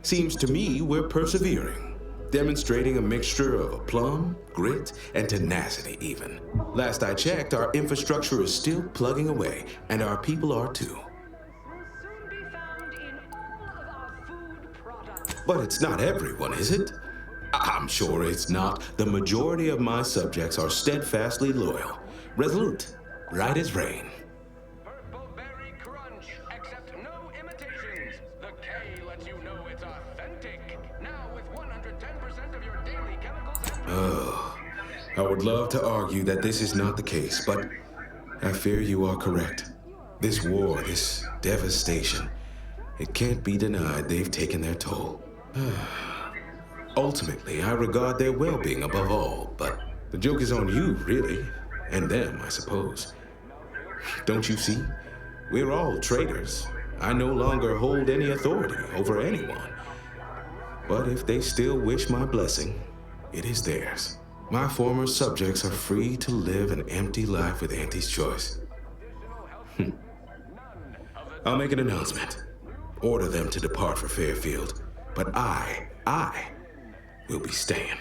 Seems to me we're persevering, demonstrating a mixture of aplomb, grit, and tenacity even. Last I checked, our infrastructure is still plugging away, and our people are too. But it's not everyone, is it? I'm sure it's not. The majority of my subjects are steadfastly loyal, resolute, right as rain.
Purple berry crunch, except no imitations. The K lets you know it's authentic. Now with 110% of your daily chemicals and...
Oh, I would love to argue that this is not the case, but I fear you are correct. This war, this devastation, it can't be denied they've taken their toll. Ultimately, I regard their well-being above all, but the joke is on you, really, and them, I suppose. Don't you see? We're all traitors. I no longer hold any authority over anyone. But if they still wish my blessing, it is theirs. My former subjects are free to live an empty life with Auntie's choice. I'll make an announcement. Order them to depart for Fairfield. But I will be staying.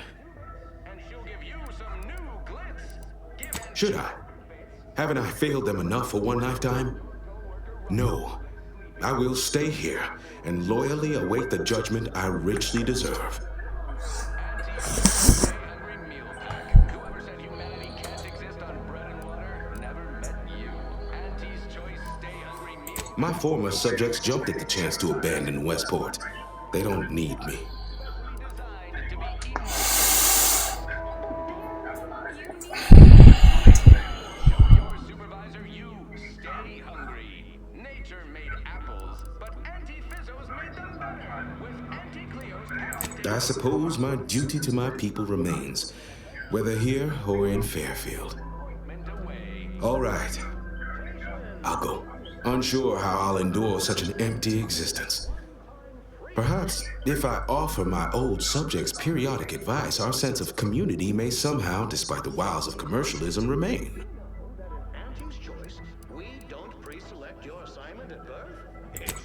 Should I? Haven't I failed them enough for one lifetime? No. I will stay here and loyally await the judgment I richly deserve. My former subjects jumped at the chance to abandon Westport. They don't need me. I suppose my duty to my people remains, whether here or in Fairfield. All right. I'll go. Unsure how I'll endure such an empty existence. Perhaps if I offer my old subjects periodic advice, our sense of community may somehow, despite the wiles of commercialism, remain.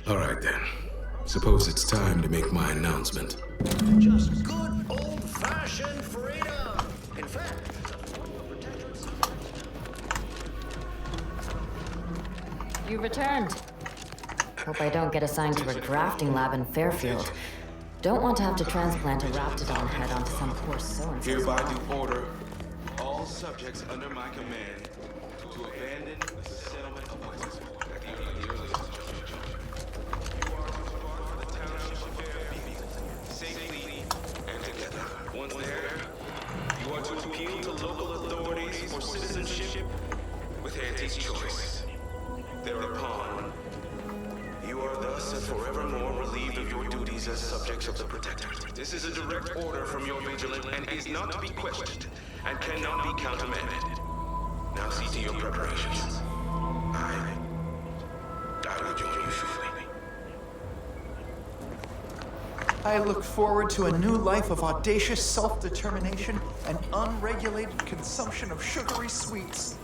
All right then. Suppose it's time to make my announcement.
Just good old-fashioned freedom. In fact,
You returned. Hope I don't get assigned to a grafting lab in Fairfield. Don't want to have to transplant a raptidon head onto some poor so-and-so.
Hereby do order all subjects under my command to abandon the settlement of Westport at the earliest juncture. You are to depart for the township of Fairfield, safely and together. Once there, you are to appeal to local authorities for citizenship with Auntie's choice. Thereupon, you are thus and forevermore relieved of your duties as subjects of the Protector. This is a direct order from your vigilant and is not to be questioned and cannot be countermanded. Now see to your preparations. I will join you shortly.
I look forward to a new life of audacious self-determination and unregulated consumption of sugary sweets.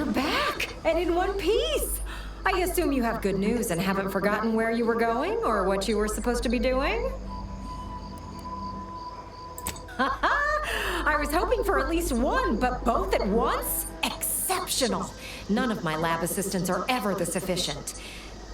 You're back, and in one piece. I assume you have good news and haven't forgotten where you were going or what you were supposed to be doing? I was hoping for at least one, but both at once? Exceptional. None of my lab assistants are ever this efficient.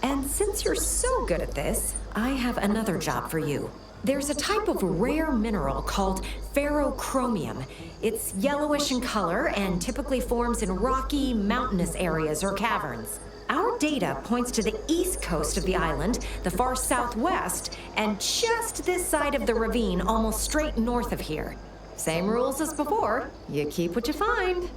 And since you're so good at this, I have another job for you. There's a type of rare mineral called ferrochromium. It's yellowish in color and typically forms in rocky, mountainous areas or caverns. Our data points to the east coast of the island, the far southwest, and just this side of the ravine, almost straight north of here. Same rules as before. You keep what you find.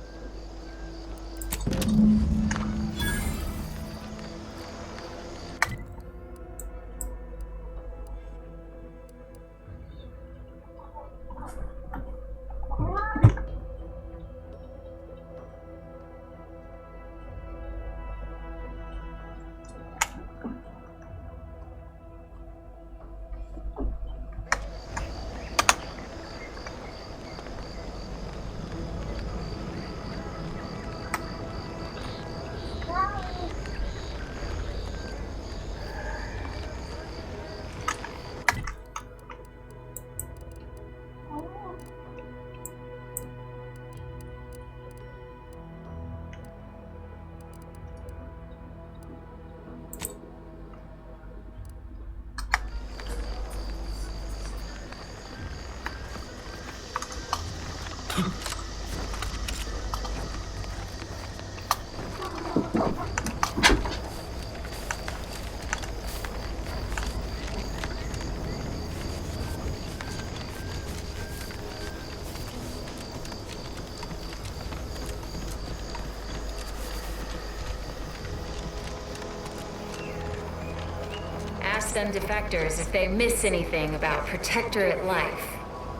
Ask them defectors if they miss anything about Protectorate life.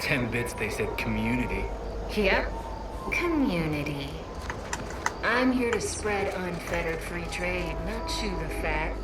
10 bits, they said community.
Yep, community. I'm here to spread unfettered free trade, not chew the fat.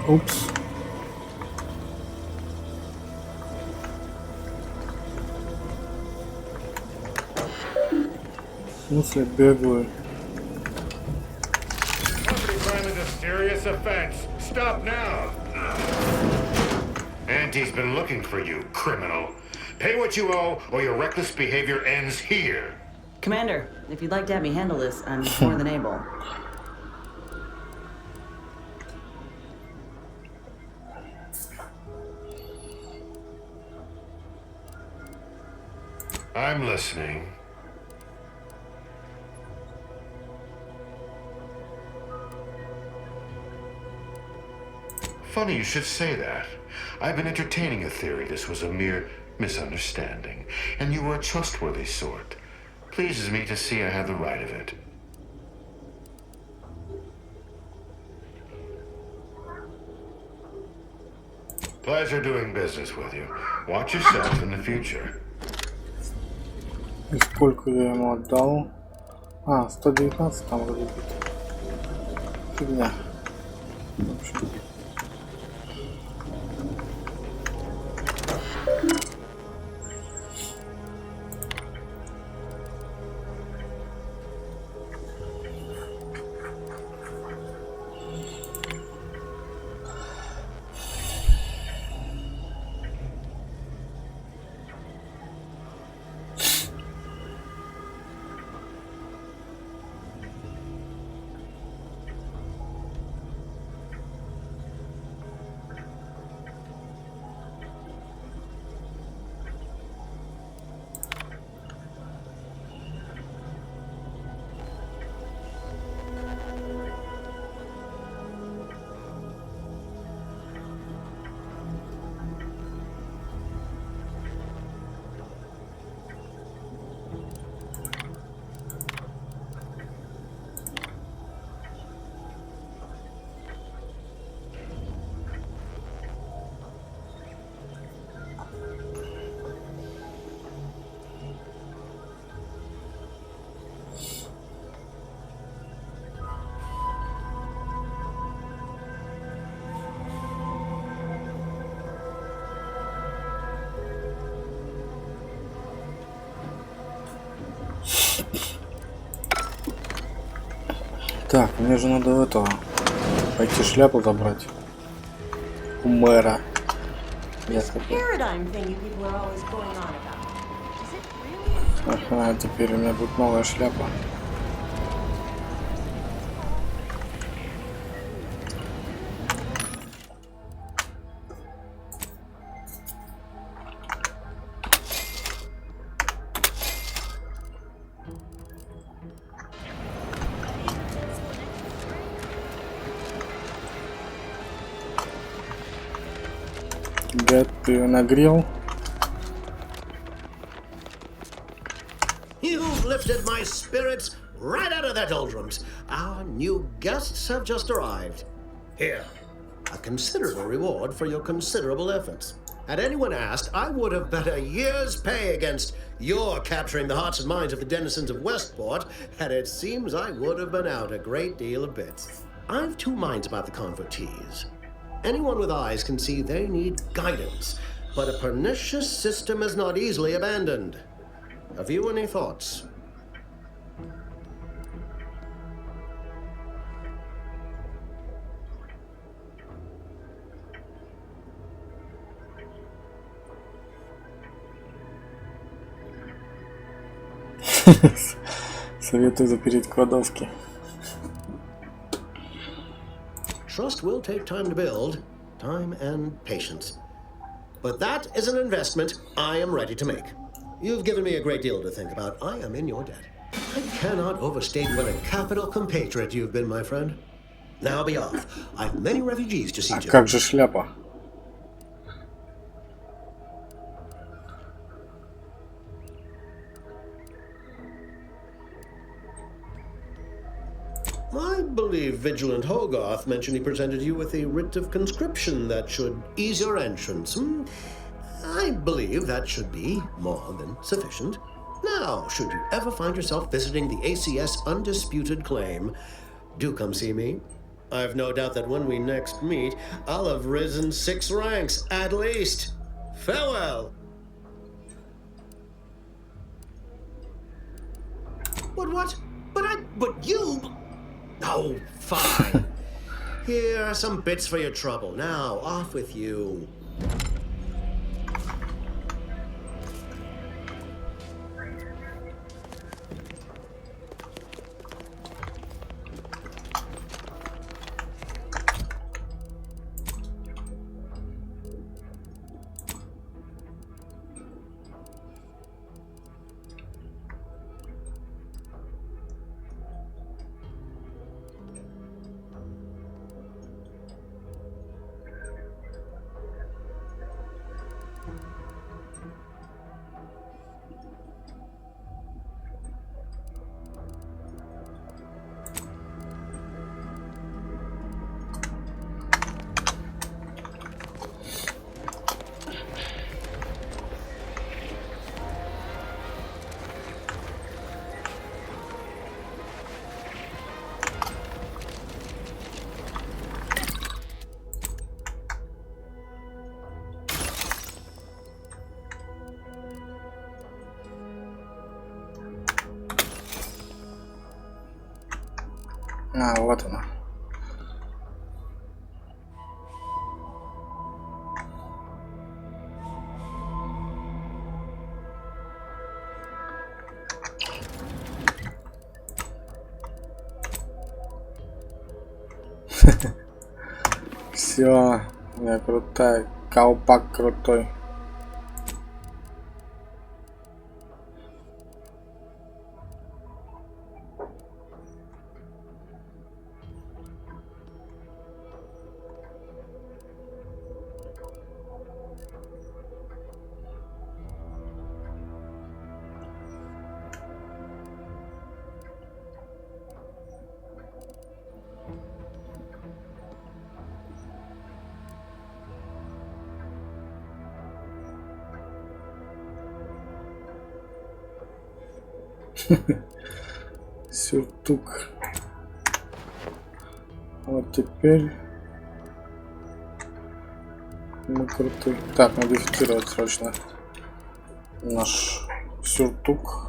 Oops. В смысле бегаю?
Property crime is a serious offense. Stop now. Auntie's been looking for you, criminal. Pay what you owe, or your reckless behavior ends here.
Commander, if you'd like to have me handle this, I'm more than able.
I'm listening. Funny you should say that. I've been entertaining a theory this was a mere misunderstanding, and you were a trustworthy sort. Pleases me to see I had the right of it. Pleasure doing business with you. Watch yourself in the future.
И сколько я ему отдал? 119 там вроде бит. Фигня. В общем. Так, мне же надо этого пойти шляпу забрать у мэра. Ага, теперь у меня будет новая шляпа. Гад, ты ее нагрел.
You've lifted my spirits right out of their doldrums. Our new guests have just arrived. Here, a considerable reward for your considerable efforts. Had anyone asked, I would have bet a year's pay against your capturing the hearts and minds of the denizens of Westport, and it seems I would have been out a great deal of bits. I've two minds about the convertees. Anyone with eyes can see they need guidance, but a pernicious system is not easily abandoned. Have you any thoughts?
Советую запереть кладовки.
Trust will take time to build, time and patience. But that is an investment I am ready to make. You've given me a great deal to think about. I am in your debt. I cannot overstate what a capital compatriot you've been, my friend. Now be off. I've many refugees to see to.
Как же шляпа?
I believe Vigilant Hogarth mentioned he presented you with a writ of conscription that should ease your entrance. I believe that should be more than sufficient. Now, should you ever find yourself visiting the ACS Undisputed Claim, do come see me. I've no doubt that when we next meet, I'll have risen 6 ranks, at least. Farewell! What? But you... Oh, fine. Here are some bits for your trouble. Now, off with you.
А, вот она. Все, я крутая, колпак крутой. Сюртук. Вот теперь мы крутые. Так, модифицировать срочно наш сюртук.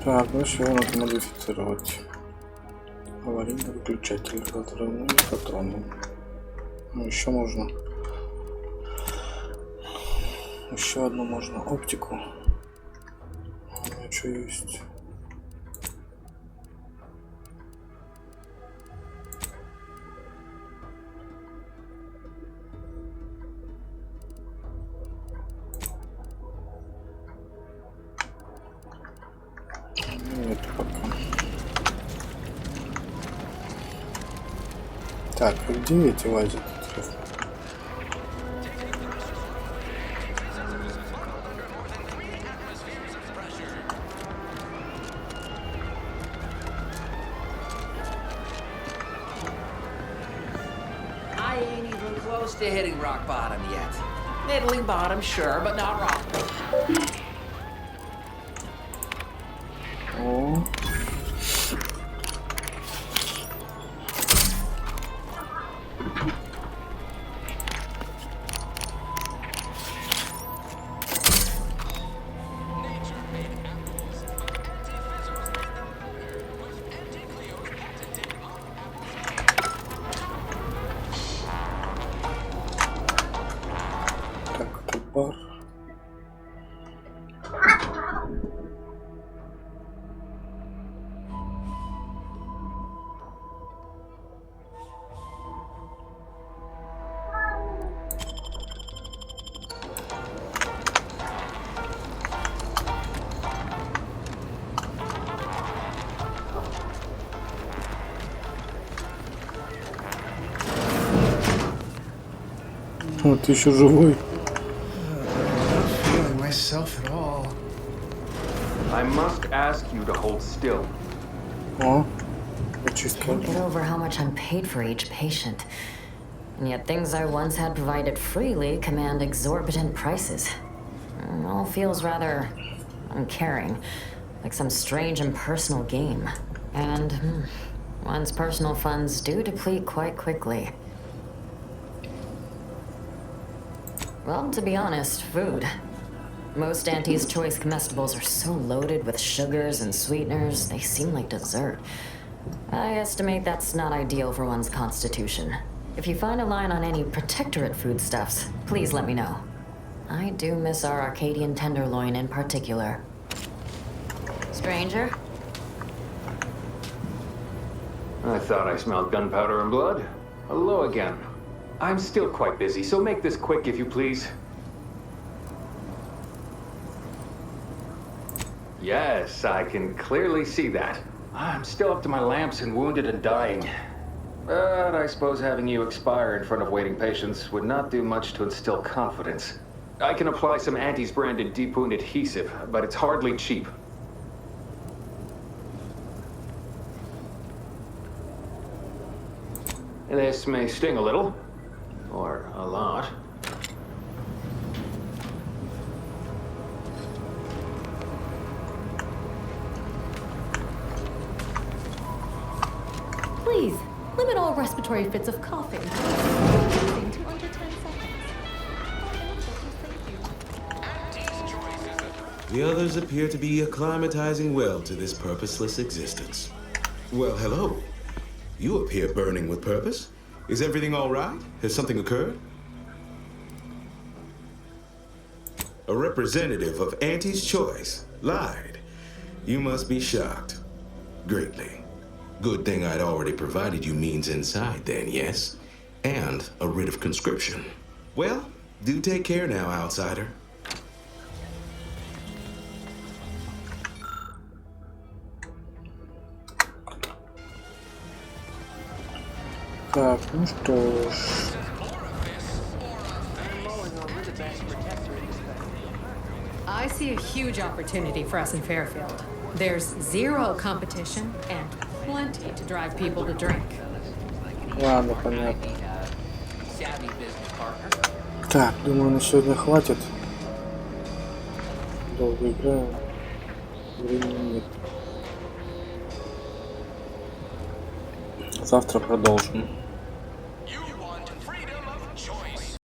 Так, ну еще надо модифицировать. Аварийный выключатель, взрывные патроны. Ну, еще можно. Еще одну можно. Оптику. У меня что есть? Нет пока. Так, где эти лазят? Интересно.
I ain't even close to hitting rock bottom yet. Middling bottom, sure, but not rock.
О. Так, тут бар. Вот еще живой.
Feeling myself at all.
I must ask you to hold still.
О,
Can't get over how much I'm paid for each patient. And yet things I once had provided freely command exorbitant prices. It all feels rather uncaring, like some strange impersonal game. And one's personal funds do deplete quite quickly. Well, to be honest, food. Most Auntie's choice comestibles are so loaded with sugars and sweeteners, they seem like dessert. I estimate that's not ideal for one's constitution. If you find a line on any protectorate foodstuffs, please let me know. I do miss our Arcadian tenderloin in particular. Stranger?
I thought I smelled gunpowder and blood. Hello again. I'm still quite busy, so make this quick if you please. Yes, I can clearly see that. I'm still up to my lamps and wounded and dying. But I suppose having you expire in front of waiting patients would not do much to instill confidence. I can apply some Antes branded deep wound adhesive, but it's hardly cheap. This may sting a little, or a lot.
Please, limit all respiratory fits of coughing to under 10 seconds.
The others appear to be acclimatizing well to this purposeless existence. Well, hello. You appear burning with purpose. Is everything all right? Has something occurred? A representative of Auntie's Choice lied. You must be shocked. Greatly. Good thing I'd already provided you means inside then, yes? And a writ of conscription. Well, do take care now, outsider.
Так, ну что ж.
I see a huge opportunity for us in Fairfield. There's zero competition and plenty to drive people to drink.
Ладно, понятно. Так, думаю, на сегодня хватит. Долго играем. Времени нет. Завтра продолжим.